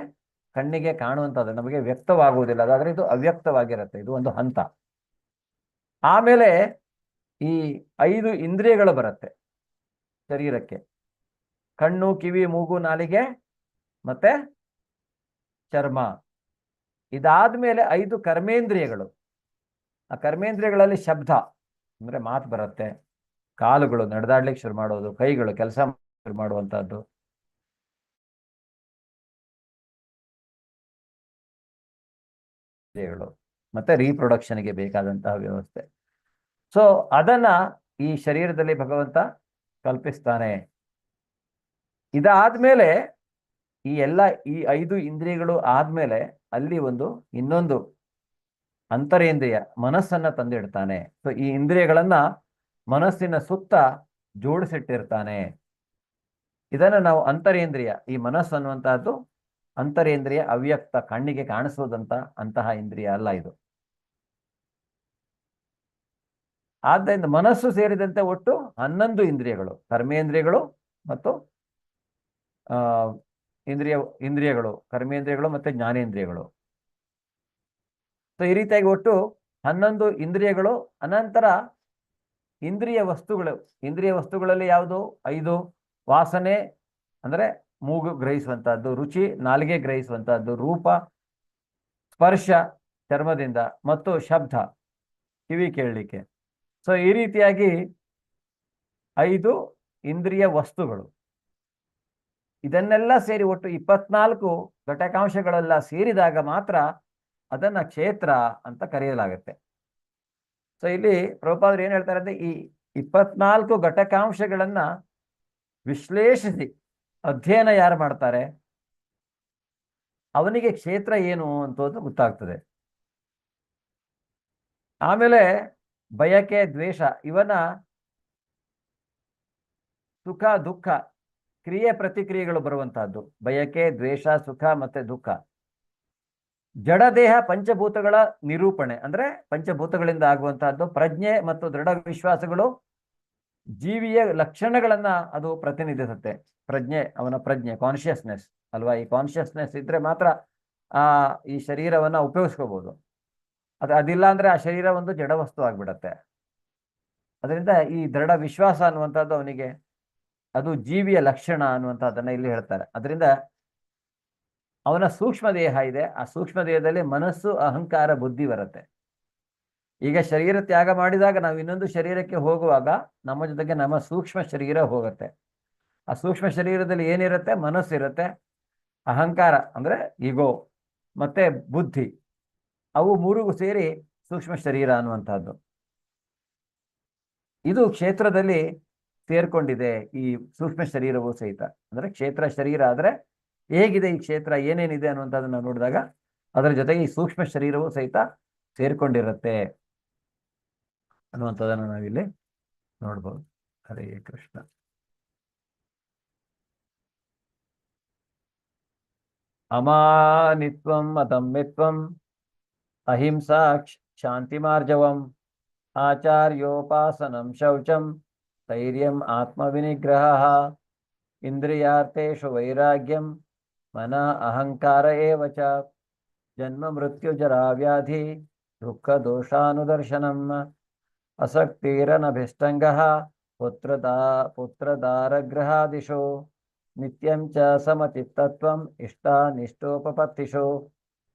ಕಣ್ಣಿಗೆ ಕಾಣುವಂಥದ್ದು, ನಮಗೆ ವ್ಯಕ್ತವಾಗುವುದಿಲ್ಲ. ಅದಾದ್ರೆ ಇದು ಅವ್ಯಕ್ತವಾಗಿರುತ್ತೆ. ಇದು ಒಂದು ಹಂತ. ಆಮೇಲೆ ಈ 5 ಇಂದ್ರಿಯಗಳು ಬರುತ್ತೆ ಶರೀರಕ್ಕೆ. ಕಣ್ಣು, ಕಿವಿ, ಮೂಗು, ನಾಲಿಗೆ ಮತ್ತೆ ಚರ್ಮ. ಇದಾದ್ಮೇಲೆ 5 ಕರ್ಮೇಂದ್ರಿಯಗಳು. ಆ ಕರ್ಮೇಂದ್ರಿಯಗಳಲ್ಲಿ ಶಬ್ದ ಅಂದ್ರೆ ಮಾತು ಬರುತ್ತೆ, ಕಾಲುಗಳು ನಡೆದಾಡ್ಲಿಕ್ಕೆ ಶುರು ಮಾಡೋದು, ಕೈಗಳು ಕೆಲಸ ಶುರು ಮಾಡುವಂತಹದ್ದು, ಮತ್ತೆ ರೀಪ್ರೊಡಕ್ಷನ್ಗೆ ಬೇಕಾದಂತಹ ವ್ಯವಸ್ಥೆ. ಸೊ ಅದನ್ನ ಈ ಶರೀರದಲ್ಲಿ ಭಗವಂತ ಕಲ್ಪಿಸ್ತಾನೆ. ಇದಾದ್ಮೇಲೆ ಈ 5 ಇಂದ್ರಿಯಗಳು ಆದ್ಮೇಲೆ ಅಲ್ಲಿ ಇನ್ನೊಂದು ಅಂತರೇಂದ್ರಿಯ ಮನಸ್ಸನ್ನ ತಂದಿಡ್ತಾನೆ. ಸೊ ಈ ಇಂದ್ರಿಯಗಳನ್ನ ಮನಸ್ಸಿನ ಸುತ್ತ ಜೋಡಿಸಿಟ್ಟಿರ್ತಾನೆ. ಇದನ್ನ ನಾವು ಅಂತರೇಂದ್ರಿಯ, ಈ ಮನಸ್ಸು ಅನ್ನುವಂತಹದ್ದು ಅಂತರೇಂದ್ರಿಯ, ಅವ್ಯಕ್ತ, ಕಣ್ಣಿಗೆ ಅಂತಹ ಇಂದ್ರಿಯ ಅಲ್ಲ ಇದು. ಆದ್ದರಿಂದ ಮನಸ್ಸು ಸೇರಿದಂತೆ ಒಟ್ಟು 11 ಇಂದ್ರಿಯಗಳು, ಕರ್ಮೇಂದ್ರಿಯಗಳು ಮತ್ತು ಇಂದ್ರಿಯಗಳು, ಕರ್ಮೇಂದ್ರಿಯಗಳು ಮತ್ತೆ ಜ್ಞಾನೇಂದ್ರಿಯಗಳು. ಸೊ ಈ ರೀತಿಯಾಗಿ ಒಟ್ಟು 11 ಇಂದ್ರಿಯಗಳು. ಅನಂತರ ಇಂದ್ರಿಯ ವಸ್ತುಗಳಲ್ಲಿ ಯಾವುದು? 5 ವಾಸನೆ ಅಂದ್ರೆ ಮೂಗು ಗ್ರಹಿಸುವಂತಹದ್ದು, ರುಚಿ ನಾಲಿಗೆ ಗ್ರಹಿಸುವಂತಹದ್ದು, ರೂಪ ಸ್ಪರ್ಶ ಚರ್ಮದಿಂದ, ಮತ್ತು ಶಬ್ದ ಕಿವಿ ಕೇಳಲಿಕ್ಕೆ. ಸೊ ಈ ರೀತಿಯಾಗಿ 5 ಇಂದ್ರಿಯ ವಸ್ತುಗಳು. ಇದನ್ನೆಲ್ಲ ಸೇರಿ ಒಟ್ಟು 24 ಘಟಕಾಂಶಗಳೆಲ್ಲ ಸೇರಿದಾಗ ಮಾತ್ರ ಅದನ್ನ ಕ್ಷೇತ್ರ ಅಂತ ಕರೆಯಲಾಗುತ್ತೆ. ಸೊ ಇಲ್ಲಿ ಪ್ರಭುಪಾದರು ಏನ್ ಹೇಳ್ತಾರೆ ಅಂದ್ರೆ, ಈ 24 ಘಟಕಾಂಶಗಳನ್ನ ವಿಶ್ಲೇಷಿಸಿ ಅಧ್ಯಯನ ಯಾರು ಮಾಡ್ತಾರೆ ಅವನಿಗೆ ಕ್ಷೇತ್ರ ಏನು ಅಂತ ಗೊತ್ತಾಗ್ತದೆ. ಆಮೇಲೆ ಬಯಕೆ, ದ್ವೇಷ, ಇವನ ಸುಖ ದುಃಖ ಕ್ರಿಯೆ ಪ್ರತಿಕ್ರಿಯೆಗಳು ಬರುವಂತಹದ್ದು. ಬಯಕೆ, ದ್ವೇಷ, ಸುಖ ಮತ್ತೆ ದುಃಖ. ಜಡದೇಹ ಪಂಚಭೂತಗಳ ನಿರೂಪಣೆ ಅಂದ್ರೆ ಪಂಚಭೂತಗಳಿಂದ ಆಗುವಂತಹದ್ದು. ಪ್ರಜ್ಞೆ ಮತ್ತು ದೃಢ ವಿಶ್ವಾಸಗಳು ಜೀವಿಯ ಲಕ್ಷಣಗಳನ್ನ ಅದು ಪ್ರತಿನಿಧಿಸುತ್ತೆ. ಪ್ರಜ್ಞೆ, ಅವನ ಪ್ರಜ್ಞೆ, ಕಾನ್ಶಿಯಸ್ನೆಸ್ ಅಲ್ವಾ? ಈ ಕಾನ್ಶಿಯಸ್ನೆಸ್ ಇದ್ರೆ ಮಾತ್ರ ಈ ಶರೀರವನ್ನ ಉಪಯೋಗಿಸ್ಕೋಬಹುದು. ಅದಿಲ್ಲ ಅಂದ್ರೆ ಆ ಶರೀರ ಜಡ ವಸ್ತು ಆಗ್ಬಿಡತ್ತೆ. ಅದರಿಂದ ಈ ದೃಢ ವಿಶ್ವಾಸ ಅನ್ನುವಂಥದ್ದು ಅವನಿಗೆ ಅದು ಜೀವಿಯ ಲಕ್ಷಣ ಅನ್ನುವಂಥದ್ದನ್ನ ಇಲ್ಲಿ ಹೇಳ್ತಾರೆ. ಅದರಿಂದ ಅವನ ಸೂಕ್ಷ್ಮ ದೇಹ ಇದೆ, ಆ ಸೂಕ್ಷ್ಮ ದೇಹದಲ್ಲಿ ಮನಸ್ಸು, ಅಹಂಕಾರ, ಬುದ್ಧಿ ಬರುತ್ತೆ. ಈಗ ಶರೀರ ತ್ಯಾಗ ಮಾಡಿದಾಗ ನಾವು ಇನ್ನೊಂದು ಶರೀರಕ್ಕೆ ಹೋಗುವಾಗ ನಮ್ಮ ಜೊತೆಗೆ ನಮ್ಮ ಸೂಕ್ಷ್ಮ ಶರೀರ ಹೋಗುತ್ತೆ. ಆ ಸೂಕ್ಷ್ಮ ಶರೀರದಲ್ಲಿ ಏನಿರುತ್ತೆ? ಮನಸ್ಸಿರುತ್ತೆ, ಅಹಂಕಾರ ಅಂದ್ರೆ ಈಗೋ, ಮತ್ತೆ ಬುದ್ಧಿ, ಅವು ಮೂರಿಗೂ ಸೇರಿ ಸೂಕ್ಷ್ಮ ಶರೀರ ಅನ್ನುವಂಥದ್ದು. ಇದು ಕ್ಷೇತ್ರದಲ್ಲಿ ಸೇರ್ಕೊಂಡಿದೆ, ಈ ಸೂಕ್ಷ್ಮ ಶರೀರವೂ ಸಹಿತ. ಅಂದ್ರೆ ಕ್ಷೇತ್ರ ಶರೀರ ಆದ್ರೆ ಹೇಗಿದೆ ಈ ಕ್ಷೇತ್ರ, ಏನೇನಿದೆ ಅನ್ನುವಂಥದ್ದನ್ನ ನೋಡಿದಾಗ ಅದರ ಜೊತೆಗೆ ಈ ಸೂಕ್ಷ್ಮ ಶರೀರವೂ ಸಹಿತ ಸೇರ್ಕೊಂಡಿರುತ್ತೆ ಅನ್ನುವಂಥದ್ದನ್ನು ನಾವಿಲ್ಲಿ ನೋಡ್ಬೋದು. ಹರೇ ಕೃಷ್ಣ. ಅಮಾನಿತ್ವಂ ಅದಮ್ಯತ್ವಂ ಅಹಿಂಸಾ ಶಾಂತಿಮಾರ್ಜವಂ ಆಚಾರ್ಯೋಪಾಸನಂ ಶೌಚಂ ಸ್ಥೈರ್ಯಂ ಆತ್ಮವಿನಿಗ್ರಹ ಇಂದ್ರಿಯಾರ್ಥೇಷು ವೈರಾಗ್ಯಂ ಮನ ಅಹಂಕಾರ ಏವ ಚ ಜನ್ಮ ಮೃತ್ಯು ಜರಾ ವ್ಯಾಧಿ ದುಃಖ ದೋಷಾನುದರ್ಶನಂ ಅಸಕ್ತಿರನಭಿಷ್ಟಂಗಃ ಪುತ್ರದಾರಗೃಹಾದಿಷು ನಿತ್ಯಂ ಚ ಸಮಚಿತ್ತತ್ವಂ ಇಷ್ಟಾನಿಷ್ಟೋಪಪತ್ತಿಷು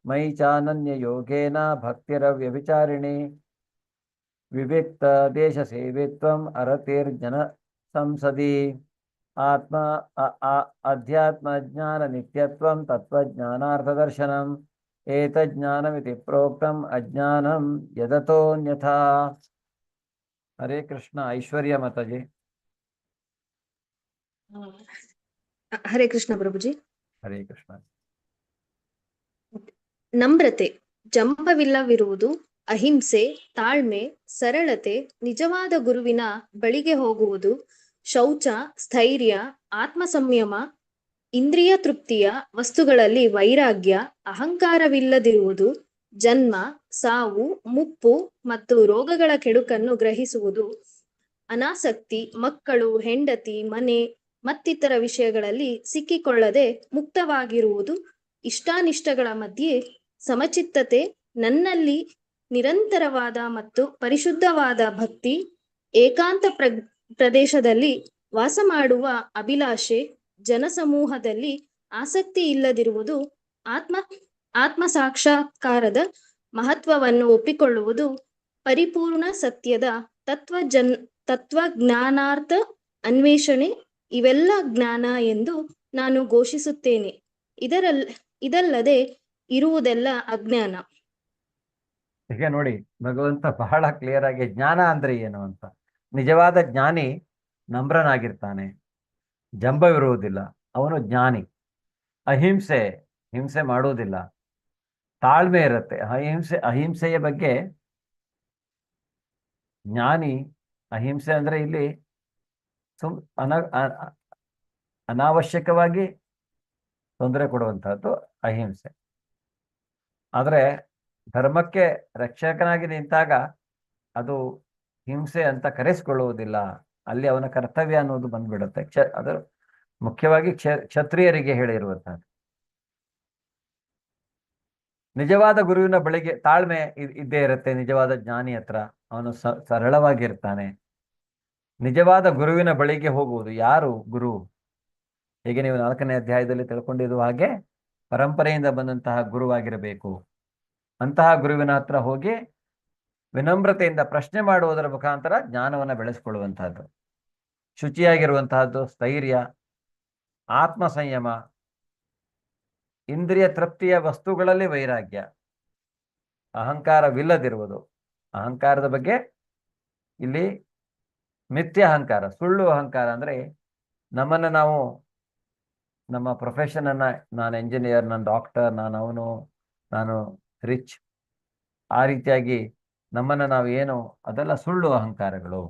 ಮಯಿ ಚಾನನ್ಯ ಯೋಗೇನ ಭಕ್ತಿರವ್ಯಭಿಚಾರಿಣಿ ವಿವಿಕ್ತ ದೇಶ ಸೇವಿತ್ವಂ ಅರತಿರ್ಜನ ಸಂಸದಿ ಅಧ್ಯಾತ್ಮ ಜ್ಞಾನ ನಿತ್ಯತ್ವಂ ತತ್ವಜ್ಞಾನಾರ್ಥದರ್ಶನಂ ಏತಜ್ಞಾನಮಿತಿ ಪ್ರೋಕ್ತಂ ಅಜ್ಞಾನಂ ಯದತೋನ್ಯಥಾ. ಹರೇ ಕೃಷ್ಣ. ಐಶ್ವರ್ಯ ಮಾತಾಜಿ. ಹರೇ ಕೃಷ್ಣ ಪ್ರಭುಜಿ. ಹರೇ ಕೃಷ್ಣ. ನಮ್ರತೆ, ಜಂಬವಿಲ್ಲವಿರುವುದು, ಅಹಿಂಸೆ, ತಾಳ್ಮೆ, ಸರಳತೆ, ನಿಜವಾದ ಗುರುವಿನ ಬಳಿಗೆ ಹೋಗುವುದು, ಶೌಚ, ಸ್ಥೈರ್ಯ, ಆತ್ಮ ಸಂಯಮ, ಇಂದ್ರಿಯ ತೃಪ್ತಿಯ ವಸ್ತುಗಳಲ್ಲಿ ವೈರಾಗ್ಯ, ಅಹಂಕಾರವಿಲ್ಲದಿರುವುದು, ಜನ್ಮ, ಸಾವು, ಮುಪ್ಪು ಮತ್ತು ರೋಗಗಳ ಕೆಡುಕನ್ನು ಗ್ರಹಿಸುವುದು, ಅನಾಸಕ್ತಿ, ಮಕ್ಕಳು, ಹೆಂಡತಿ, ಮನೆ ಮತ್ತಿತರ ವಿಷಯಗಳಲ್ಲಿ ಸಿಕ್ಕಿಕೊಳ್ಳದೆ ಮುಕ್ತವಾಗಿರುವುದು, ಇಷ್ಟಾನಿಷ್ಟಗಳ ಮಧ್ಯೆ ಸಮಚಿತ್ತತೆ, ನನ್ನಲ್ಲಿ ನಿರಂತರವಾದ ಮತ್ತು ಪರಿಶುದ್ಧವಾದ ಭಕ್ತಿ, ಏಕಾಂತ ಪ್ರದೇಶದಲ್ಲಿ ವಾಸ ಮಾಡುವ ಅಭಿಲಾಷೆ, ಜನಸಮೂಹದಲ್ಲಿ ಆಸಕ್ತಿ ಇಲ್ಲದಿರುವುದು, ಆತ್ಮ ಸಾಕ್ಷಾತ್ಕಾರದ ಮಹತ್ವವನ್ನು ಒಪ್ಪಿಕೊಳ್ಳುವುದು, ಪರಿಪೂರ್ಣ ಸತ್ಯದ ತತ್ವಜ್ಞಾನಾರ್ಥ ಅನ್ವೇಷಣೆ ಇವೆಲ್ಲ ಜ್ಞಾನ ಎಂದು ನಾನು ಘೋಷಿಸುತ್ತೇನೆ. ಇದಲ್ಲದೆ ಇರುವುದೆಲ್ಲ ಅಜ್ಞಾನ. ಈಗ ನೋಡಿ, ಭಗವಂತ ಬಹಳ ಕ್ಲಿಯರ್ ಆಗಿ ಜ್ಞಾನ ಅಂದ್ರೆ ಏನು ಅಂತ. ನಿಜವಾದ ಜ್ಞಾನಿ ನಮ್ರನಾಗಿರ್ತಾನೆ, ಜಂಬವಿರುವುದಿಲ್ಲ, ಅವನು ಜ್ಞಾನಿ. ಹಿಂಸೆ ಮಾಡುವುದಿಲ್ಲ, ತಾಳ್ಮೆ ಇರುತ್ತೆ. ಅಹಿಂಸೆಯ ಬಗ್ಗೆ ಜ್ಞಾನಿ, ಅಹಿಂಸೆ ಅಂದ್ರೆ ಇಲ್ಲಿ ಅನಾವಶ್ಯಕವಾಗಿ ತೊಂದರೆ ಕೊಡುವಂತಹದ್ದು ಅಹಿಂಸೆ. ಆದರೆ ಧರ್ಮಕ್ಕೆ ರಕ್ಷಕನಾಗಿ ನಿಂತಾಗ ಅದು ಹಿಂಸೆ ಅಂತ ಕರೆಸಿಕೊಳ್ಳುವುದಿಲ್ಲ. ಅಲ್ಲಿ ಅವನ ಕರ್ತವ್ಯ ಅನ್ನೋದು ಬಂದ್ಬಿಡುತ್ತೆ. ಅದು ಮುಖ್ಯವಾಗಿ ಕ್ಷತ್ರಿಯರಿಗೆ ಹೇಳಿರುವಂತಹದ್ದು. ನಿಜವಾದ ಗುರುವಿನ ಬಳಿಗೆ ತಾಳ್ಮೆ ಇದ್ದೇ ಇರುತ್ತೆ. ನಿಜವಾದ ಜ್ಞಾನಿ ಹತ್ರ ಅವನು ಸರಳವಾಗಿರ್ತಾನೆ. ನಿಜವಾದ ಗುರುವಿನ ಬಳಿಗೆ ಹೋಗುವುದು. ಯಾರು ಗುರು? ಹೇಗೆ ನೀವು 4ನೇ ಅಧ್ಯಾಯದಲ್ಲಿ ತಿಳ್ಕೊಂಡಿರುವ ಹಾಗೆ ಪರಂಪರೆಯಿಂದ ಬಂದಂತಹ ಗುರುವಾಗಿರಬೇಕು. ಅಂತಹ ಗುರುವಿನ ಹತ್ರ ಹೋಗಿ ವಿನಮ್ರತೆಯಿಂದ ಪ್ರಶ್ನೆ ಮಾಡುವುದರ ಮುಖಾಂತರ ಜ್ಞಾನವನ್ನು ಬೆಳೆಸಿಕೊಳ್ಳುವಂತಹದ್ದು. ಶುಚಿಯಾಗಿರುವಂತಹದ್ದು, ಸ್ಥೈರ್ಯ, ಆತ್ಮ ಸಂಯಮ, ಇಂದ್ರಿಯ ತೃಪ್ತಿಯ ವಸ್ತುಗಳಲ್ಲಿ ವೈರಾಗ್ಯ, ಅಹಂಕಾರವಿಲ್ಲದಿರುವುದು. ಅಹಂಕಾರದ ಬಗ್ಗೆ ಇಲ್ಲಿ ಮಿಥ್ಯ ಅಹಂಕಾರ, ಸುಳ್ಳು ಅಹಂಕಾರ ಅಂದ್ರೆ ನಮ್ಮನ್ನು ನಾವು, ನಮ್ಮ ಪ್ರೊಫೆಷನ್ ಅನ್ನ, ನಾನು ಎಂಜಿನಿಯರ್, ನಾನು ಡಾಕ್ಟರ್, ನಾನು ರಿಚ್, ಆ ರೀತಿಯಾಗಿ ನಮ್ಮನ್ನು ನಾವು ಏನು, ಅದೆಲ್ಲ ಸುಳ್ಳು ಅಹಂಕಾರಗಳು.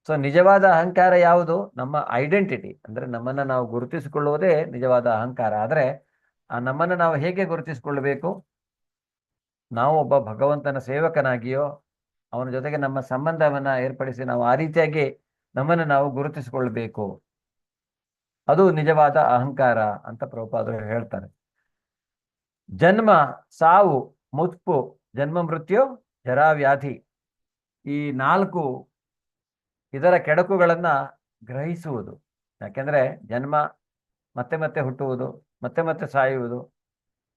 ಸೊ ನಿಜವಾದ ಅಹಂಕಾರ ಯಾವುದು? ನಮ್ಮ ಐಡೆಂಟಿಟಿ, ಅಂದ್ರೆ ನಮ್ಮನ್ನು ನಾವು ಗುರುತಿಸಿಕೊಳ್ಳುವುದೇ ನಿಜವಾದ ಅಹಂಕಾರ. ಆದರೆ ಆ ನಮ್ಮನ್ನು ನಾವು ಹೇಗೆ ಗುರುತಿಸಿಕೊಳ್ಳಬೇಕು? ನಾವು ಒಬ್ಬ ಭಗವಂತನ ಸೇವಕನಾಗಿಯೋ ಅವನ ಜೊತೆಗೆ ನಮ್ಮ ಸಂಬಂಧವನ್ನ ಏರ್ಪಡಿಸಿ ನಾವು ಆ ರೀತಿಯಾಗಿ ನಮ್ಮನ್ನು ನಾವು ಗುರುತಿಸಿಕೊಳ್ಬೇಕು. ಅದು ನಿಜವಾದ ಅಹಂಕಾರ ಅಂತ ಪ್ರಭುಪಾದರು ಹೇಳ್ತಾರೆ. ಜನ್ಮ, ಸಾವು, ಮುಪ್ಪು, ಜನ್ಮ, ಮೃತ್ಯು, ಜರಾ, ವ್ಯಾಧಿ, ಈ 4 ಇದರ ಕೆಡಕುಗಳನ್ನ ಗ್ರಹಿಸುವುದು. ಯಾಕೆಂದ್ರೆ ಜನ್ಮ ಮತ್ತೆ ಮತ್ತೆ ಹುಟ್ಟುವುದು, ಮತ್ತೆ ಮತ್ತೆ ಸಾಯುವುದು,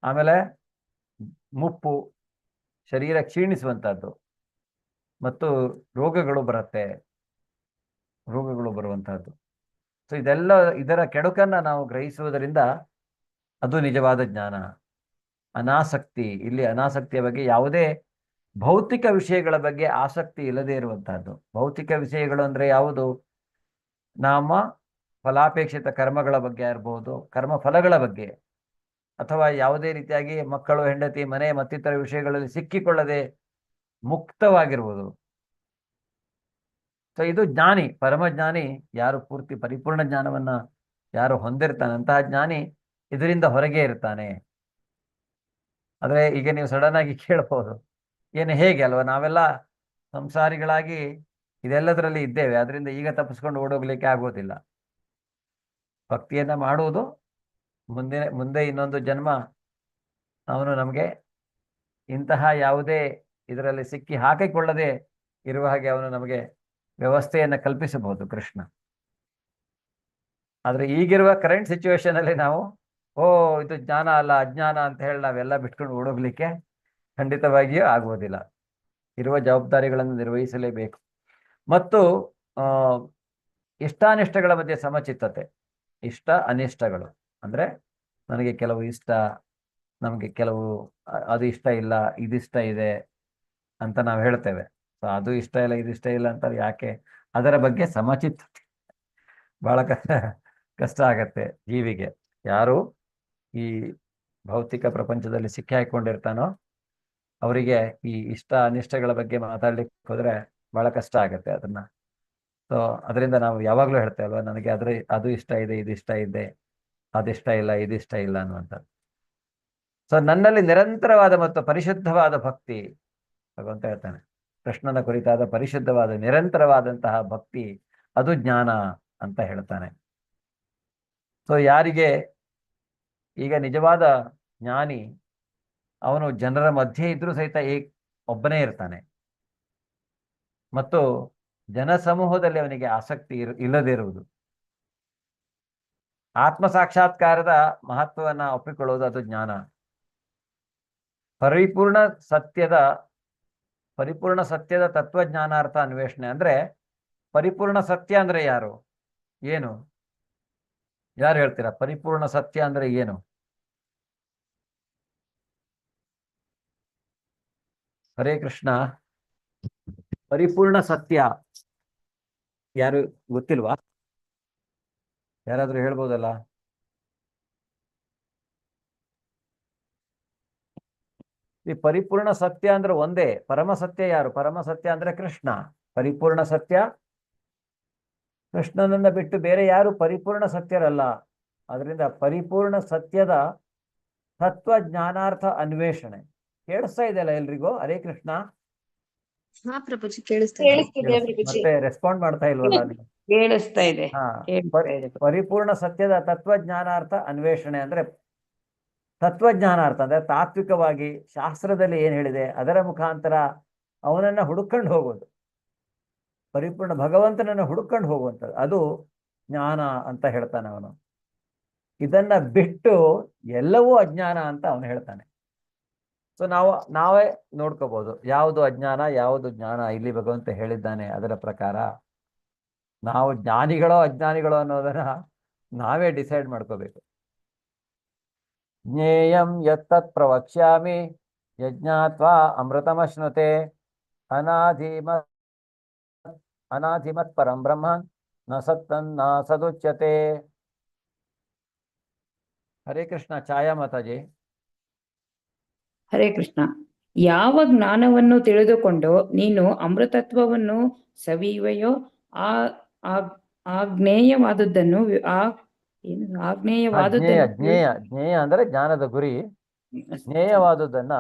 ಆಮೇಲೆ ಮುಪ್ಪು, ಶರೀರ ಕ್ಷೀಣಿಸುವಂತಹದ್ದು, ಮತ್ತು ರೋಗಗಳು ಬರುವಂತಹದ್ದು. ಸೊ ಇದರ ಕೆಡುಕನ್ನ ನಾವು ಗ್ರಹಿಸುವುದರಿಂದ ಅದು ನಿಜವಾದ ಜ್ಞಾನ. ಅನಾಸಕ್ತಿ, ಇಲ್ಲಿ ಅನಾಸಕ್ತಿಯ ಬಗ್ಗೆ ಯಾವುದೇ ಭೌತಿಕ ವಿಷಯಗಳ ಬಗ್ಗೆ ಆಸಕ್ತಿ ಇಲ್ಲದೆ ಇರುವಂತಹದ್ದು. ಭೌತಿಕ ವಿಷಯಗಳು ಅಂದ್ರೆ ಯಾವುದು? ನಮ್ಮ ಫಲಾಪೇಕ್ಷಿತ ಕರ್ಮಗಳ ಬಗ್ಗೆ ಇರಬಹುದು, ಕರ್ಮ ಫಲಗಳ ಬಗ್ಗೆ, ಅಥವಾ ಯಾವುದೇ ರೀತಿಯಾಗಿ ಮಕ್ಕಳು, ಹೆಂಡತಿ, ಮನೆ ಮತ್ತಿತರ ವಿಷಯಗಳಲ್ಲಿ ಸಿಕ್ಕಿಕೊಳ್ಳದೆ ಮುಕ್ತವಾಗಿರುವುದು. ಸೊ ಇದು ಜ್ಞಾನಿ, ಪರಮಜ್ಞಾನಿ. ಯಾರು ಪೂರ್ತಿ ಪರಿಪೂರ್ಣ ಜ್ಞಾನವನ್ನ ಯಾರು ಹೊಂದಿರ್ತಾನೆ, ಅಂತಹ ಜ್ಞಾನಿ ಇದರಿಂದ ಹೊರಗೆ ಇರ್ತಾನೆ. ಆದ್ರೆ ಈಗ ನೀವು ಸಡನ್ ಆಗಿ ಕೇಳಬಹುದು, ಏನು ಹೇಗೆ ಅಲ್ವಾ, ನಾವೆಲ್ಲ ಸಂಸಾರಿಗಳಾಗಿ ಇದೆಲ್ಲದರಲ್ಲಿ ಇದ್ದೇವೆ, ಅದರಿಂದ ಈಗ ತಪ್ಪಿಸ್ಕೊಂಡು ಓಡೋಗ್ಲಿಕ್ಕೆ ಆಗೋದಿಲ್ಲ. ಭಕ್ತಿಯನ್ನ ಮಾಡುವುದು, ಮುಂದೆ ಇನ್ನೊಂದು ಜನ್ಮ ಅವನು ನಮಗೆ ಇಂತಹ ಯಾವುದೇ ಇದರಲ್ಲಿ ಸಿಕ್ಕಿ ಹಾಕಿಕೊಳ್ಳದೆ ಇರುವ ಹಾಗೆ ಅವನು ನಮಗೆ ವ್ಯವಸ್ಥೆಯನ್ನು ಕಲ್ಪಿಸಬಹುದು ಕೃಷ್ಣ. ಆದ್ರೆ ಈಗಿರುವ ಕರೆಂಟ್ ಸಿಚುವೇಶನ್ ಅಲ್ಲಿ ನಾವು ಇದು ಜ್ಞಾನ ಅಲ್ಲ, ಅಜ್ಞಾನ ಅಂತ ಹೇಳಿ ನಾವೆಲ್ಲ ಬಿಟ್ಕೊಂಡು ಓಡೋಗ್ಲಿಕ್ಕೆ ಖಂಡಿತವಾಗಿಯೂ ಆಗುವುದಿಲ್ಲ. ಇರುವ ಜವಾಬ್ದಾರಿಗಳನ್ನು ನಿರ್ವಹಿಸಲೇಬೇಕು. ಮತ್ತು ಇಷ್ಟಾನಿಷ್ಟಗಳ ಮಧ್ಯೆ ಸಮಚಿತ್ತತೆ. ಇಷ್ಟ ಅನಿಷ್ಟಗಳು ಅಂದ್ರೆ ನನಗೆ ಕೆಲವು ಇಷ್ಟ, ನಮಗೆ ಕೆಲವು ಅದು ಇಷ್ಟ ಇಲ್ಲ, ಇದಿಷ್ಟ ಇದೆ ಅಂತ ನಾವು ಹೇಳ್ತೇವೆ. ಸೊ ಅದು ಇಷ್ಟ ಇಲ್ಲ, ಇದಿಷ್ಟ ಇಲ್ಲ ಅಂತ ಯಾಕೆ? ಅದರ ಬಗ್ಗೆ ಸಮಚಿತ್ತತೆ ಬಹಳ ಕಷ್ಟ ಆಗತ್ತೆ ಜೀವಿಗೆ. ಯಾರು ಈ ಭೌತಿಕ ಪ್ರಪಂಚದಲ್ಲಿ ಸಿಕ್ಕಿ ಹಾಕೊಂಡಿರ್ತಾನೋ ಅವರಿಗೆ ಈ ಇಷ್ಟ ಅನಿಷ್ಟಗಳ ಬಗ್ಗೆ ಮಾತಾಡ್ಲಿಕ್ಕೆ ಹೋದ್ರೆ ಬಹಳ ಕಷ್ಟ ಆಗತ್ತೆ ಅದನ್ನ. ಸೊ ಅದರಿಂದ ನಾವು ಯಾವಾಗ್ಲೂ ಹೇಳ್ತೇವಲ್ವ, ನನಗೆ ಅದು ಇಷ್ಟ ಇದೆ, ಇದಿಷ್ಟ ಇದೆ, ಅದಿಷ್ಟ ಇಲ್ಲ, ಇದಿಷ್ಟ ಇಲ್ಲ ಅನ್ನುವಂಥದ್ದು. ಸೊ ನನ್ನಲ್ಲಿ ನಿರಂತರವಾದ ಮತ್ತು ಪರಿಶುದ್ಧವಾದ ಭಕ್ತಿ, ಭಗವಂತ ಹೇಳ್ತಾನೆ, ಕೃಷ್ಣನ ಕುರಿತಾದ ಪರಿಶುದ್ಧವಾದ ನಿರಂತರವಾದಂತಹ ಭಕ್ತಿ ಅದು ಜ್ಞಾನ ಅಂತ ಹೇಳ್ತಾನೆ. ಸೊ ಯಾರಿಗೆ ಈಗ ನಿಜವಾದ ಜ್ಞಾನಿ, ಅವನು ಜನರ ಮಧ್ಯೆ ಇದ್ರೂ ಸಹಿತ ಒಬ್ಬನೇ ಇರ್ತಾನೆ. ಮತ್ತು ಜನಸಮೂಹದಲ್ಲಿ ಅವನಿಗೆ ಆಸಕ್ತಿ ಇಲ್ಲದಿರುವುದು. ಆತ್ಮ ಸಾಕ್ಷಾತ್ಕಾರದ ಮಹತ್ವವನ್ನ ಒಪ್ಪಿಕೊಳ್ಳುವುದು ಅದು ಜ್ಞಾನ. ಪರಿಪೂರ್ಣ ಸತ್ಯದ ತತ್ವಜ್ಞಾನಾರ್ಥ ಅನ್ವೇಷಣೆ ಅಂದ್ರೆ ಪರಿಪೂರ್ಣ ಸತ್ಯ ಅಂದ್ರೆ ಯಾರು, ಏನು, ಯಾರು ಹೇಳ್ತೀರಾ? ಪರಿಪೂರ್ಣ ಸತ್ಯ ಅಂದ್ರೆ ಏನು? ಹರೇ ಕೃಷ್ಣ. ಪರಿಪೂರ್ಣ ಸತ್ಯ ಯಾರು ಗೊತ್ತಿಲ್ವಾ? ಯಾರಾದ್ರೂ ಹೇಳ್ಬೋದಲ್ಲ? ಈ ಪರಿಪೂರ್ಣ ಸತ್ಯ ಅಂದ್ರೆ ಒಂದೇ. ಪರಮ ಸತ್ಯ ಯಾರು? ಪರಮ ಸತ್ಯ ಅಂದ್ರೆ ಕೃಷ್ಣ. ಪರಿಪೂರ್ಣ ಸತ್ಯ ಕೃಷ್ಣನನ್ನ ಬಿಟ್ಟು ಬೇರೆ ಯಾರು ಪರಿಪೂರ್ಣ ಸತ್ಯರಲ್ಲ. ಅದರಿಂದ ಪರಿಪೂರ್ಣ ಸತ್ಯದ ತತ್ವ ಜ್ಞಾನಾರ್ಥ ಅನ್ವೇಷಣೆ. ಕೇಳಿಸ್ತಾ ಇದೆಯಲ್ಲ ಎಲ್ರಿಗೂ? ಹರೇ ಕೃಷ್ಣ. ಹಾ ಪ್ರಭುಜಿ, ಕೇಳಿಸ್ತಾ ಇದೆ. ಕೇಳಿಸ್ತಿದೆ ಪ್ರಭುಜಿ. ಮತ್ತೆ ರೆಸ್ಪಾಂಡ್ ಮಾಡ್ತಾ ಇಲ್ವಲ್ಲ ನೀವು? ಕೇಳಿಸ್ತಾ ಇದೆ. ಹಾ. ಕೇಳಿಸ್ತಾ ಇದೆ. ಪರಿಪೂರ್ಣ ಸತ್ಯದ ತತ್ವಜ್ಞಾನಾರ್ಥ ಅನ್ವೇಷಣೆ ಅಂದ್ರೆ ತತ್ವಜ್ಞಾನಾರ್ಥ ಅಂದ್ರೆ ತಾತ್ವಿಕವಾಗಿ ಶಾಸ್ತ್ರದಲ್ಲಿ ಏನ್ ಹೇಳಿದೆ ಅದರ ಮುಖಾಂತರ ಅವನನ್ನ ಹುಡುಕೊಂಡು ಹೋಗೋದು. ಪರಿಪೂರ್ಣ ಭಗವಂತನನ್ನ ಹುಡುಕೊಂಡು ಹೋಗುವಂಥದ್ದು ಅದು ಜ್ಞಾನ ಅಂತ ಹೇಳ್ತಾನೆ ಅವನು. ಇದನ್ನ ಬಿಟ್ಟು ಎಲ್ಲವೂ ಅಜ್ಞಾನ ಅಂತ ಅವನು ಹೇಳ್ತಾನೆ. ಸೊ ನಾವೇ ನೋಡ್ಕೋಬಹುದು ಯಾವುದು ಅಜ್ಞಾನ ಯಾವುದು ಜ್ಞಾನ. ಇಲ್ಲಿ ಭಗವಂತ ಹೇಳಿದ್ದಾನೆ ಅದರ ಪ್ರಕಾರ ನಾವು ಜ್ಞಾನಿಗಳೋ ಅಜ್ಞಾನಿಗಳೋ ಅನ್ನೋದನ್ನ ನಾವೇ ಡಿಸೈಡ್ ಮಾಡ್ಕೋಬೇಕು. ಜ್ಞೇಯಂ ಯತ್ತತ್ ಪ್ರವಕ್ಷ್ಯಾಮಿ ಯಜ್ಞಾತ್ವಾ ಅಮೃತಮಶ್ನುತೆ ಅನಾಧಿಮತ್ ಪರಂ ಬ್ರಹ್ಮನ್ ನ ಸತ್ತನ್ನ ಸದುಚ್ಯತೆ. ಹರೇ ಕೃಷ್ಣ. ಛಾಯಾ ಮಾತಾಜಿ. ಹರೇ ಕೃಷ್ಣ. ಯಾವ ಜ್ಞಾನವನ್ನು ತಿಳಿದುಕೊಂಡು ನೀನು ಅಮೃತತ್ವವನ್ನು ಸವಿಯುವೆಯೋ ಆ ಆಗ್ನೇಯವಾದದ್ದನ್ನು ಜ್ಞೇಯ ಅಂದ್ರೆ ಜ್ಞಾನದ ಗುರಿ. ಜ್ಞೇಯವಾದುದನ್ನ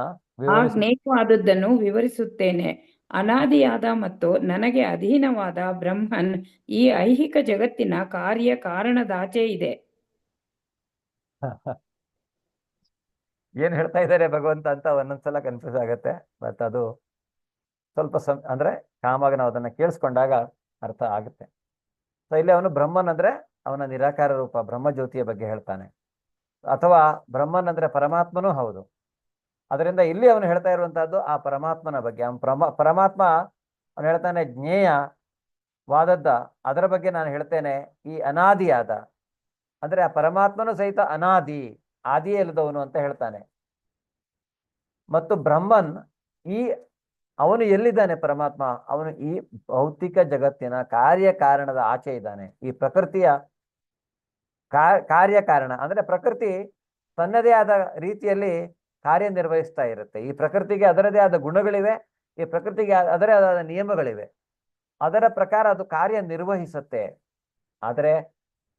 ಜ್ಞೇಯವಾದದ್ದನ್ನು ವಿವರಿಸುತ್ತೇನೆ. ಅನಾದಿಯಾದ ಮತ್ತು ನನಗೆ ಅಧೀನವಾದ ಬ್ರಹ್ಮನ್ ಈ ಐಹಿಕ ಜಗತ್ತಿನ ಕಾರ್ಯ ಕಾರಣದಾಚೆ ಇದೆ. ಏನ್ ಹೇಳ್ತಾ ಇದ್ದಾರೆ ಭಗವಂತ ಅಂತ ಒಂದೊಂದ್ಸಲ ಕನ್ಫ್ಯೂಸ್ ಆಗತ್ತೆ. ಬಟ್ ಅದು ಸ್ವಲ್ಪ ಅಂದ್ರೆ ಕಾಮಾಗ ನಾವು ಅದನ್ನ ಕೇಳಿಸ್ಕೊಂಡಾಗ ಅರ್ಥ ಆಗುತ್ತೆ. ಸೊ ಇಲ್ಲಿ ಅವನು ಬ್ರಹ್ಮನ್ ಅಂದ್ರೆ ಅವನ ನಿರಾಕಾರ ರೂಪ ಬ್ರಹ್ಮಜ್ಯೋತಿಯ ಬಗ್ಗೆ ಹೇಳ್ತಾನೆ. ಅಥವಾ ಬ್ರಹ್ಮನ್ ಅಂದ್ರೆ ಪರಮಾತ್ಮನೂ ಹೌದು. ಅದರಿಂದ ಇಲ್ಲಿ ಅವನು ಹೇಳ್ತಾ ಇರುವಂತಹದ್ದು ಆ ಪರಮಾತ್ಮನ ಬಗ್ಗೆ. ಪರಮಾತ್ಮ ಅವನು ಹೇಳ್ತಾನೆ ಜ್ಞೇಯವಾದದ್ದ ಅದರ ಬಗ್ಗೆ ನಾನು ಹೇಳ್ತೇನೆ. ಈ ಅನಾದಿಯಾದ ಅಂದ್ರೆ ಆ ಪರಮಾತ್ಮನು ಸಹಿತ ಅನಾದಿ, ಆದಿ ಇಲ್ಲದವನು ಅಂತ ಹೇಳ್ತಾನೆ. ಮತ್ತು ಬ್ರಹ್ಮನ್ ಅವನು ಎಲ್ಲಿದ್ದಾನೆ? ಪರಮಾತ್ಮ ಅವನು ಈ ಭೌತಿಕ ಜಗತ್ತಿನ ಕಾರ್ಯಕಾರಣದ ಆಚೆ ಇದ್ದಾನೆ. ಈ ಪ್ರಕೃತಿಯ ಕಾರ್ಯಕಾರಣ ಅಂದ್ರೆ ಪ್ರಕೃತಿ ತನ್ನದೇ ಆದ ರೀತಿಯಲ್ಲಿ ಕಾರ್ಯನಿರ್ವಹಿಸ್ತಾ ಇರುತ್ತೆ. ಈ ಪ್ರಕೃತಿಗೆ ಅದರದೇ ಆದ ಗುಣಗಳಿವೆ, ಈ ಪ್ರಕೃತಿಗೆ ಅದರೇ ಆದ ನಿಯಮಗಳಿವೆ. ಅದರ ಪ್ರಕಾರ ಅದು ಕಾರ್ಯನಿರ್ವಹಿಸುತ್ತೆ. ಆದರೆ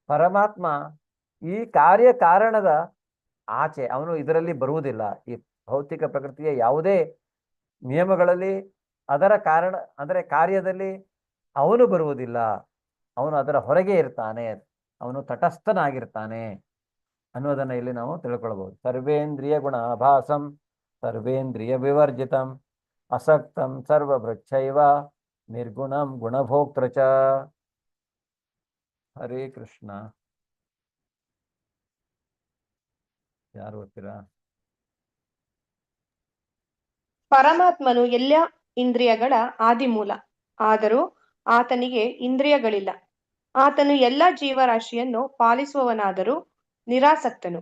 ಪರಮಾತ್ಮ ಈ ಕಾರ್ಯಕಾರಣದ ಆಚೆ ಅವನು ಇದರಲ್ಲಿ ಬರುವುದಿಲ್ಲ. ಈ ಭೌತಿಕ ಪ್ರಕೃತಿಯ ಯಾವುದೇ ನಿಯಮಗಳಲ್ಲಿ ಅದರ ಕಾರಣ ಅಂದರೆ ಕಾರ್ಯದಲ್ಲಿ ಅವನು ಬರುವುದಿಲ್ಲ. ಅವನು ಅದರ ಹೊರಗೆ ಇರ್ತಾನೆ. ಅವನು ತಟಸ್ಥನಾಗಿರ್ತಾನೆ ಅನ್ನೋದನ್ನ ಇಲ್ಲಿ ನಾವು ತಿಳ್ಕೊಳ್ಬಹುದು. ಸರ್ವೇಂದ್ರಿಯ ಗುಣಾಭಾಸಂ ಸರ್ವೇಂದ್ರಿಯ ವಿವರ್ಜಿತಂ ಅಸಕ್ತಂ ಸರ್ವಭೃಚ್ಛೈವ ನಿರ್ಗುಣಂ ಗುಣಭೋಕ್ತೃ ಚ. ಹರೇ ಕೃಷ್ಣ. ಯಾರು ಓದ್ತೀರಾ? ಪರಮಾತ್ಮನು ಎಲ್ಲ ಇಂದ್ರಿಯಗಳ ಆದಿಮೂಲ. ಆದರೂ ಆತನಿಗೆ ಇಂದ್ರಿಯಗಳಿಲ್ಲ. ಆತನು ಎಲ್ಲ ಜೀವರಾಶಿಯನ್ನು ಪಾಲಿಸುವವನಾದರೂ ನಿರಾಸಕ್ತನು.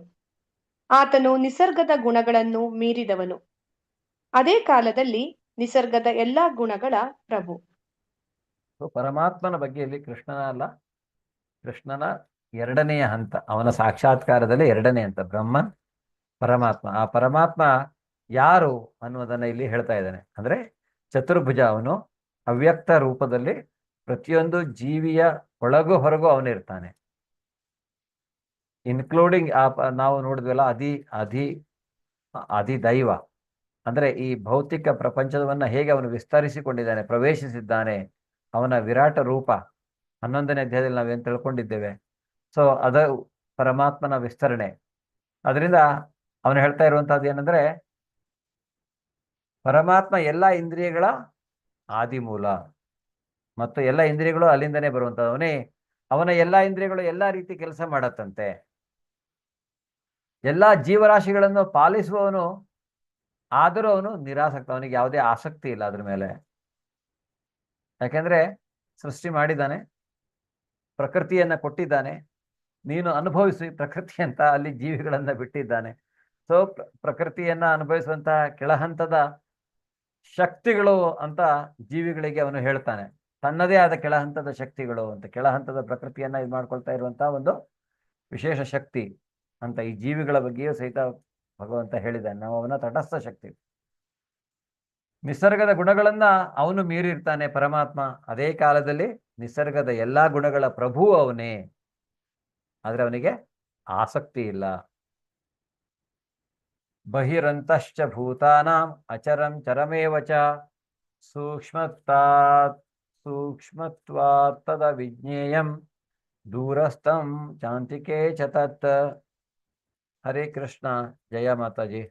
ಆತನು ನಿಸರ್ಗದ ಗುಣಗಳನ್ನು ಮೀರಿದವನು. ಅದೇ ಕಾಲದಲ್ಲಿ ನಿಸರ್ಗದ ಎಲ್ಲಾ ಗುಣಗಳ ಪ್ರಭು. ಪರಮಾತ್ಮನ ಬಗ್ಗೆ ಇಲ್ಲಿ ಕೃಷ್ಣನ ಅಲ್ಲ, ಕೃಷ್ಣನ ಎರಡನೆಯ ಹಂತ, ಅವನ ಸಾಕ್ಷಾತ್ಕಾರದಲ್ಲಿ ಎರಡನೇ ಹಂತ ಬ್ರಹ್ಮನ್ ಪರಮಾತ್ಮ. ಆ ಪರಮಾತ್ಮ ಯಾರು ಅನ್ನೋದನ್ನ ಇಲ್ಲಿ ಹೇಳ್ತಾ ಇದ್ದಾನೆ. ಅಂದ್ರೆ ಚತುರ್ಭುಜ, ಅವನು ಅವ್ಯಕ್ತ ರೂಪದಲ್ಲಿ ಪ್ರತಿಯೊಂದು ಜೀವಿಯ ಒಳಗೂ ಹೊರಗೂ ಅವನಿರ್ತಾನೆ. ಇನ್ಕ್ಲೂಡಿಂಗ್ ನಾವು ನೋಡಿದ್ವಲ್ಲ ಅಧಿದೈವ ಅಂದ್ರೆ ಈ ಭೌತಿಕ ಪ್ರಪಂಚವನ್ನ ಹೇಗೆ ಅವನು ವಿಸ್ತರಿಸಿಕೊಂಡಿದ್ದಾನೆ, ಪ್ರವೇಶಿಸಿದ್ದಾನೆ. ಅವನ ವಿರಾಟ ರೂಪ 11ನೇ ಅಧ್ಯಾಯದಲ್ಲಿ ನಾವೇನು ತಿಳ್ಕೊಂಡಿದ್ದೇವೆ. ಸೊ ಅದ ಪರಮಾತ್ಮನ ವಿಸ್ತರಣೆ. ಅದರಿಂದ ಅವನು ಹೇಳ್ತಾ ಇರುವಂತಹದ್ದು ಏನಂದ್ರೆ ಪರಮಾತ್ಮ ಎಲ್ಲ ಇಂದ್ರಿಯಗಳ ಆದಿಮೂಲ. ಮತ್ತು ಎಲ್ಲ ಇಂದ್ರಿಯಗಳು ಅಲ್ಲಿಂದನೇ ಬರುವಂಥದ್ದು. ಅವನ ಎಲ್ಲ ಇಂದ್ರಿಯಗಳು ಎಲ್ಲ ರೀತಿ ಕೆಲಸ ಮಾಡತ್ತಂತೆ. ಎಲ್ಲ ಜೀವರಾಶಿಗಳನ್ನು ಪಾಲಿಸುವವನು, ಆದರೂ ಅವನು ನಿರಾಸಕ್ತ, ಅವನಿಗೆ ಯಾವುದೇ ಆಸಕ್ತಿ ಇಲ್ಲ ಅದ್ರ ಮೇಲೆ. ಯಾಕೆಂದ್ರೆ ಸೃಷ್ಟಿ ಮಾಡಿದ್ದಾನೆ, ಪ್ರಕೃತಿಯನ್ನ ಕೊಟ್ಟಿದ್ದಾನೆ, ನೀನು ಅನುಭವಿಸಿ ಪ್ರಕೃತಿ ಅಂತ ಅಲ್ಲಿ ಜೀವಿಗಳನ್ನ ಬಿಟ್ಟಿದ್ದಾನೆ. ಸೊ ಪ್ರಕೃತಿಯನ್ನ ಅನುಭವಿಸುವಂತಹ ಕೆಳಹಂತದ ಶಕ್ತಿಗಳು ಅಂತ ಜೀವಿಗಳಿಗೆ ಅವನು ಹೇಳ್ತಾನೆ. ತನ್ನದೇ ಆದ ಕೆಳಹಂತದ ಶಕ್ತಿಗಳು ಅಂತ, ಕೆಳಹಂತದ ಪ್ರಕೃತಿಯನ್ನ ಇದು ಮಾಡ್ಕೊಳ್ತಾ ಇರುವಂತಹ ಒಂದು ವಿಶೇಷ ಶಕ್ತಿ ಅಂತ ಈ ಜೀವಿಗಳ ಬಗ್ಗೆಯೂ ಸಹಿತ ಭಗವಂತ ಹೇಳಿದ್ದಾನೆ. ನಾವು ಅವನ ತಟಸ್ಥ ಶಕ್ತಿ. ನಿಸರ್ಗದ ಗುಣಗಳನ್ನ ಅವನು ಮೀರಿರ್ತಾನೆ ಪರಮಾತ್ಮ. ಅದೇ ಕಾಲದಲ್ಲಿ ನಿಸರ್ಗದ ಎಲ್ಲಾ ಗುಣಗಳ ಪ್ರಭು ಅವನೇ, ಆದ್ರೆ ಅವನಿಗೆ ಆಸಕ್ತಿ ಇಲ್ಲ. ಬಹಿರಂತಶ್ಚ ಭೂತಾನಾಂ ಅಚರಂ ಚರಮೇವ ಚ ಸೂಕ್ಷ್ಮತ್ವಾತ್ ತದ ವಿಜ್ಞೇಯಂ ದೂರಸ್ಥಂ ಚಾಂತಿಕೆ ಚ ತತ್. ಹರೇ ಕೃಷ್ಣ. ಜಯ ಮಾತಾಜಿ.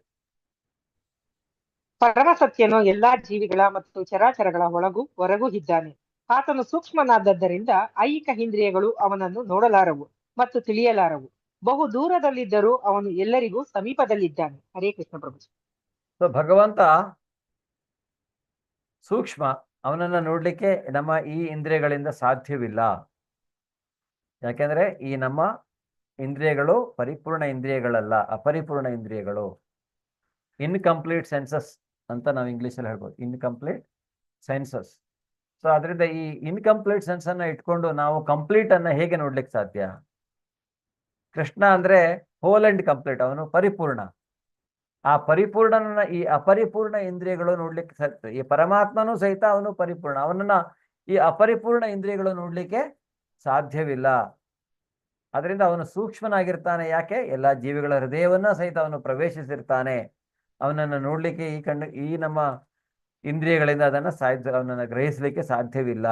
ಪರಮಸತ್ಯನು ಎಲ್ಲಾ ಜೀವಿಗಳ ಮತ್ತು ಚರಾಚರಗಳ ಒಳಗೂ ಹೊರಗೂ ಇದ್ದಾನೆ. ಆತನು ಸೂಕ್ಷ್ಮನಾದದ್ದರಿಂದ ಐಹಿಕ ಇಂದ್ರಿಯಗಳು ಅವನನ್ನು ನೋಡಲಾರವು ಮತ್ತು ತಿಳಿಯಲಾರವು. ಬಹು ದೂರದಲ್ಲಿದ್ದರೂ ಅವನು ಎಲ್ಲರಿಗೂ ಸಮೀಪದಲ್ಲಿದ್ದಾನೆ. ಹರೇ ಕೃಷ್ಣ ಪ್ರಭು. ಸೊ ಭಗವಂತ ಸೂಕ್ಷ್ಮ, ಅವನನ್ನ ನೋಡ್ಲಿಕ್ಕೆ ನಮ್ಮ ಈ ಇಂದ್ರಿಯಗಳಿಂದ ಸಾಧ್ಯವಿಲ್ಲ. ಯಾಕೆಂದ್ರೆ ಈ ನಮ್ಮ ಇಂದ್ರಿಯಗಳು ಪರಿಪೂರ್ಣ ಇಂದ್ರಿಯಗಳಲ್ಲ, ಅಪರಿಪೂರ್ಣ ಇಂದ್ರಿಯಗಳು. ಇನ್ಕಂಪ್ಲೀಟ್ ಸೆನ್ಸಸ್ ಅಂತ ನಾವು ಇಂಗ್ಲೀಷಲ್ಲಿ ಹೇಳ್ಬೋದು, ಇನ್ಕಂಪ್ಲೀಟ್ ಸೆನ್ಸಸ್. ಸೊ ಅದರಿಂದ ಈ ಇನ್ಕಂಪ್ಲೀಟ್ ಸೆನ್ಸ್ ಅನ್ನ ಇಟ್ಕೊಂಡು ನಾವು ಕಂಪ್ಲೀಟ್ ಅನ್ನ ಹೇಗೆ ನೋಡ್ಲಿಕ್ಕೆ ಸಾಧ್ಯ? ಕೃಷ್ಣ ಅಂದ್ರೆ ಹೋಲ್ ಅಂಡ್ ಕಂಪ್ಲೀಟ್, ಅವನು ಪರಿಪೂರ್ಣ. ಆ ಪರಿಪೂರ್ಣನ ಈ ಅಪರಿಪೂರ್ಣ ಇಂದ್ರಿಯಗಳು ನೋಡ್ಲಿಕ್ಕೆ ಸಾಧ್ಯ. ಈ ಪರಮಾತ್ಮನೂ ಸಹಿತ ಅವನು ಪರಿಪೂರ್ಣ, ಅವನನ್ನ ಈ ಅಪರಿಪೂರ್ಣ ಇಂದ್ರಿಯಗಳು ನೋಡ್ಲಿಕ್ಕೆ ಸಾಧ್ಯವಿಲ್ಲ. ಅದರಿಂದ ಅವನು ಸೂಕ್ಷ್ಮನಾಗಿರ್ತಾನೆ. ಯಾಕೆ? ಎಲ್ಲ ಜೀವಿಗಳ ಹೃದಯವನ್ನ ಸಹಿತ ಅವನು ಪ್ರವೇಶಿಸಿರ್ತಾನೆ. ಅವನನ್ನು ನೋಡ್ಲಿಕ್ಕೆ ಈ ನಮ್ಮ ಇಂದ್ರಿಯಗಳಿಂದ ಅವನನ್ನು ಗ್ರಹಿಸಲಿಕ್ಕೆ ಸಾಧ್ಯವಿಲ್ಲ.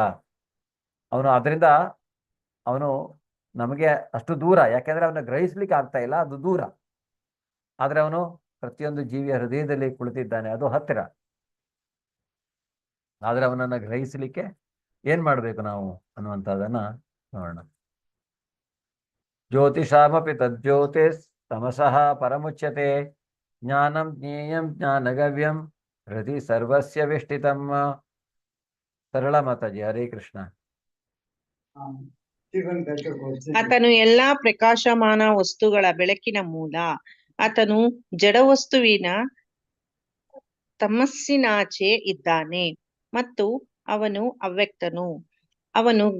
ಅದರಿಂದ ಅವನು ನಮಗೆ ಅಷ್ಟು ದೂರ. ಯಾಕೆಂದ್ರೆ ಅವನ್ನ ಗ್ರಹಿಸ್ಲಿಕ್ಕೆ ಆಗ್ತಾ ಇಲ್ಲ, ಅದು ದೂರ. ಆದ್ರೆ ಅವನು ಪ್ರತಿಯೊಂದು ಜೀವಿಯ ಹೃದಯದಲ್ಲಿ ಕುಳಿತಿದ್ದಾನೆ, ಅದು ಹತ್ತಿರ. ಆದ್ರೆ ಅವನನ್ನ ಗ್ರಹಿಸಲಿಕ್ಕೆ ಏನ್ ಮಾಡ್ಬೇಕು ನಾವು ಅನ್ನುವಂಥದ್ದನ್ನ ನೋಡೋಣ. ಜ್ಯೋತಿಷಾಮಪಿ ತಜ್ಜ್ಯೋತಿಸ್ ತಮಸಃ ಪರಮುಚ್ಯತೆ ಜ್ಞಾನಂ ಜ್ಞೇಯಂ ಜ್ಞಾನಗವ್ಯಂ ಹೃದಯ ಸರ್ವಸ್ಯ ವಿಷ್ಟಿತಂ. ಸರಳ ಮಾತಾಜಿ. ಹರೇ ಕೃಷ್ಣ. ಆತನು ಎಲ್ಲಾ ಪ್ರಕಾಶಮಾನ ವಸ್ತುಗಳ ಬೆಳಕಿನ ಮೂಲ. ಆತನು ಜಡವಸ್ತುವಿನ ತಮಸ್ಸಿನಾಚೆ ಇದ್ದಾನೆ ಮತ್ತು ಅವನು ಅವ್ಯಕ್ತನು. ಅವನು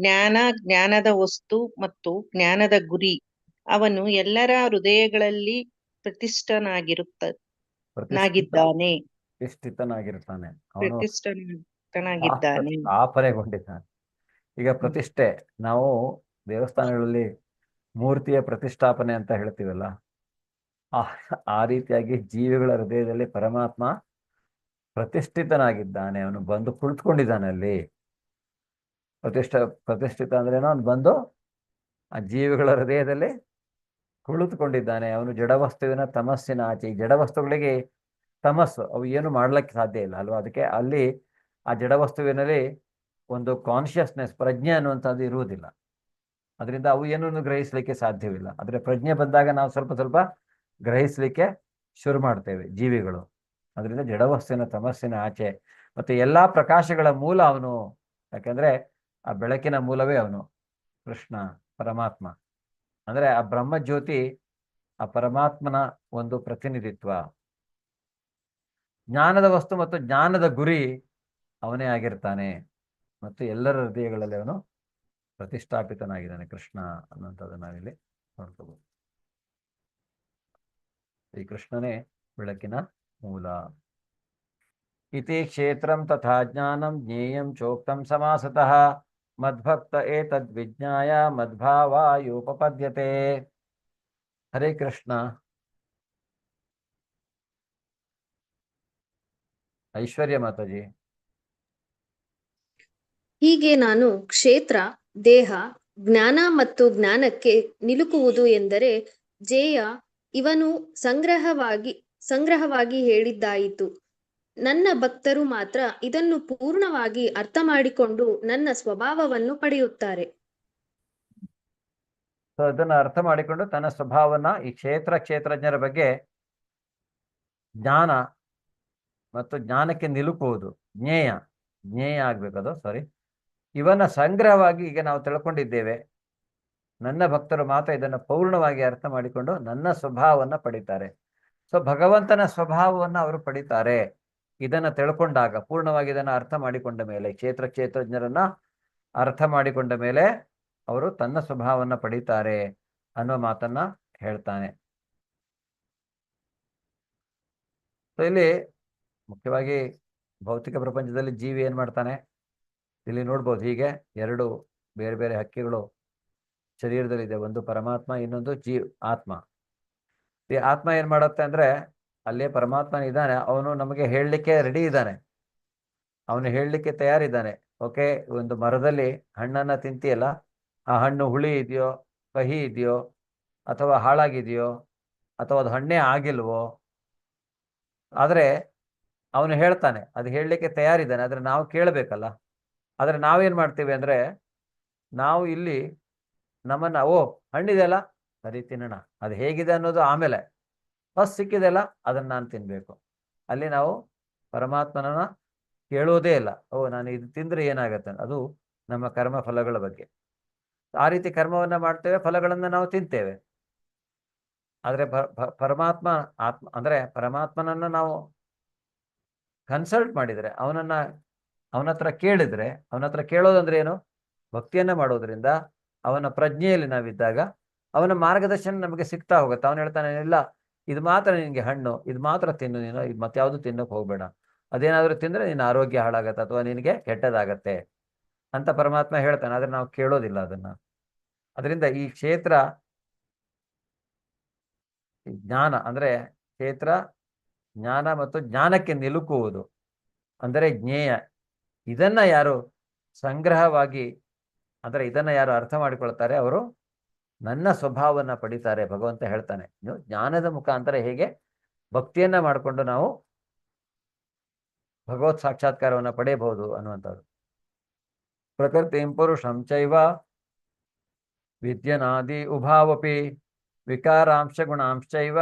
ಜ್ಞಾನದ ವಸ್ತು ಮತ್ತು ಜ್ಞಾನದ ಗುರಿ. ಅವನು ಎಲ್ಲರ ಹೃದಯಗಳಲ್ಲಿ ಪ್ರತಿಷ್ಠಿತನಾಗಿದ್ದಾನೆ. ಸ್ಥಾಪನೆಗೊಂಡಿದ್ದಾನೆ. ಈಗ ಪ್ರತಿಷ್ಠೆ, ನಾವು ದೇವಸ್ಥಾನಗಳಲ್ಲಿ ಮೂರ್ತಿಯ ಪ್ರತಿಷ್ಠಾಪನೆ ಅಂತ ಹೇಳ್ತೀವಲ್ಲ, ಆ ರೀತಿಯಾಗಿ ಜೀವಿಗಳ ಹೃದಯದಲ್ಲಿ ಪರಮಾತ್ಮ ಪ್ರತಿಷ್ಠಿತನಾಗಿದ್ದಾನೆ. ಅವನು ಬಂದು ಕುಳಿತುಕೊಂಡಿದ್ದಾನೆ ಅಲ್ಲಿ. ಪ್ರತಿಷ್ಠಿತ ಅಂದ್ರೇನೋ, ಅವನು ಬಂದು ಆ ಜೀವಿಗಳ ಹೃದಯದಲ್ಲಿ ಕುಳಿತುಕೊಂಡಿದ್ದಾನೆ. ಅವನು ಜಡವಸ್ತುವಿನ ತಮಸ್ಸಿನ ಆಚೆ. ಈ ಜಡವಸ್ತುಗಳಿಗೆ ತಮಸ್ಸು, ಅವು ಏನು ಮಾಡ್ಲಿಕ್ಕೆ ಸಾಧ್ಯ ಇಲ್ಲ ಅಲ್ವಾ? ಅದಕ್ಕೆ ಅಲ್ಲಿ ಆ ಜಡವಸ್ತುವಿನಲ್ಲಿ ಒಂದು ಕಾನ್ಷಿಯಸ್ನೆಸ್, ಪ್ರಜ್ಞೆ ಅನ್ನುವಂಥದ್ದು ಇರುವುದಿಲ್ಲ. ಅದರಿಂದ ಅವು ಏನನ್ನು ಗ್ರಹಿಸಲಿಕ್ಕೆ ಸಾಧ್ಯವಿಲ್ಲ. ಆದರೆ ಪ್ರಜ್ಞೆ ಬಂದಾಗ ನಾವು ಸ್ವಲ್ಪ ಸ್ವಲ್ಪ ಗ್ರಹಿಸಲಿಕ್ಕೆ ಶುರು ಮಾಡ್ತೇವೆ ಜೀವಿಗಳು. ಅದರಿಂದ ಜಡವಸ್ತುವಿನ ತಮಸ್ಸಿನ ಆಚೆ. ಮತ್ತು ಎಲ್ಲಾ ಪ್ರಕಾಶಗಳ ಮೂಲ ಅವನು. ಯಾಕೆಂದ್ರೆ ಆ ಬೆಳಕಿನ ಮೂಲವೇ ಅವನು, ಕೃಷ್ಣ ಪರಮಾತ್ಮ. ಅಂದ್ರೆ ಆ ಬ್ರಹ್ಮಜ್ಯೋತಿ ಆ ಪರಮಾತ್ಮನ ಒಂದು ಪ್ರತಿನಿಧಿತ್ವ. ಜ್ಞಾನದ ವಸ್ತು ಮತ್ತು ಜ್ಞಾನದ ಗುರಿ ಅವನೇ ಆಗಿರ್ತಾನೆ. ಮತ್ತು ಎಲ್ಲರ ಹೃದಯಗಳಲ್ಲಿ ಅವನು ಪ್ರತಿಷ್ಠಾಪಿತನಾಗಿದ್ದಾನೆ ಕೃಷ್ಣ ಅನ್ನುವಂಥದ್ದು ನಾವಿಲ್ಲಿ ನೋಡ್ಕೋಬಹುದು. ಈ ಕೃಷ್ಣನೇ ಬೆಳಕಿನ ಮೂಲ. ಇತಿ ಕ್ಷೇತ್ರಂ ತಥಾ ಜ್ಞಾನಂ ಜ್ಞೇಯಂ ಚೋಕ್ತಂ ಸಮಾಸತಃ ಮದ್ಭಕ್ತ ಏತದ್ ವಿಜ್ಞಾಯ ಮದ್ಭಾವಾಯೋಪಪದ್ಯತೆ. ಹರೇ ಕೃಷ್ಣ. ಐಶ್ವರ್ಯ ಮಾತಾಜಿ. ಹೀಗೆ ನಾನು ಕ್ಷೇತ್ರ, ದೇಹ, ಜ್ಞಾನ ಮತ್ತು ಜ್ಞಾನಕ್ಕೆ ನಿಲುಕುವುದು ಎಂದರೆ ಜೇಯ ಇವನು ಸಂಗ್ರಹವಾಗಿ ಹೇಳಿದ್ದಾಯಿತು. ನನ್ನ ಭಕ್ತರು ಮಾತ್ರ ಇದನ್ನು ಪೂರ್ಣವಾಗಿ ಅರ್ಥ ಮಾಡಿಕೊಂಡು ನನ್ನ ಸ್ವಭಾವವನ್ನು ಪಡೆಯುತ್ತಾರೆ. ಸೊ ಇದನ್ನ ಅರ್ಥ ಮಾಡಿಕೊಂಡು ತನ್ನ ಸ್ವಭಾವನ ಈ ಕ್ಷೇತ್ರಜ್ಞರ ಬಗ್ಗೆ ಜ್ಞಾನ ಮತ್ತು ಜ್ಞಾನಕ್ಕೆ ನಿಲುಕುವುದು ಜ್ಞೇಯ ಆಗ್ಬೇಕದು ಸಾರಿ ಇವನ್ನ ಸಂಗ್ರಹವಾಗಿ ಈಗ ನಾವು ತಿಳ್ಕೊಂಡಿದ್ದೇವೆ. ನನ್ನ ಭಕ್ತರು ಮಾತ್ರ ಇದನ್ನು ಪೂರ್ಣವಾಗಿ ಅರ್ಥ ಮಾಡಿಕೊಂಡು ನನ್ನ ಸ್ವಭಾವವನ್ನು ಪಡಿತಾರೆ. ಸೊ ಭಗವಂತನ ಸ್ವಭಾವವನ್ನು ಅವರು ಪಡಿತಾರೆ. ಇದನ್ನ ತಿಳ್ಕೊಂಡಾಗ ಪೂರ್ಣವಾಗಿ ಇದನ್ನು ಅರ್ಥ ಮಾಡಿಕೊಂಡ ಮೇಲೆ ಕ್ಷೇತ್ರಜ್ಞರನ್ನ ಅರ್ಥ ಮಾಡಿಕೊಂಡ ಮೇಲೆ ಅವರು ತನ್ನ ಸ್ವಭಾವವನ್ನು ಪಡಿತಾರೆ ಅನ್ನೋ ಮಾತನ್ನ ಹೇಳ್ತಾನೆ. ಸೊ ಇಲ್ಲಿ ಮುಖ್ಯವಾಗಿ ಭೌತಿಕ ಪ್ರಪಂಚದಲ್ಲಿ ಜೀವಿ ಏನ್ ಮಾಡ್ತಾನೆ, ಇಲ್ಲಿ ನೋಡ್ಬೋದು. ಹೀಗೆ ಎರಡು ಬೇರೆ ಬೇರೆ ಹಕ್ಕಿಗಳು ಶರೀರದಲ್ಲಿದೆ, ಒಂದು ಪರಮಾತ್ಮ, ಇನ್ನೊಂದು ಆತ್ಮ. ಈ ಆತ್ಮ ಏನ್ ಮಾಡುತ್ತೆ ಅಂದ್ರೆ ಅಲ್ಲೇ ಪರಮಾತ್ಮ ಇದ್ದಾನೆ, ಅವನು ನಮಗೆ ಹೇಳಲಿಕ್ಕೆ ರೆಡಿ ಇದ್ದಾನೆ, ಅವನು ಹೇಳಲಿಕ್ಕೆ ತಯಾರಿದ್ದಾನೆ. ಓಕೆ, ಒಂದು ಮರದಲ್ಲಿ ಹಣ್ಣನ್ನ ತಿಂತೀಯಲ್ಲ, ಆ ಹಣ್ಣು ಹುಳಿ ಇದೆಯೋ, ಕಹಿ ಇದೆಯೋ, ಅಥವಾ ಹಾಳಾಗಿದೆಯೋ, ಅಥವಾ ಅದು ಹಣ್ಣೇ ಆಗಿಲ್ವೋ, ಆದರೆ ಅವನು ಹೇಳ್ತಾನೆ, ಅದು ಹೇಳಲಿಕ್ಕೆ ತಯಾರಿದ್ದಾನೆ. ಆದರೆ ನಾವು ಕೇಳಬೇಕಲ್ಲ. ಆದರೆ ನಾವೇನು ಮಾಡ್ತೀವಿ ಅಂದರೆ, ನಾವು ಇಲ್ಲಿ ನಮ್ಮನ್ನ ಹಣ್ಣಿದೆಯಲ್ಲ ಸರಿ ತಿನ್ನೋಣ, ಅದು ಹೇಗಿದೆ ಅನ್ನೋದು ಆಮೇಲೆ, ಫಸ್ಟ್ ಸಿಕ್ಕಿದೆಯಲ್ಲ ಅದನ್ನು ನಾನು ತಿನ್ನಬೇಕು. ಅಲ್ಲಿ ನಾವು ಪರಮಾತ್ಮನನ್ನ ಕೇಳೋದೇ ಇಲ್ಲ. ನಾನು ಇದು ತಿಂದರೆ ಏನಾಗತ್ತೆ, ಅದು ನಮ್ಮ ಕರ್ಮ ಫಲಗಳ ಬಗ್ಗೆ. ಆ ರೀತಿ ಕರ್ಮವನ್ನು ಮಾಡ್ತೇವೆ, ಫಲಗಳನ್ನು ನಾವು ತಿಂತೇವೆ. ಆದರೆ ಪರಮಾತ್ಮ ಆತ್ಮ ಅಂದರೆ ಪರಮಾತ್ಮನನ್ನು ನಾವು ಕನ್ಸಲ್ಟ್ ಮಾಡಿದರೆ, ಅವನ ಹತ್ರ ಕೇಳಿದ್ರೆ, ಅವನ ಹತ್ರ ಕೇಳೋದಂದ್ರೆ ಏನು, ಭಕ್ತಿಯನ್ನ ಮಾಡೋದ್ರಿಂದ ಅವನ ಪ್ರಜ್ಞೆಯಲ್ಲಿ ನಾವಿದ್ದಾಗ ಅವನ ಮಾರ್ಗದರ್ಶನ ನಮಗೆ ಸಿಗ್ತಾ ಹೋಗುತ್ತೆ. ಅವನು ಹೇಳ್ತಾನೆ, ಇಲ್ಲ ಇದು ಮಾತ್ರ ನಿನಗೆ ಹಣ್ಣು, ಇದು ಮಾತ್ರ ತಿನ್ನು, ನೀನು ಇದು ಮತ್ತೆ ಯಾವುದು ತಿನ್ನೋಕೆ ಹೋಗ್ಬೇಡ, ಅದೇನಾದರೂ ತಿಂದರೆ ನಿನ್ನ ಆರೋಗ್ಯ ಹಾಳಾಗತ್ತೆ ಅಥವಾ ನಿನಗೆ ಕೆಟ್ಟದಾಗತ್ತೆ ಅಂತ ಪರಮಾತ್ಮ ಹೇಳ್ತಾನೆ. ಆದರೆ ನಾವು ಕೇಳೋದಿಲ್ಲ ಅದನ್ನ. ಅದರಿಂದ ಈ ಕ್ಷೇತ್ರ ಜ್ಞಾನ ಅಂದರೆ ಜ್ಞಾನ ಮತ್ತು ಜ್ಞಾನಕ್ಕೆ ನಿಲುಕುವುದು ಅಂದರೆ ಜ್ಞೇಯ. ಇದನ್ನ ಯಾರು ಸಂಗ್ರಹವಾಗಿ ಅಂದರೆ ಇದನ್ನ ಯಾರು ಅರ್ಥ ಮಾಡಿಕೊಳ್ತಾರೆ, ಅವರು ನನ್ನ ಸ್ವಭಾವವನ್ನು ಪಡಿತಾರೆ. ಭಗವಂತ ಹೇಳ್ತಾನೆ, ಜ್ಞಾನದ ಮುಖಾಂತರ ಹೇಗೆ ಭಕ್ತಿಯನ್ನ ಮಾಡಿಕೊಂಡು ನಾವು ಭಗವತ್ ಸಾಕ್ಷಾತ್ಕಾರವನ್ನು ಪಡೆಯಬಹುದು ಅನ್ನುವಂಥದ್ದು. ಪ್ರಕೃತಿಂ ಪುರುಷಂ ಚೈವ ವಿದ್ಯನಾದಿ ಉಭಾವಪಿ ವಿಕಾರಾಂಶ ಗುಣಾಂಶೈವ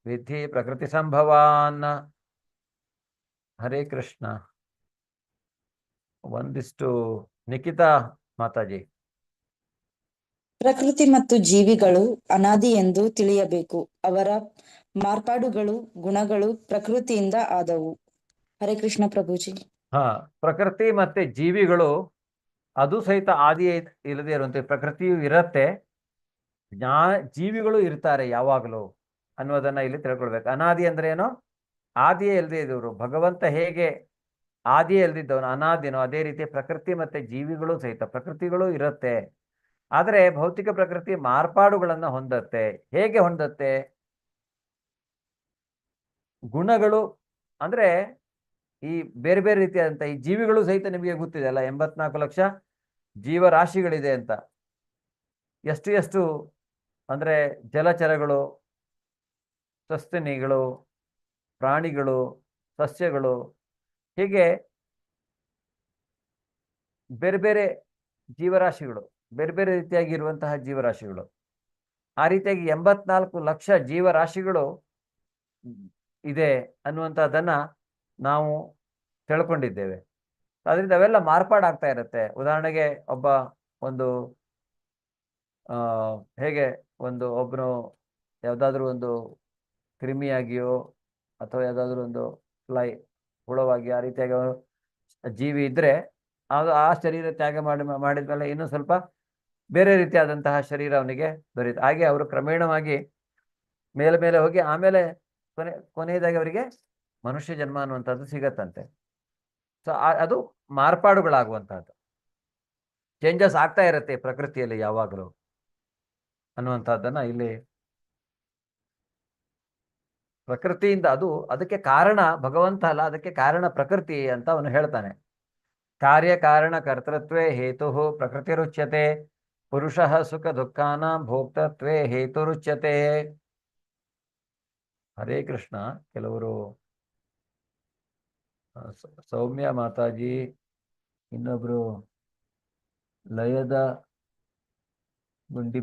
ವಿಧಿ ಪ್ರಕೃತಿ ಸಂಭವಾನ್. ಹರೇ ಕೃಷ್ಣ. ಒಂದಿಷ್ಟು ನಿಖಿತಾ ಮಾತಾಜಿ. ಪ್ರಕೃತಿ ಮತ್ತು ಜೀವಿಗಳು ಅನಾದಿ ಎಂದು ತಿಳಿಯಬೇಕು. ಅವರ ಮಾರ್ಪಾಡುಗಳು ಗುಣಗಳು ಪ್ರಕೃತಿಯಿಂದ ಆದವು. ಹರೇ ಕೃಷ್ಣ ಪ್ರಭುಜಿ. ಪ್ರಕೃತಿ ಮತ್ತೆ ಜೀವಿಗಳು ಅದು ಸಹಿತ ಆದಿ ಇಲ್ಲದೆ ಇರುವಂತೆ, ಪ್ರಕೃತಿಯು ಇರತ್ತೆ, ಜೀವಿಗಳು ಇರ್ತಾರೆ ಯಾವಾಗಲೂ ಅನ್ನೋದನ್ನ ಇಲ್ಲಿ ತಿಳ್ಕೊಳ್ಬೇಕು. ಅನಾದಿ ಅಂದ್ರೆ ಏನು, ಆದಿಯೇ ಇಲ್ಲದೆ ಇದ್ದವರು. ಭಗವಂತ ಹೇಗೆ ಆದಿಯೇ ಇಲ್ದಿದ್ದವನು ಅನಾದಿನೋ, ಅದೇ ರೀತಿ ಪ್ರಕೃತಿ ಮತ್ತೆ ಜೀವಿಗಳು ಸಹಿತ ಪ್ರಕೃತಿಗಳು ಇರುತ್ತೆ. ಆದರೆ ಭೌತಿಕ ಪ್ರಕೃತಿ ಮಾರ್ಪಾಡುಗಳನ್ನ ಹೊಂದತ್ತೆ. ಹೇಗೆ ಹೊಂದತ್ತೆ? ಗುಣಗಳು ಅಂದ್ರೆ ಈ ಬೇರೆ ಬೇರೆ ರೀತಿಯಾದಂಥ ಈ ಜೀವಿಗಳು ಸಹಿತ ನಿಮಗೆ ಗೊತ್ತಿದೆ ಅಲ್ಲ, 84 ಲಕ್ಷ ಜೀವರಾಶಿಗಳಿದೆ ಅಂತ. ಎಷ್ಟು ಅಂದ್ರೆ ಜಲಚರಗಳು, ಸಸ್ತನಿಗಳು, ಪ್ರಾಣಿಗಳು, ಸಸ್ಯಗಳು, ಹೀಗೆ ಬೇರೆ ಬೇರೆ ಜೀವರಾಶಿಗಳು, ಬೇರೆ ಬೇರೆ ರೀತಿಯಾಗಿರುವಂತಹ ಜೀವರಾಶಿಗಳು. ಆ ರೀತಿಯಾಗಿ 84 ಲಕ್ಷ ಜೀವರಾಶಿಗಳು ಇದೆ ಅನ್ನುವಂಥದ್ದನ್ನ ನಾವು ತಿಳ್ಕೊಂಡಿದ್ದೇವೆ. ಅದರಿಂದ ಅವೆಲ್ಲ ಮಾರ್ಪಾಡಾಗ್ತಾ ಇರುತ್ತೆ. ಉದಾಹರಣೆಗೆ ಹೇಗೆ ಒಬ್ಬನು ಯಾವುದಾದ್ರೂ ಒಂದು ಕ್ರಿಮಿಯಾಗಿಯೋ ಅಥವಾ ಯಾವುದಾದ್ರೂ ಒಂದು ಹುಳವಾಗಿ ಆ ರೀತಿಯಾಗಿ ಜೀವಿ ಇದ್ರೆ ಆ ಶರೀರ ತ್ಯಾಗ ಮಾಡಿದ್ಮೇಲೆ ಇನ್ನೂ ಸ್ವಲ್ಪ ಬೇರೆ ರೀತಿಯಾದಂತಹ ಶರೀರ ಅವನಿಗೆ ದೊರೆಯುತ್ತೆ. ಹಾಗೆ ಅವರು ಕ್ರಮೇಣವಾಗಿ ಮೇಲೆ ಹೋಗಿ ಆಮೇಲೆ ಕೊನೆಯದಾಗಿ ಅವರಿಗೆ ಮನುಷ್ಯ ಜನ್ಮ ಅನ್ನುವಂಥದ್ದು ಸಿಗತ್ತಂತೆ. ಸೊ ಅದು ಮಾರ್ಪಾಡುಗಳಾಗುವಂತಹದ್ದು, ಚೇಂಜಸ್ ಆಗ್ತಾ ಇರುತ್ತೆ ಪ್ರಕೃತಿಯಲ್ಲಿ ಯಾವಾಗಲೂ ಅನ್ನುವಂಥದ್ದನ್ನ ಇಲ್ಲಿ ಪ್ರಕೃತಿಯಿಂದ ಅದಕ್ಕೆ ಕಾರಣ ಭಗವಂತ ಅಲ್ಲ, ಅದಕ್ಕೆ ಕಾರಣ ಪ್ರಕೃತಿ ಅಂತ ಅವನು ಹೇಳ್ತಾನೆ. ಕಾರ್ಯ ಕಾರಣ ಕರ್ತೃತ್ವೇ ಹೇತು ಪ್ರಕೃತಿರುಚ್ಯತೆ, ಪುರುಷಃ ಸುಖ ದುಃಖಾನಾಂ ಭೋಕ್ತೃತ್ವೇ ಹೇತುರುಚ್ಯತೆ. ಹರೇ ಕೃಷ್ಣ. ಕೆಲವರು ಸೌಮ್ಯ ಮಾತಾಜಿ, ಇನ್ನೊಬ್ರು ಲಯದ ಗುಂಡಿ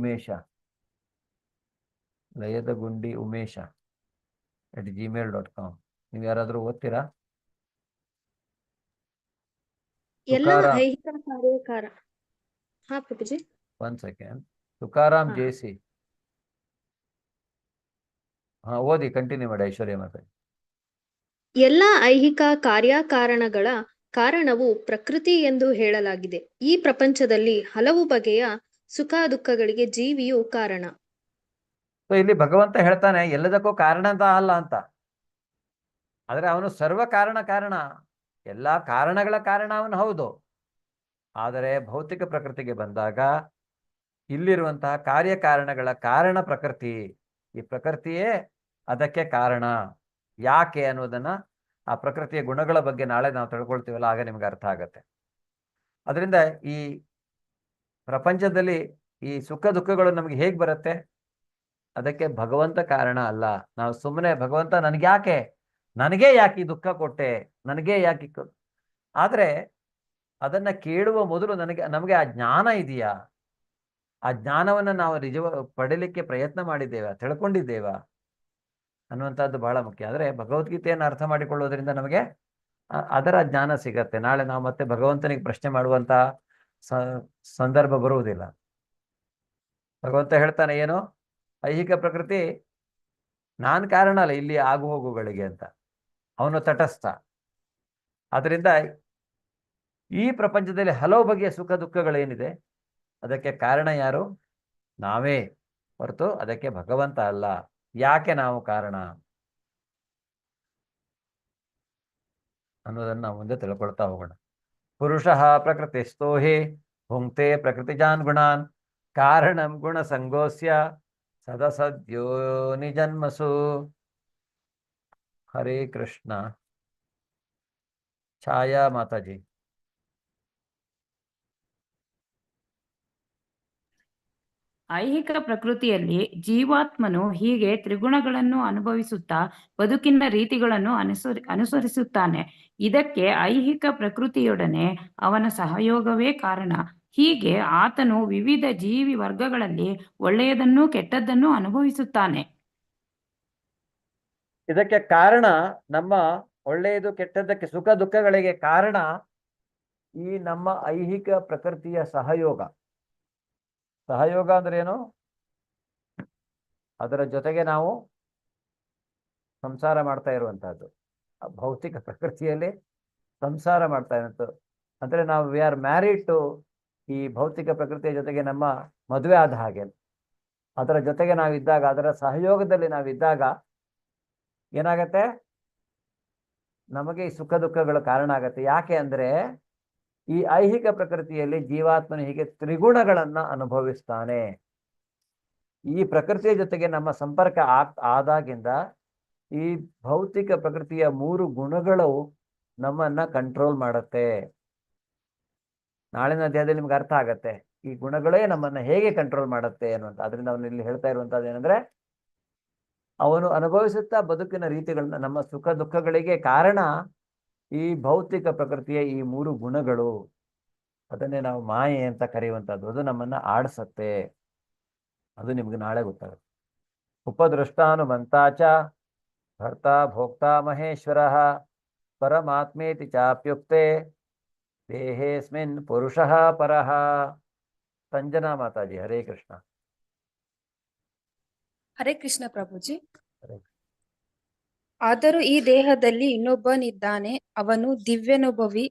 ಉಮೇಶ @gmail.com. ನೀವು ಯಾರಾದ್ರೂ ಓದ್ತೀರಾ? ಎಲ್ಲ ತುಕಾರಾಮ್, ಐಹಿಕ ಕಾರ್ಯಕಾರ. ಹಾ ಪ್ರಭುಜಿ. 1 ಸೆಕೆಂಡ್. ತುಕಾರಾಮ್ ಹಾ. ಜೇಸಿ. ಹಾ, ಓದಿ, ಕಂಟಿನ್ಯೂ ಮಾಡಿ ಐಶ್ವರ್ಯ ಮಾತಾಜಿ. ಎಲ್ಲ ಐಹಿಕ ಕಾರ್ಯಕಾರಣಗಳ ಕಾರಣವು ಪ್ರಕೃತಿ ಎಂದು ಹೇಳಲಾಗಿದೆ. ಈ ಪ್ರಪಂಚದಲ್ಲಿ ಹಲವು ಬಗೆಯ ಸುಖ ದುಃಖಗಳಿಗೆ ಜೀವಿಯು ಕಾರಣ. ಸೊ ಇಲ್ಲಿ ಭಗವಂತ ಹೇಳ್ತಾನೆ ಎಲ್ಲದಕ್ಕೂ ಕಾರಣ ಅಂತ ಅಲ್ಲ ಅಂತ, ಆದ್ರೆ ಅವನು ಸರ್ವ ಕಾರಣ. ಎಲ್ಲಾ ಕಾರಣಗಳ ಕಾರಣ ಅವನು ಹೌದು. ಆದರೆ ಭೌತಿಕ ಪ್ರಕೃತಿಗೆ ಬಂದಾಗ ಇಲ್ಲಿರುವಂತಹ ಕಾರ್ಯಕಾರಣಗಳ ಕಾರಣ ಪ್ರಕೃತಿ. ಈ ಪ್ರಕೃತಿಯೇ ಅದಕ್ಕೆ ಕಾರಣ. ಯಾಕೆ ಅನ್ನೋದನ್ನ, ಆ ಪ್ರಕೃತಿಯ ಗುಣಗಳ ಬಗ್ಗೆ ನಾಳೆ ನಾವು ತಿಳ್ಕೊಳ್ತೀವಲ್ಲ, ಆಗ ನಿಮ್ಗೆ ಅರ್ಥ ಆಗತ್ತೆ. ಅದರಿಂದ ಈ ಪ್ರಪಂಚದಲ್ಲಿ ಈ ಸುಖ ದುಃಖಗಳು ನಮ್ಗೆ ಹೇಗೆ ಬರುತ್ತೆ? ಅದಕ್ಕೆ ಭಗವಂತ ಕಾರಣ ಅಲ್ಲ. ನಾವು ಸುಮ್ಮನೆ ಭಗವಂತ ನನಗೆ ಯಾಕೆ ಈ ದುಃಖ ಕೊಟ್ಟೆ, ನನಗೆ ಯಾಕೆ ಆದ್ರೆ ಅದನ್ನ ಕೇಳುವ ಮೊದಲು ನಮಗೆ ಆ ಜ್ಞಾನ ಇದೆಯಾ? ಆ ಜ್ಞಾನವನ್ನ ನಾವು ಪಡೀಲಿಕ್ಕೆ ಪ್ರಯತ್ನ ಮಾಡಿದ್ದೇವೆ, ತಿಳ್ಕೊಂಡಿದ್ದೇವಾ ಅನ್ನುವಂಥದ್ದು ಬಹಳ ಮುಖ್ಯ. ಆದರೆ ಭಗವದ್ಗೀತೆಯನ್ನು ಅರ್ಥ ಮಾಡಿಕೊಳ್ಳೋದ್ರಿಂದ ನಮಗೆ ಅದರ ಜ್ಞಾನ ಸಿಗತ್ತೆ. ನಾಳೆ ನಾವು ಮತ್ತೆ ಭಗವಂತನಿಗೆ ಪ್ರಶ್ನೆ ಮಾಡುವಂತ ಸಂದರ್ಭ ಬರುವುದಿಲ್ಲ. ಭಗವಂತ ಹೇಳ್ತಾನೆ ಏನು, ಐಹಿಕ ಪ್ರಕೃತಿ ನಾನ್ ಕಾರಣ ಅಲ್ಲ ಇಲ್ಲಿ ಆಗು ಹೋಗುಗಳಿಗೆ ಅಂತ, ಅವನು ತಟಸ್ಥ. ಅದರಿಂದ ಈ ಪ್ರಪಂಚದಲ್ಲಿ ಹಲವು ಬಗೆಯ ಸುಖ ದುಃಖಗಳೇನಿದೆ ಅದಕ್ಕೆ ಕಾರಣ ಯಾರು? ನಾವೇ ಹೊರತು ಅದಕ್ಕೆ ಭಗವಂತ ಅಲ್ಲ. ಯಾಕೆ ನಾವು ಕಾರಣ ಅನ್ನೋದನ್ನು ನಾವು ಮುಂದೆ ತಿಳ್ಕೊಳ್ತಾ ಹೋಗೋಣ. ಪುರುಷಃ ಪ್ರಕೃತಿಸ್ಥೋ ಹಿ ಭುಂಕ್ತೆ ಪ್ರಕೃತಿಜಾನ್ ಗುಣಾನ್ ಕಾರಣಂ ಗುಣ ಸಂಗೋಸ್ಯ ಸದಸದ್ಯೋ ನಿಜನ್ಮಸು. ಹರೇ ಕೃಷ್ಣ. ಛಾಯಾ ಮಾತಾಜಿ. ಐಹಿಕ ಪ್ರಕೃತಿಯಲ್ಲಿ ಜೀವಾತ್ಮನು ಹೀಗೆ ತ್ರಿಗುಣಗಳನ್ನು ಅನುಭವಿಸುತ್ತಾ ಬದುಕಿನ ರೀತಿಗಳನ್ನು ಅನುಸರಿಸುತ್ತಾನೆ. ಇದಕ್ಕೆ ಐಹಿಕ ಪ್ರಕೃತಿಯೊಡನೆ ಅವನ ಸಹಯೋಗವೇ ಕಾರಣ. ಹೀಗೆ ಆತನು ವಿವಿಧ ಜೀವಿ ವರ್ಗಗಳಲ್ಲಿ ಒಳ್ಳೆಯದನ್ನು ಕೆಟ್ಟದ್ದನ್ನು ಅನುಭವಿಸುತ್ತಾನೆ. ಇದಕ್ಕೆ ಕಾರಣ ನಮ್ಮ ಒಳ್ಳೆಯದು ಕೆಟ್ಟದ್ದಕ್ಕೆ ಸುಖ ದುಃಖಗಳಿಗೆ ಕಾರಣ ಈ ನಮ್ಮ ಐಹಿಕ ಪ್ರಕೃತಿಯ ಸಹಯೋಗ. ಸಹಯೋಗ ಅಂದ್ರೆ ಏನು? ಅದರ ಜೊತೆಗೆ ನಾವು ಸಂಸಾರ ಮಾಡ್ತಾ ಇರುವಂತಹದ್ದು. ಭೌತಿಕ ಪ್ರಕೃತಿಯಲ್ಲಿ ಸಂಸಾರ ಮಾಡ್ತಾ ಇರುವಂಥದ್ದು ಅಂದ್ರೆ ನಾವು ವಿ ಆರ್ ಮ್ಯಾರಿಡ್ ಟು ಈ ಭೌತಿಕ ಪ್ರಕೃತಿಯ ಜೊತೆಗೆ ನಮ್ಮ ಮದುವೆ ಆದ ಹಾಗೆ. ಅದರ ಜೊತೆಗೆ ನಾವಿದ್ದಾಗ, ಅದರ ಸಹಯೋಗದಲ್ಲಿ ನಾವಿದ್ದಾಗ ಏನಾಗತ್ತೆ? ನಮಗೆ ಈ ಸುಖ ದುಃಖಗಳ ಕಾರಣ ಆಗತ್ತೆ. ಯಾಕೆ ಅಂದ್ರೆ ಈ ಐಹಿಕ ಪ್ರಕೃತಿಯಲ್ಲಿ ಜೀವಾತ್ಮನು ಹೀಗೆ ತ್ರಿಗುಣಗಳನ್ನ ಅನುಭವಿಸ್ತಾನೆ. ಈ ಪ್ರಕೃತಿಯ ಜೊತೆಗೆ ನಮ್ಮ ಸಂಪರ್ಕ ಆದಾಗಿಂದ ಈ ಭೌತಿಕ ಪ್ರಕೃತಿಯ 3 ಗುಣಗಳು ನಮ್ಮನ್ನ ಕಂಟ್ರೋಲ್ ಮಾಡುತ್ತೆ. ನಾಳಿನ ಅಧ್ಯಾಯದಲ್ಲಿ ನಿಮ್ಗೆ ಅರ್ಥ ಆಗತ್ತೆ ಈ ಗುಣಗಳೇ ನಮ್ಮನ್ನ ಹೇಗೆ ಕಂಟ್ರೋಲ್ ಮಾಡುತ್ತೆ ಅನ್ನುವಂಥ. ಅದರಿಂದ ಅವನು ಇಲ್ಲಿ ಹೇಳ್ತಾ ಇರುವಂತದ್ದು ಏನಂದ್ರೆ, ಅವನು ಅನುಭವಿಸುತ್ತಾ ಬದುಕಿನ ರೀತಿಗಳನ್ನ, ನಮ್ಮ ಸುಖ ದುಃಖಗಳಿಗೆ ಕಾರಣ ಈ ಭೌತಿಕ ಪ್ರಕೃತಿಯ ಈ 3 ಗುಣಗಳು. ಅದನ್ನೇ ನಾವು ಮಾಯೆ ಅಂತ ಕರೆಯುವಂಥದ್ದು. ಅದು ನಮ್ಮನ್ನ ಆಡಿಸತ್ತೆ. ಅದು ನಿಮ್ಗೆ ನಾಳೆ ಗೊತ್ತಾಗುತ್ತೆ. ಉಪದೃಷ್ಟಾನುಮಂತಾಚ ಭರ್ತಾ ಭೋಕ್ತಾ ಮಹೇಶ್ವರ ಪರಮಾತ್ಮೇತಿ ಚಾಪ್ಯುಕ್ತೆ ದೇಹೇಸ್ಮಿನ್ ಪುರುಷಃ ಪರಃ. ಸಂಜನಾ ಮಾತಾಜಿ. ಹರೇ ಕೃಷ್ಣ. ಹರೇ ಕೃಷ್ಣ ಪ್ರಭುಜಿ. ಹರೇ. ಆದರೂ ಈ ದೇಹದಲ್ಲಿ ಇನ್ನೊಬ್ಬನಿದ್ದಾನೆ, ಅವನು ದಿವ್ಯಾನುಭವಿ,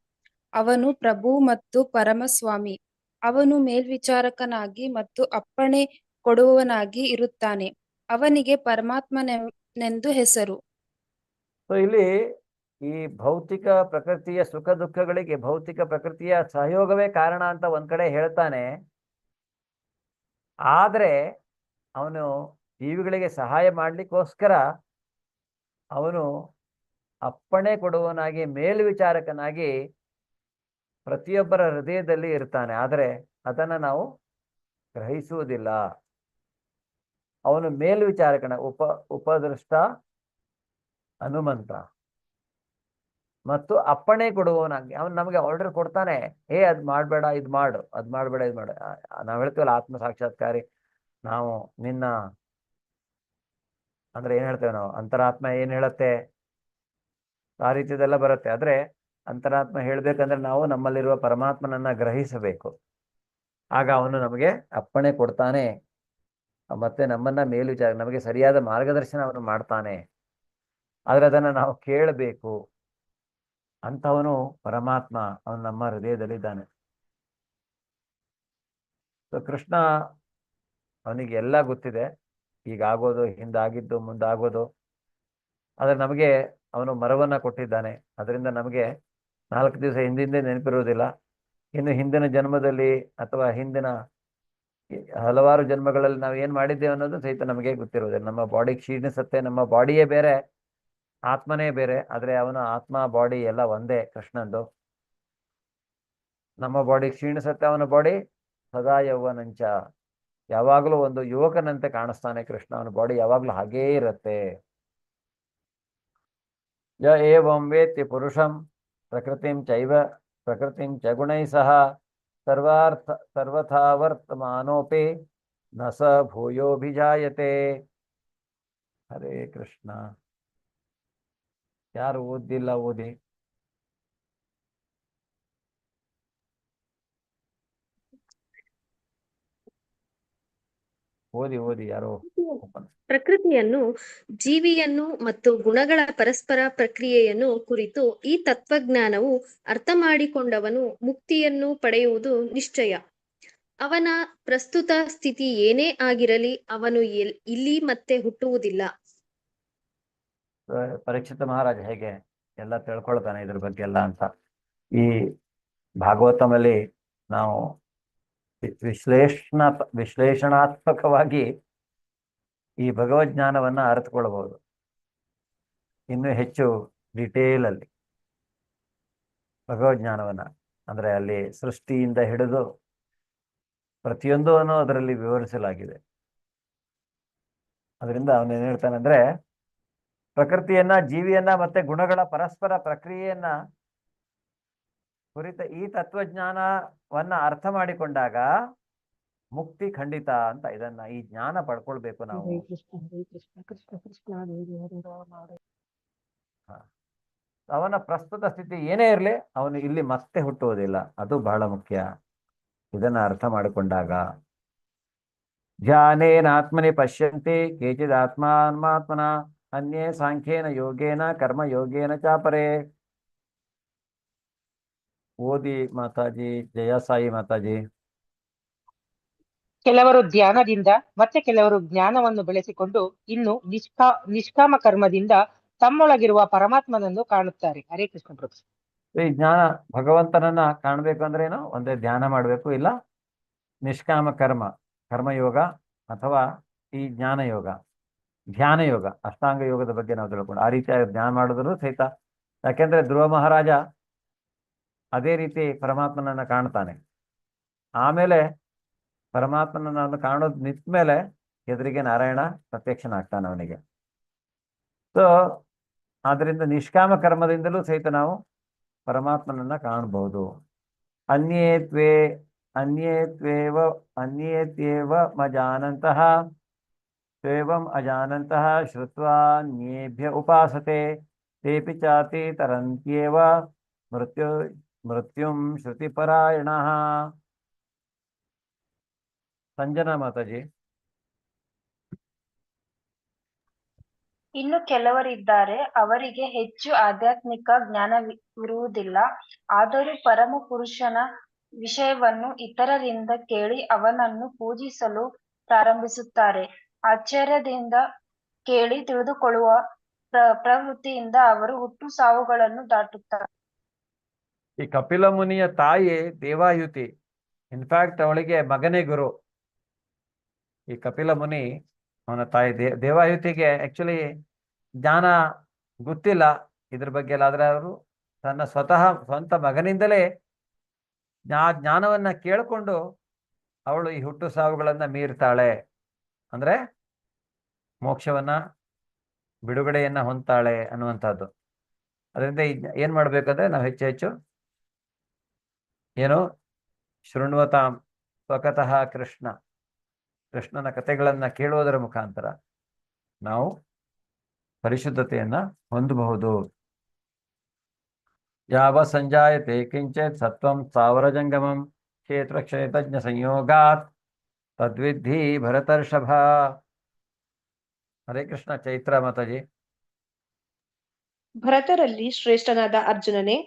ಅವನು ಪ್ರಭು ಮತ್ತು ಪರಮಸ್ವಾಮಿ. ಅವನು ಮೇಲ್ವಿಚಾರಕನಾಗಿ ಮತ್ತು ಅಪ್ಪಣೆ ಕೊಡುವವನಾಗಿ ಇರುತ್ತಾನೆ. ಅವನಿಗೆ ಪರಮಾತ್ಮನೆಂದು ಹೆಸರು. ಇಲ್ಲಿ ಈ ಭೌತಿಕ ಪ್ರಕೃತಿಯ ಸುಖ ದುಃಖಗಳಿಗೆ ಭೌತಿಕ ಪ್ರಕೃತಿಯ ಸಹಯೋಗವೇ ಕಾರಣ ಅಂತ ಒಂದ್ ಕಡೆ ಹೇಳ್ತಾನೆ. ಆದ್ರೆ ಅವನು ಜೀವಿಗಳಿಗೆ ಸಹಾಯ ಮಾಡ್ಲಿಕ್ಕೋಸ್ಕರ ಅವನು ಅಪ್ಪಣೆ ಕೊಡುವವನಾಗಿ, ಮೇಲ್ವಿಚಾರಕನಾಗಿ ಪ್ರತಿಯೊಬ್ಬರ ಹೃದಯದಲ್ಲಿ ಇರ್ತಾನೆ. ಆದರೆ ಅದನ್ನ ನಾವು ಗ್ರಹಿಸುವುದಿಲ್ಲ. ಅವನು ಮೇಲ್ವಿಚಾರಕನ ಉಪದೃಷ್ಟ ಹನುಮಂತ. ಮತ್ತು ಅಪ್ಪಣೆ ಕೊಡುವವನಾಗಿ ಅವನು ನಮಗೆ ಆರ್ಡರ್ ಕೊಡ್ತಾನೆ. ಅದ್ ಮಾಡಬೇಡ, ಇದು ಮಾಡು, ಅದ್ ಮಾಡಬೇಡ, ಇದು ಮಾಡು. ನಾವು ಹೇಳ್ತೀವಲ್ಲ ಆತ್ಮ ಸಾಕ್ಷಾತ್ಕಾರಿ, ನಾವು ನಿನ್ನ ಅಂದ್ರೆ ಏನ್ ಹೇಳ್ತೇವೆ ನಾವು, ಅಂತರಾತ್ಮ ಏನ್ ಹೇಳತ್ತೆ, ಆ ರೀತಿಯದೆಲ್ಲ ಬರುತ್ತೆ. ಆದ್ರೆ ಅಂತರಾತ್ಮ ಹೇಳ್ಬೇಕಂದ್ರೆ ನಾವು ನಮ್ಮಲ್ಲಿರುವ ಪರಮಾತ್ಮನನ್ನ ಗ್ರಹಿಸಬೇಕು. ಆಗ ಅವನು ನಮಗೆ ಅಪ್ಪಣೆ ಕೊಡ್ತಾನೆ, ಮತ್ತೆ ನಮ್ಮನ್ನ ಮೇಲ್ವಿಚಾರ, ನಮಗೆ ಸರಿಯಾದ ಮಾರ್ಗದರ್ಶನ ಅವನು ಮಾಡ್ತಾನೆ. ಆದ್ರೆ ಅದನ್ನ ನಾವು ಕೇಳಬೇಕು. ಅಂಥವನು ಪರಮಾತ್ಮ, ಅವನು ನಮ್ಮ ಹೃದಯದಲ್ಲಿದ್ದಾನೆ. ಸೊ ಕೃಷ್ಣ ಅವನಿಗೆ ಎಲ್ಲ ಗೊತ್ತಿದೆ, ಈಗಾಗೋದು, ಹಿಂದಾಗಿದ್ದು, ಮುಂದಾಗೋದು. ಆದ್ರೆ ನಮಗೆ ಅವನು ಮರವನ್ನ ಕೊಟ್ಟಿದ್ದಾನೆ. ಅದರಿಂದ ನಮಗೆ 4 ದಿವಸ ಹಿಂದಿಂದೆ ನೆನಪಿರುವುದಿಲ್ಲ. ಇನ್ನು ಹಿಂದಿನ ಜನ್ಮದಲ್ಲಿ ಅಥವಾ ಹಿಂದಿನ ಹಲವಾರು ಜನ್ಮಗಳಲ್ಲಿ ನಾವು ಏನ್ ಮಾಡಿದ್ದೇವೆ ಅನ್ನೋದು ಸಹಿತ ನಮಗೆ ಗೊತ್ತಿರುವುದಿಲ್ಲ. ನಮ್ಮ ಬಾಡಿ ಕ್ಷೀಣಿಸುತ್ತೆ, ನಮ್ಮ ಬಾಡಿಯೇ ಬೇರೆ, ಆತ್ಮನೇ ಬೇರೆ. ಆದ್ರೆ ಅವನ ಆತ್ಮ ಬಾಡಿ ಎಲ್ಲ ಒಂದೇ ಕೃಷ್ಣಂದು. ನಮ್ಮ ಬಾಡಿ ಕ್ಷೀಣಿಸುತ್ತೆ, ಅವನ ಬಾಡಿ ಸದಾ ಯೌವನಂಚ, ಯಾವಾಗಲೂ ಒಂದು ಯುವಕನಂತೆ ಕಾಣಿಸ್ತಾನೆ ಕೃಷ್ಣ. ಅವನ ಬಾಡಿ ಯಾವಾಗ್ಲೂ ಹಾಗೇ ಇರುತ್ತೆ. ಯ ಏವಂ ವೇತ್ತಿ ಪುರುಷಂ ಪ್ರಕೃತಿಂ ಚೈವ ಪ್ರಕೃತಿಂ ಚ ಗುಣೈ ಸಹ ಸರ್ವಥಾ ವರ್ತಮಾನೋಪಿ ನ ಸ ಭೂಯೋಭಿಜಾಯತೆ. ಹರೇ ಕೃಷ್ಣ. ಯಾರು ಓದಿಲ್ಲ ಓದಿ. ಓದಿ ಯಾರೋ. ಪ್ರಕೃತಿಯನ್ನು, ಜೀವಿಯನ್ನು ಮತ್ತು ಗುಣಗಳ ಪರಸ್ಪರ ಪ್ರಕ್ರಿಯೆಯನ್ನು ಕುರಿತು ಈ ತತ್ವಜ್ಞಾನವು ಅರ್ಥ ಮಾಡಿಕೊಂಡವನು ಮುಕ್ತಿಯನ್ನು ಪಡೆಯುವುದು ನಿಶ್ಚಯ. ಅವನ ಪ್ರಸ್ತುತ ಸ್ಥಿತಿ ಏನೇ ಆಗಿರಲಿ ಅವನು ಇಲ್ಲಿ ಮತ್ತೆ ಹುಟ್ಟುವುದಿಲ್ಲ. ಪರೀಕ್ಷಿತ ಮಹಾರಾಜ ಹೇಗೆ ಎಲ್ಲ ತಿಳ್ಕೊಳ್ತಾನೆ ಇದ್ರ ಬಗ್ಗೆ ಎಲ್ಲ ಅಂತ. ಈ ಭಾಗವತಮಲ್ಲಿ ನಾವು ವಿಶ್ಲೇಷಣಾತ್ಮಕವಾಗಿ ಈ ಭಗವಜ್ಞಾನವನ್ನ ಅರ್ಥಕೊಳ್ಬಹುದು. ಇನ್ನೂ ಹೆಚ್ಚು ಡಿಟೇಲ್ ಅಲ್ಲಿ ಭಗವಜ್ಞಾನವನ್ನ, ಅಂದ್ರೆ ಅಲ್ಲಿ ಸೃಷ್ಟಿಯಿಂದ ಹಿಡಿದು ಪ್ರತಿಯೊಂದನ್ನು ಅದರಲ್ಲಿ ವಿವರಿಸಲಾಗಿದೆ. ಅದರಿಂದ ಅವನೇನ್ ಹೇಳ್ತಾನೆ ಅಂದ್ರೆ, ಪ್ರಕೃತಿಯನ್ನ, ಜೀವಿಯನ್ನ ಮತ್ತೆ ಗುಣಗಳ ಪರಸ್ಪರ ಪ್ರಕ್ರಿಯೆಯನ್ನ ಕುರಿತ ಈ ತತ್ವಜ್ಞಾನವನ್ನ ಅರ್ಥ ಮಾಡಿಕೊಂಡಾಗ ಮುಕ್ತಿ ಖಂಡಿತ ಅಂತ. ಇದನ್ನ, ಈ ಜ್ಞಾನ ಪಡ್ಕೊಳ್ಬೇಕು ನಾವು. ಅವನ ಪ್ರಸ್ತುತ ಸ್ಥಿತಿ ಏನೇ ಇರಲಿ ಅವನು ಇಲ್ಲಿ ಮತ್ತೆ ಹುಟ್ಟುವುದಿಲ್ಲ, ಅದು ಬಹಳ ಮುಖ್ಯ. ಇದನ್ನ ಅರ್ಥ ಮಾಡಿಕೊಂಡಾಗ ಧ್ಯಾನೇನ ಆತ್ಮನಿ ಪಶ್ಯಂತಿ ಕೇಚಿದ್ ಆತ್ಮಾತ್ಮನ ಅನ್ಯೇ ಸಾಂಖ್ಯೇನ ಯೋಗೇನ ಕರ್ಮ ಯೋಗೇನ ಚಾಪರೇ. ಓದಿ ಮಾತಾಜಿ. ಜಯ ಸಾಯಿ ಮಾತಾಜಿ. ಕೆಲವರು ಧ್ಯಾನದಿಂದ ಮತ್ತೆ ಕೆಲವರು ಜ್ಞಾನವನ್ನು ಬೆಳೆಸಿಕೊಂಡು ಇನ್ನು ನಿಷ್ಕಾಮ ಕರ್ಮದಿಂದ ತಮ್ಮೊಳಗಿರುವ ಪರಮಾತ್ಮನನ್ನು ಕಾಣುತ್ತಾರೆ. ಹರೇ ಕೃಷ್ಣ ಪ್ರಭು. ಈ ಜ್ಞಾನ ಭಗವಂತನನ್ನ ಕಾಣ್ಬೇಕು ಅಂದ್ರೆ ಏನು, ಒಂದೇ ಧ್ಯಾನ ಮಾಡ್ಬೇಕು, ಇಲ್ಲ ನಿಷ್ಕಾಮ ಕರ್ಮಯೋಗ, ಅಥವಾ ಈ ಜ್ಞಾನ ಯೋಗ, ಧ್ಯಾನ ಯೋಗ, ಅಷ್ಟಾಂಗ ಯೋಗದ ಬಗ್ಗೆ ನಾವು ತಿಳ್ಕೊಂಡು ಆ ರೀತಿಯಾಗಿ ಧ್ಯಾನ ಮಾಡಿದ್ರು ಸಹಿತ. ಯಾಕೆಂದ್ರೆ ಧ್ರುವ ಮಹಾರಾಜ ಅದೇ ರೀತಿ ಪರಮಾತ್ಮನನ್ನ ಕಾಣ್ತಾನೆ. ಆಮೇಲೆ ಪರಮಾತ್ಮನನ್ನು ಕಾಣೋದು ನಿಂತ ಮೇಲೆ ಎದುರಿಗೆ ನಾರಾಯಣ ಪ್ರತ್ಯಕ್ಷನಾಗ್ತಾನೆ ಅವನಿಗೆ. ಸೊ ಆದ್ರಿಂದ ನಿಷ್ಕಾಮ ಕರ್ಮದಿಂದಲೂ ಸಹಿತ ನಾವು ಪರಮಾತ್ಮನನ್ನ ಕಾಣಬಹುದು. ಅನ್ಯೇತ್ವೇವ ಮಜಾನಂತಹ ತ್ವೇವಂ ಅಜಾನಂತಹ ಶ್ರುತ್ವಾ ಅನ್ಯೇಭ್ಯ ಉಪಾಸತೆ ತೇಪಿ ಚಾತಿ ತರಂತ್ಯೇವ ಮೃತ್ಯುಂ ಶ್ರುತಿಪರಾಯಣಃ. ಸಂಜನಾ ಮಾತಾಜಿ. ಇನ್ನು ಕೆಲವರಿದ್ದಾರೆ, ಅವರಿಗೆ ಹೆಚ್ಚು ಆಧ್ಯಾತ್ಮಿಕ ಜ್ಞಾನವಿರುವುದಿಲ್ಲ. ಆದರೂ ಪರಮ ಪುರುಷನ ವಿಷಯವನ್ನು ಇತರರಿಂದ ಕೇಳಿ ಅವನನ್ನು ಪೂಜಿಸಲು ಪ್ರಾರಂಭಿಸುತ್ತಾರೆ. ಆಶ್ಚರ್ಯದಿಂದ ಕೇಳಿ ತಿಳಿದುಕೊಳ್ಳುವ ಪ್ರವೃತ್ತಿಯಿಂದ ಅವರು ಹುಟ್ಟು ಸಾವುಗಳನ್ನು ದಾಟುತ್ತಾರೆ. ಈ ಕಪಿಲ ಮುನಿಯ ತಾಯಿ ದೇವಾಯುತಿ. ಇನ್ಫ್ಯಾಕ್ಟ್ ಅವಳಿಗೆ ಮಗನೇ ಗುರು. ಈ ಕಪಿಲ ಮುನಿ ಅವನ ತಾಯಿ ದೇವಾಯುತಿಗೆ ಆಕ್ಚುಲಿ ಜ್ಞಾನ ಗೊತ್ತಿಲ್ಲ ಇದ್ರ ಬಗ್ಗೆ ಎಲ್ಲ. ಆದ್ರೆ ಅವರು ತನ್ನ ಸ್ವಂತ ಮಗನಿಂದಲೇ ಜ್ಞಾನವನ್ನ ಕೇಳಿಕೊಂಡು ಅವಳು ಈ ಹುಟ್ಟು ಸಾವುಗಳನ್ನ ಮೀರ್ತಾಳೆ, ಅಂದ್ರೆ ಮೋಕ್ಷವನ್ನ, ಬಿಡುಗಡೆಯನ್ನ ಹೊಂದ್ತಾಳೆ ಅನ್ನುವಂಥದ್ದು. ಅದರಿಂದ ಏನ್ ಮಾಡ್ಬೇಕಂದ್ರೆ ನಾವು ಹೆಚ್ಚು ಹೆಚ್ಚು ಏನು ಶೃಣ್ವತಾಂ ಸ್ವಕತಃ ಕೃಷ್ಣನ ಕಥೆಗಳನ್ನ ಕೇಳುವುದರ ಮುಖಾಂತರ ನಾವು ಪರಿಶುದ್ಧತೆಯನ್ನ ಹೊಂದಬಹುದು. ಯಾವ ಸಂಜಾಯತೆ ಕಿಂಚಿತ್ ಸತ್ವಂ ಸ್ಥಾವರ ಜಂಗಮಂ ಕ್ಷೇತ್ರ ಕ್ಷೇತ್ರಜ್ಞ ಸಂಯೋಗಾತ್ ತದ್ವಿಧಿ ಭರತರ್ಷಭ. ಹರೇ ಕೃಷ್ಣ. ಚೈತ್ರ ಮಾತಾಜಿ. ಭರತರಲ್ಲಿ ಶ್ರೇಷ್ಠನಾದ ಅರ್ಜುನನೇ,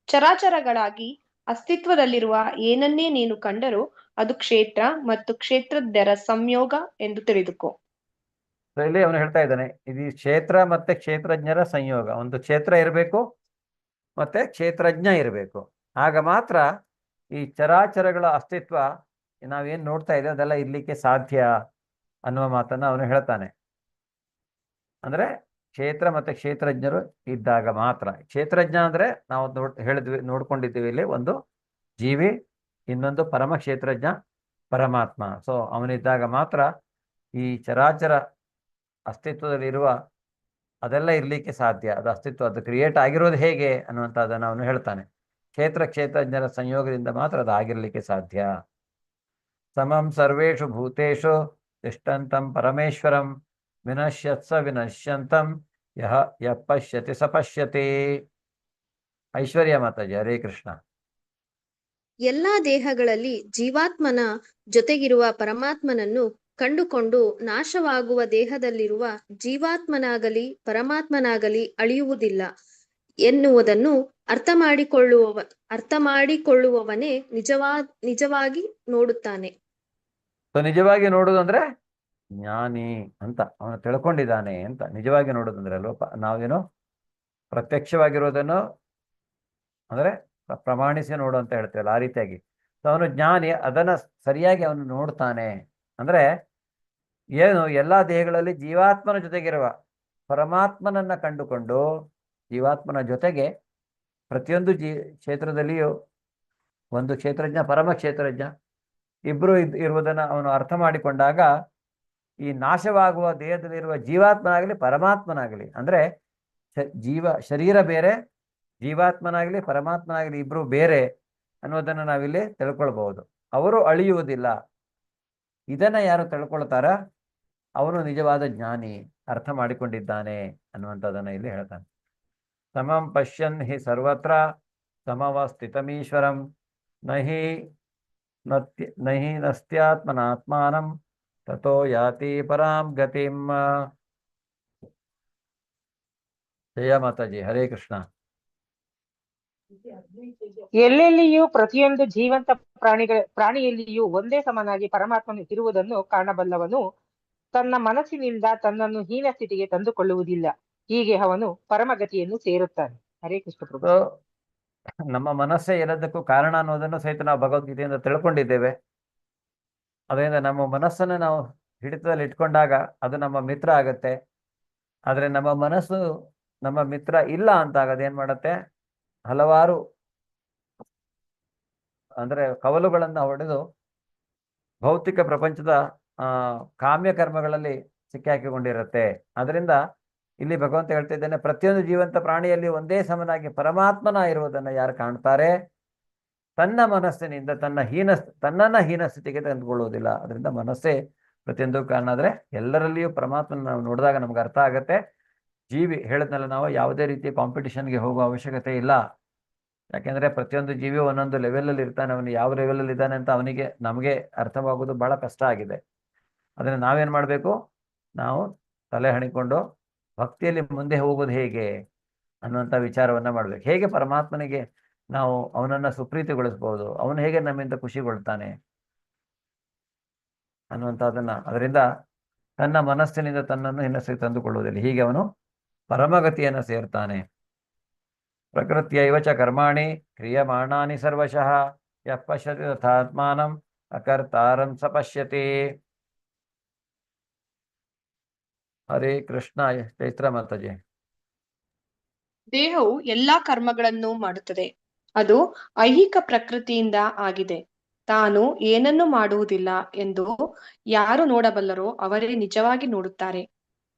ಚರಾಚರಗಳಾಗಿ ಅಸ್ತಿತ್ವದಲ್ಲಿರುವ ಏನನ್ನೇ ನೀನು ಕಂಡರೂ ಅದು ಕ್ಷೇತ್ರ ಮತ್ತು ಕ್ಷೇತ್ರಜ್ಞರ ಸಂಯೋಗ ಎಂದು ತಿಳಿದುಕೋ. ಇಲ್ಲಿ ಅವನು ಹೇಳ್ತಾ ಇದ್ದಾನೆ, ಇದು ಕ್ಷೇತ್ರ ಮತ್ತೆ ಕ್ಷೇತ್ರಜ್ಞರ ಸಂಯೋಗ. ಒಂದು ಕ್ಷೇತ್ರ ಇರಬೇಕು ಮತ್ತೆ ಕ್ಷೇತ್ರಜ್ಞ ಇರಬೇಕು. ಆಗ ಮಾತ್ರ ಈ ಚರಾಚರಗಳ ಅಸ್ತಿತ್ವ ನಾವೇನ್ ನೋಡ್ತಾ ಇದ್ದೇವೆ ಅದೆಲ್ಲ ಇರ್ಲಿಕ್ಕೆ ಸಾಧ್ಯ ಅನ್ನುವ ಮಾತನ್ನ ಅವನು ಹೇಳ್ತಾನೆ. ಅಂದ್ರೆ ಕ್ಷೇತ್ರ ಮತ್ತೆ ಕ್ಷೇತ್ರಜ್ಞರು ಇದ್ದಾಗ ಮಾತ್ರ. ಕ್ಷೇತ್ರಜ್ಞ ಅಂದ್ರೆ ನಾವು ನೋಡ್ಕೊಂಡಿದ್ದೀವಿ ಇಲ್ಲಿ, ಒಂದು ಜೀವಿ, ಇನ್ನೊಂದು ಪರಮ ಕ್ಷೇತ್ರಜ್ಞ ಪರಮಾತ್ಮ. ಸೊ ಅವನಿದ್ದಾಗ ಮಾತ್ರ ಈ ಚರಾಚರ ಅಸ್ತಿತ್ವದಲ್ಲಿರುವ ಅದೆಲ್ಲ ಇರ್ಲಿಕ್ಕೆ ಸಾಧ್ಯ. ಅದು ಅಸ್ತಿತ್ವ, ಅದು ಕ್ರಿಯೇಟ್ ಆಗಿರೋದು ಹೇಗೆ ಅನ್ನುವಂಥದ್ದನ್ನು ಅವನು ಹೇಳ್ತಾನೆ. ಕ್ಷೇತ್ರಜ್ಞರ ಸಂಯೋಗದಿಂದ ಮಾತ್ರ ಅದು ಆಗಿರ್ಲಿಕ್ಕೆ ಸಾಧ್ಯ. ಸಮಂ ಸರ್ವೇಷು ಭೂತೇಷು ತಿಷ್ಠಂತಂ ಪರಮೇಶ್ವರಂ ವಿನಶ್ಯತ್ಸ ವಿನಶ್ಯಂತಂ ಯಃ ಪಶ್ಯತಿ ಸ ಪಶ್ಯತಿ. ಐಶ್ವರ್ಯ ಮಾತಾಜಿ. ಹರೇ ಕೃಷ್ಣ. ಎಲ್ಲಾ ದೇಹಗಳಲ್ಲಿ ಜೀವಾತ್ಮನ ಜೊತೆಗಿರುವ ಪರಮಾತ್ಮನನ್ನು ಕಂಡುಕೊಂಡು ನಾಶವಾಗುವ ದೇಹದಲ್ಲಿರುವ ಜೀವಾತ್ಮನಾಗಲಿ ಪರಮಾತ್ಮನಾಗಲಿ ಅಳಿಯುವುದಿಲ್ಲ ಎನ್ನುವುದನ್ನು ಅರ್ಥ ಮಾಡಿಕೊಳ್ಳುವವನೇ ನಿಜವಾಗಿ ನೋಡುತ್ತಾನೆ. ನಿಜವಾಗಿ ನೋಡುದು ಅಂದ್ರೆ ಜ್ಞಾನಿ ಅಂತ, ಅವನು ತಿಳ್ಕೊಂಡಿದ್ದಾನೆ ಅಂತ. ನಿಜವಾಗಿ ನೋಡುದಂದ್ರೆ ಅಲ್ವ, ನಾವೇನು ಪ್ರತ್ಯಕ್ಷವಾಗಿರೋದನ್ನು ಅಂದ್ರೆ ಪ್ರಮಾಣಿಸಿ ನೋಡು ಅಂತ ಹೇಳ್ತೇವಲ್ಲ, ಆ ರೀತಿಯಾಗಿ ಅವನು ಜ್ಞಾನಿ, ಅದನ್ನ ಸರಿಯಾಗಿ ಅವನು ನೋಡ್ತಾನೆ. ಅಂದ್ರೆ ಏನು, ಎಲ್ಲಾ ದೇಹಗಳಲ್ಲಿ ಜೀವಾತ್ಮನ ಜೊತೆಗಿರುವ ಪರಮಾತ್ಮನನ್ನ ಕಂಡುಕೊಂಡು ಜೀವಾತ್ಮನ ಜೊತೆಗೆ ಪ್ರತಿಯೊಂದು ಕ್ಷೇತ್ರದಲ್ಲಿಯೂ ಒಂದು ಕ್ಷೇತ್ರಜ್ಞ ಪರಮ ಕ್ಷೇತ್ರಜ್ಞ ಇಬ್ರು ಇರುವುದನ್ನು ಅವನು ಅರ್ಥ ಮಾಡಿಕೊಂಡಾಗ ಈ ನಾಶವಾಗುವ ದೇಹದಲ್ಲಿರುವ ಜೀವಾತ್ಮನಾಗಲಿ ಪರಮಾತ್ಮನಾಗಲಿ, ಅಂದ್ರೆ ಶರೀರ ಬೇರೆ, ಜೀವಾತ್ಮನಾಗಲಿ ಪರಮಾತ್ಮನಾಗಲಿ ಇಬ್ರು ಬೇರೆ ಅನ್ನೋದನ್ನು ನಾವಿಲ್ಲಿ ತಿಳ್ಕೊಳ್ಬಹುದು. ಅವರು ಅಳಿಯುವುದಿಲ್ಲ. ಇದನ್ನ ಯಾರು ತಿಳ್ಕೊಳ್ತಾರ ಅವನು ನಿಜವಾದ ಜ್ಞಾನಿ, ಅರ್ಥ ಮಾಡಿಕೊಂಡಿದ್ದಾನೆ ಅನ್ನುವಂಥದ್ದನ್ನ ಇಲ್ಲಿ ಹೇಳ್ತಾನೆ. ಸಮಂ ಪಶ್ಯನ್ ಹಿ ಸರ್ವತ್ರ ಸಮವಸ್ಥಿತಮೀಶ್ವರಂ ನಹಿ ನಸ್ತ್ಯಾತ್ಮನಾತ್ಮಾನಂ ತಥೋ ಯಾತಿ ಪರಾಂ ಗತಿಂ. ಜಯ ಮಾತಾಜಿ. ಹರೇ ಕೃಷ್ಣ. ಎಲ್ಲೆಲ್ಲಿಯೂ ಪ್ರತಿಯೊಂದು ಜೀವಂತ ಪ್ರಾಣಿಯಲ್ಲಿಯೂ ಒಂದೇ ಸಮನಾಗಿ ಪರಮಾತ್ಮನು ಇರುವುದನ್ನು ಕಾಣಬಲ್ಲವನು ತನ್ನ ಮನಸ್ಸಿನಿಂದ ತನ್ನನ್ನು ಹೀನ ಸ್ಥಿತಿಗೆ ತಂದುಕೊಳ್ಳುವುದಿಲ್ಲ. ಹೀಗೆ ಅವನು ಪರಮಗತಿಯನ್ನು ಸೇರುತ್ತಾನೆ. ಹರೇ ಕೃಷ್ಣ ಪ್ರಭು. ನಮ್ಮ ಮನಸ್ಸೇ ಎಲ್ಲದಕ್ಕೂ ಕಾರಣ ಅನ್ನೋದನ್ನು ಸಹಿತ ನಾವು ಭಗವದ್ಗೀತೆಯಿಂದ ತಿಳ್ಕೊಂಡಿದ್ದೇವೆ. ಅದರಿಂದ ನಮ್ಮ ಮನಸ್ಸನ್ನು ನಾವು ಹಿಡಿತದಲ್ಲಿ ಇಟ್ಕೊಂಡಾಗ ಅದು ನಮ್ಮ ಮಿತ್ರ ಆಗತ್ತೆ. ಆದ್ರೆ ನಮ್ಮ ಮನಸ್ಸು ನಮ್ಮ ಮಿತ್ರ ಇಲ್ಲ ಅಂತಾಗ ಅದೇನ್ ಮಾಡತ್ತೆ, ಹಲವಾರು ಅಂದ್ರೆ ಕವಲುಗಳನ್ನ ಹೊಡೆದು ಭೌತಿಕ ಪ್ರಪಂಚದ ಕಾಮ್ಯ ಕರ್ಮಗಳಲ್ಲಿ ಸಿಕ್ಕಾಕಿಕೊಂಡಿರುತ್ತೆ. ಅದರಿಂದ ಇಲ್ಲಿ ಭಗವಂತ ಹೇಳ್ತಿದ್ದಾನೆ, ಪ್ರತಿಯೊಂದು ಜೀವಂತ ಪ್ರಾಣಿಯಲ್ಲಿ ಒಂದೇ ಸಮನಾಗಿ ಪರಮಾತ್ಮನ ಇರುವುದನ್ನು ಯಾರು ಕಾಣ್ತಾರೆ ತನ್ನ ಮನಸ್ಸಿನಿಂದ ತನ್ನನ್ನ ಹೀನ ಸ್ಥಿತಿಗೆ ತಂದುಕೊಳ್ಳುವುದಿಲ್ಲ. ಅದರಿಂದ ಮನಸ್ಸೇ ಪ್ರತಿಯೊಂದು ಕಾರಣ. ಆದ್ರೆ ಎಲ್ಲರಲ್ಲಿಯೂ ಪರಮಾತ್ಮನ ನಾವು ನೋಡಿದಾಗ ನಮ್ಗೆ ಅರ್ಥ ಆಗತ್ತೆ. ಜೀವಿ ಹೇಳಿದ್ನಲ್ಲ, ನಾವು ಯಾವುದೇ ರೀತಿ ಕಾಂಪಿಟಿಷನ್ಗೆ ಹೋಗುವ ಅವಶ್ಯಕತೆ ಇಲ್ಲ. ಯಾಕೆಂದ್ರೆ ಪ್ರತಿಯೊಂದು ಜೀವಿ ಒಂದೊಂದು ಲೆವೆಲಲ್ಲಿ ಇರ್ತಾನೆ. ಅವನು ಯಾವ ಲೆವೆಲಲ್ಲಿ ಇದ್ದಾನೆ ಅಂತ ನಮಗೆ ಅರ್ಥವಾಗೋದು ಬಹಳ ಕಷ್ಟ ಆಗಿದೆ. ಅದನ್ನ ನಾವೇನ್ ಮಾಡ್ಬೇಕು, ನಾವು ತಲೆ ಹಣಿಕೊಂಡು ಭಕ್ತಿಯಲ್ಲಿ ಮುಂದೆ ಹೋಗೋದು ಹೇಗೆ ಅನ್ನುವಂಥ ವಿಚಾರವನ್ನ ಮಾಡ್ಬೇಕು. ಹೇಗೆ ಪರಮಾತ್ಮನಿಗೆ ನಾವು ಅವನನ್ನ ಸುಪ್ರೀತಿಗೊಳಿಸ್ಬೋದು, ಅವನು ಹೇಗೆ ನಮ್ಮಿಂದ ಖುಷಿಗೊಳ್ತಾನೆ ಅನ್ನುವಂಥದ್ದನ್ನ. ಅದರಿಂದ ತನ್ನ ಮನಸ್ಸಿನಿಂದ ತನ್ನನ್ನು ಹಿನ್ನಸ್ಸಿಗೆ ತಂದುಕೊಳ್ಳುವುದಿಲ್ಲ. ಹೀಗೆ ಅವನು ಪರಮಗತಿಯನ್ನು ಸೇರ್ತಾನೆ. ಪ್ರಕೃತಿಯೈವ ಚ ಕರ್ಮಾಣಿ ಕ್ರಿಯಮಾಣಾನಿ ಸರ್ವಶಃ ಯಃ ಪಶ್ಯತಿ ತಥಾತ್ಮಾನಂ ಅಕರ್ತಾರಂ ಸ ಪಶ್ಯತಿ. ಹರೇ ಕೃಷ್ಣ. ಚೈತ್ರ ಮಾತಾಜಿ. ದೇಹವು ಎಲ್ಲಾ ಕರ್ಮಗಳನ್ನು ಮಾಡುತ್ತದೆ. ಅದು ಐಹಿಕ ಪ್ರಕೃತಿಯಿಂದ ಆಗಿದೆ. ತಾನು ಏನನ್ನು ಮಾಡುವುದಿಲ್ಲ ಎಂದು ಯಾರು ನೋಡಬಲ್ಲರೋ ಅವರೇ ನಿಜವಾಗಿ ನೋಡುತ್ತಾರೆ.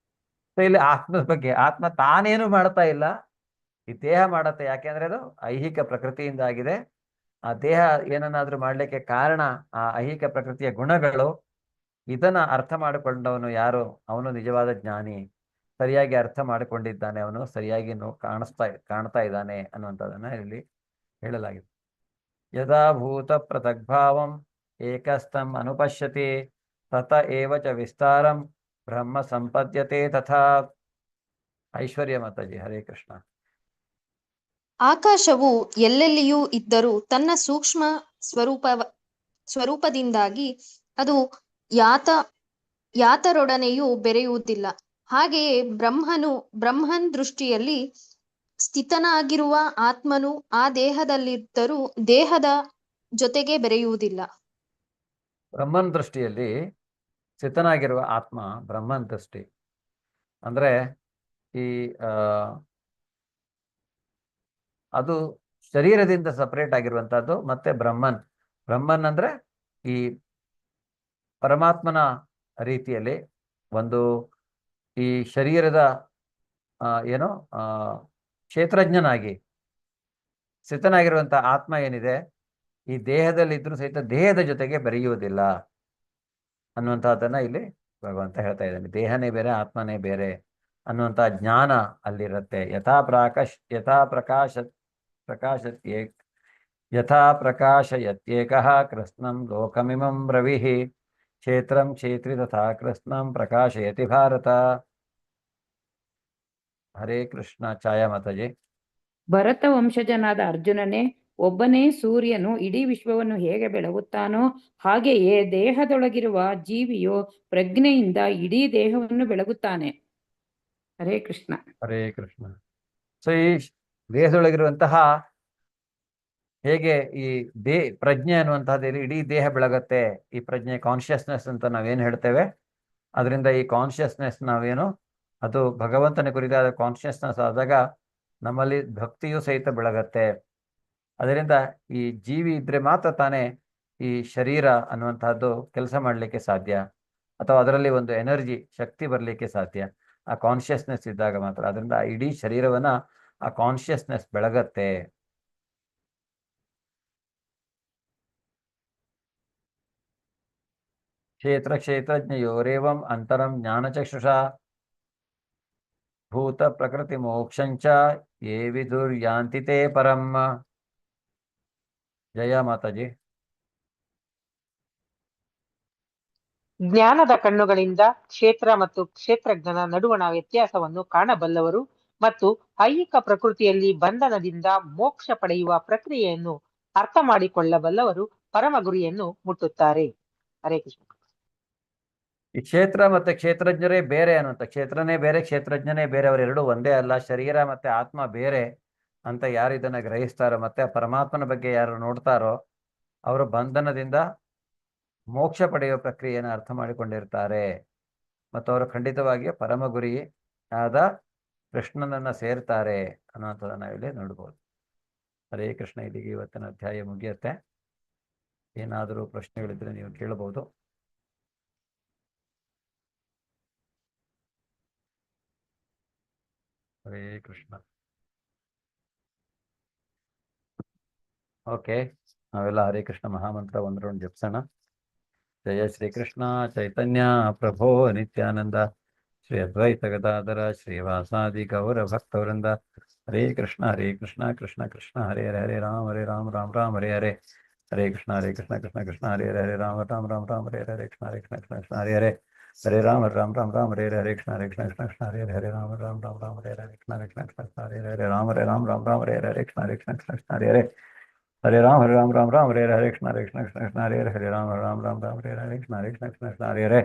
ಇಲ್ಲಿ ಆತ್ಮದ ಬಗ್ಗೆ, ಆತ್ಮ ತಾನೇನು ಮಾಡ್ತಾ ಇಲ್ಲ, ಈ ದೇಹ ಮಾಡತ್ತೆ ಯಾಕೆಂದ್ರೆ ಅದು ಐಹಿಕ ಪ್ರಕೃತಿಯಿಂದ ಆಗಿದೆ. ಆ ದೇಹ ಏನನ್ನಾದ್ರೂ ಮಾಡ್ಲಿಕ್ಕೆ ಕಾರಣ ಆ ಐಹಿಕ ಪ್ರಕೃತಿಯ ಗುಣಗಳು. ಇದನ್ನ ಅರ್ಥ ಮಾಡಿಕೊಂಡವನು ಯಾರು, ಅವನು ನಿಜವಾದ ಜ್ಞಾನಿ. ಸರಿಯಾಗಿ ಅರ್ಥ ಮಾಡಿಕೊಂಡಿದ್ದಾನೆ, ಅವನು ಸರಿಯಾಗಿ ಕಾಣ್ತಾ ಇದ್ದಾನೆ ಅನ್ನುವಂಥದ್ದನ್ನ ಇಲ್ಲಿ ಹೇಳಲಾಗಿದೆ. ಯದಾ ಭೂತ ಪೃಥಗ್ಭಾವಂ ಏಕಸ್ಥಂ ಅನುಪಶ್ಯತಿ ತತ ಏವ ಚ ವಿಸ್ತಾರಂ ಬ್ರಹ್ಮ ಸಂಪದ್ಯತೆ ತಥಾ. ಐಶ್ವರ್ಯ ಮಾತಾಜಿ, ಹರೇ ಕೃಷ್ಣ. ಆಕಾಶವು ಎಲ್ಲೆಲ್ಲಿಯೂ ಇದ್ದರೂ ತನ್ನ ಸೂಕ್ಷ್ಮ ಸ್ವರೂಪದಿಂದಾಗಿ ಅದು ಯಾತರೊಡನೆಯೂ ಬೆರೆಯುವುದಿಲ್ಲ. ಹಾಗೆಯೇ ಬ್ರಹ್ಮನ್ ದೃಷ್ಟಿಯಲ್ಲಿ ಸ್ಥಿತನಾಗಿರುವ ಆತ್ಮನು ಆ ದೇಹದಲ್ಲಿದ್ದರೂ ದೇಹದ ಜೊತೆಗೆ ಬೆರೆಯುವುದಿಲ್ಲ. ಬ್ರಹ್ಮನ್ ದೃಷ್ಟಿಯಲ್ಲಿ ಸ್ಥಿತನಾಗಿರುವ ಆತ್ಮ ಬ್ರಹ್ಮನ್ ದೃಷ್ಟಿ ಅಂದ್ರೆ ಈ ಅದು ಶರೀರದಿಂದ ಸಪರೇಟ್ ಆಗಿರುವಂತಹದ್ದು. ಮತ್ತೆ ಬ್ರಹ್ಮನ್ ಅಂದ್ರೆ ಈ ಪರಮಾತ್ಮನ ರೀತಿಯಲ್ಲಿ ಒಂದು ಈ ಶರೀರದ ಏನು ಕ್ಷೇತ್ರಜ್ಞನಾಗಿ ಸ್ಥಿತನಾಗಿರುವಂತಹ ಆತ್ಮ ಏನಿದೆ, ಈ ದೇಹದಲ್ಲಿ ಇದ್ರೂ ಸಹಿತ ದೇಹದ ಜೊತೆಗೆ ಬೆರೆಯುವುದಿಲ್ಲ ಅನ್ನುವಂಥದ್ದನ್ನ ಇಲ್ಲಿ ಭಗವಂತ ಹೇಳ್ತಾ ಇದ್ದಾನೆ. ದೇಹನೇ ಬೇರೆ, ಆತ್ಮನೇ ಬೇರೆ ಅನ್ನುವಂತಹ ಜ್ಞಾನ ಅಲ್ಲಿರುತ್ತೆ. ಯಥಾ ಪ್ರಕಾಶಯತ್ಯೇಕಃ ಕೃಷ್ಣಂ ಲೋಕಮಿಮಂ ರವಿಃ ಕ್ಷೇತ್ರಂ ಕ್ಷೇತ್ರಿ ತಥಾ ಕೃಷ್ಣಂ ಪ್ರಕಾಶಯತಿ ಭಾರತ. ಹರೇ ಕೃಷ್ಣ. ಛಾಯಾ ಮಾತಾಜಿ. ಭರತ ವಂಶಜನಾದ ಅರ್ಜುನನೇ, ಒಬ್ಬನೇ ಸೂರ್ಯನು ಇಡೀ ವಿಶ್ವವನ್ನು ಹೇಗೆ ಬೆಳಗುತ್ತಾನೋ ಹಾಗೆಯೇ ದೇಹದೊಳಗಿರುವ ಜೀವಿಯು ಪ್ರಜ್ಞೆಯಿಂದ ಇಡೀ ದೇಹವನ್ನು ಬೆಳಗುತ್ತಾನೆ. ಹರೇ ಕೃಷ್ಣ. ಹರೇ ಕೃಷ್ಣ. ಸೊ ಈ ದೇಹದೊಳಗಿರುವಂತಹ ಹೇಗೆ ಈ ಪ್ರಜ್ಞೆ ಅನ್ನುವಂತಹದ್ದು ಇಡೀ ದೇಹ ಬೆಳಗತ್ತೆ. ಈ ಪ್ರಜ್ಞೆ ಕಾನ್ಶಿಯಸ್ನೆಸ್ ಅಂತ ನಾವೇನು ಹೇಳ್ತೇವೆ, ಅದರಿಂದ ಈ ಕಾನ್ಶಿಯಸ್ನೆಸ್ ನಾವೇನು ಅದು ಭಗವಂತನ ಕುರಿತಾದ ಕಾನ್ಶಿಯಸ್ನೆಸ್ ಆದಾಗ ನಮ್ಮಲ್ಲಿ ಭಕ್ತಿಯು ಸಹಿತ ಬೆಳಗತ್ತೆ. ಅದರಿಂದ ಈ ಜೀವಿ ಇದ್ರೆ ಮಾತ್ರ ತಾನೇ ಈ ಶರೀರ ಅನ್ನುವಂತಹದ್ದು ಕೆಲಸ ಮಾಡಲಿಕ್ಕೆ ಸಾಧ್ಯ, ಅಥವಾ ಅದರಲ್ಲಿ ಒಂದು ಎನರ್ಜಿ ಶಕ್ತಿ ಬರಲಿಕ್ಕೆ ಸಾಧ್ಯ ಆ ಕಾನ್ಶಿಯಸ್ನೆಸ್ ಇದ್ದಾಗ ಮಾತ್ರ. ಅದರಿಂದ ಇಡೀ ಶರೀರವನ್ನ ಆ ಕಾನ್ಶಿಯಸ್ನೆಸ್ ಬೆಳಗತ್ತೆ. ಕ್ಷೇತ್ರಜ್ಞಯೋರೇವಂ ಅಂತರಂ ಜ್ಞಾನಚಕ್ಷುಷಾ ಭೂತ ಪ್ರಕೃತಿ ಮೋಕ್ಷಂಚ ಯೇ ವಿದುರ್ಯಾಂತಿ ತೇ ಪರಂ. ಜಯ ಮಾತಾಜಿ. ಜ್ಞಾನದ ಕಣ್ಣುಗಳಿಂದ ಕ್ಷೇತ್ರ ಮತ್ತು ಕ್ಷೇತ್ರಜ್ಞನ ನಡುವಣ ವ್ಯತ್ಯಾಸವನ್ನು ಕಾಣಬಲ್ಲವರು ಮತ್ತು ಐಹಿಕ ಪ್ರಕೃತಿಯಲ್ಲಿ ಬಂಧನದಿಂದ ಮೋಕ್ಷ ಪಡೆಯುವ ಪ್ರಕ್ರಿಯೆಯನ್ನು ಅರ್ಥ ಮಾಡಿಕೊಳ್ಳಬಲ್ಲವರು ಪರಮ ಗುರಿಯನ್ನು ಮುಟ್ಟುತ್ತಾರೆ. ಹರೇ ಕೃಷ್ಣ. ಈ ಕ್ಷೇತ್ರ ಮತ್ತೆ ಕ್ಷೇತ್ರಜ್ಞರೇ ಬೇರೆ ಅನ್ನುವಂಥ, ಕ್ಷೇತ್ರನೇ ಬೇರೆ ಕ್ಷೇತ್ರಜ್ಞನೇ ಬೇರೆ, ಅವರೆರಡು ಒಂದೇ ಅಲ್ಲ. ಶರೀರ ಮತ್ತೆ ಆತ್ಮ ಬೇರೆ ಅಂತ ಯಾರು ಇದನ್ನ ಗ್ರಹಿಸ್ತಾರೋ ಮತ್ತೆ ಪರಮಾತ್ಮನ ಬಗ್ಗೆ ಯಾರು ನೋಡ್ತಾರೋ ಅವರು ಬಂಧನದಿಂದ ಮೋಕ್ಷ ಪಡೆಯುವ ಪ್ರಕ್ರಿಯೆಯನ್ನು ಅರ್ಥ ಮಾಡಿಕೊಂಡಿರ್ತಾರೆ ಮತ್ತು ಅವರು ಖಂಡಿತವಾಗಿಯೂ ಪರಮ ಗುರಿ ಆದ ಕೃಷ್ಣನನ್ನ ಸೇರ್ತಾರೆ ಅನ್ನೋಂಥದ್ದನ್ನ ಇಲ್ಲಿ ನೋಡ್ಬೋದು. ಹರೇ ಕೃಷ್ಣ. ಇಲ್ಲಿಗೆ ಇವತ್ತಿನ ಅಧ್ಯಾಯ ಮುಗಿಯುತ್ತೆ. ಏನಾದರೂ ಪ್ರಶ್ನೆಗಳಿದ್ರೆ ನೀವು ಕೇಳಬಹುದು. ಹರೇ ಕೃಷ್ಣ. ಓಕೆ, ನಾವೆಲ್ಲ ಹರೇ ಕೃಷ್ಣ ಮಹಾಮಂತ್ರ ಒಂದು ರೌಂಡ್ ಜಪಿಸೋಣ. ಜಯ ಶ್ರೀಕೃಷ್ಣ ಚೈತನ್ಯ ಪ್ರಭೋ ನಿತ್ಯಾನಂದ ಶ್ರೀ ಅದ್ವೈತ ಗದಾಧರ ಶ್ರೀವಾಸಾದಿ ಗೌರ ಭಕ್ತವೃಂದ. ಹರೇ ಕೃಷ್ಣ ಕೃಷ್ಣ ಕೃಷ್ಣ ಹರೇ ಹರೇ, ಹರೇ ರಾಮ ರಾಮ ರಾಮ ಹರೇ ಹರೇ, ಹರೇ ಕೃಷ್ಣ ಕೃಷ್ಣ ಕೃಷ್ಣ ಹರೇ ಹರೇ, ಹರೇ ರಾಮ ರಾಮ ಹರೇ ಹರೇ, ಕೃಷ್ಣ ಕೃಷ್ಣ ಹರೇ ಹರೇ, ಹರೇ ರಾಮ ರಾಮ ಹರೇ ಹರೇ, ಕೃಷ್ಣ ಕೃಷ್ಣ ಹರೇ ಹರೇ, ಹರೇ ರಾಮ ರಾಮ ಹರೇ ಹರೇ, ಕೃಷ್ಣ ಕೃಷ್ಣ ಹರೇ ಹರೇ, ರಾಮ ರಾಮ ಹರೇ ಹರೇ, ಕೃಷ್ಣ ಕೃಷ್ಣ ಹರೇ ಹರೇ, ಹರೇ ರಾಮ ಹರೇ ಹರೇ, ಕೃಷ್ಣ ಕೃಷ್ಣ ಹರೇ ಹರೇ, ಹರೇ ರಾಮ ಹರೇ ಹರೇ, ಕೃಷ್ಣ ಕೃಷ್ಣ ಹರೇ ಹರೇ,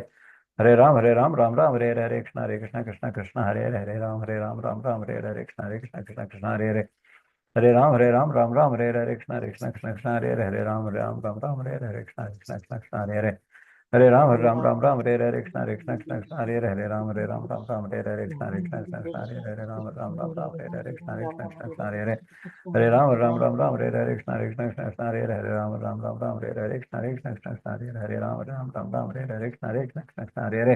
ಹರೇ ರಾಮ ಹರೇ ಹರೇ, ಕೃಷ್ಣ ಕೃಷ್ಣ ಹರೇ ಹರೇ, ಹರೇ ರಾಮ ಹರೇ ಹರೇ, ಕೃಷ್ಣ ಕೃಷ್ಣ ಹರೇ ಹರೇ, ಹರೇ ರಾಮ ಹರೇ ಹರೇ, ಕೃಷ್ಣ ಕೃಷ್ಣ ಹರೇ ಹರೇ, ಹರೇ ರಾಮ ಹರೇ ಹರೇ, ಕೃಷ್ಣ ಕೃಷ್ಣ ಹರೇ ಹರೇ, ಹರೇ ರಾಮ ಹರೇ ಹರೇ, ಕೃಷ್ಣ ಕೃಷ್ಣ ಹರೇ ಹರೇ, ಹರೇ ರಾಮ ಹರೇ ಹರೇ ಹರೇ, ಕೃಷ್ಣ ಕೃಷ್ಣ ಹರೇ ಹರೇ, ಹರೇ ರಾಮ ಹರೇ ಹರೇ, ಕೃಷ್ಣ ಕೃಷ್ಣ ಹರೇ ಹರೇ, ಹರೇ ರಾಮ ಹರೇ ಹರೇ, ಕೃಷ್ಣ ಕೃಷ್ಣ ಹರೇ ಹರೇ, ಹರೇ ರಾಮ ಹರೇ ಹರೇ, ಕೃಷ್ಣ ಕೃಷ್ಣ ಹರೇ ಹರೇ, ಹರೇ ರಾಮ ಹರೇ ಹರೇ, ಕೃಷ್ಣ ಕೃಷ್ಣ ಹರೇ ಹರೇ,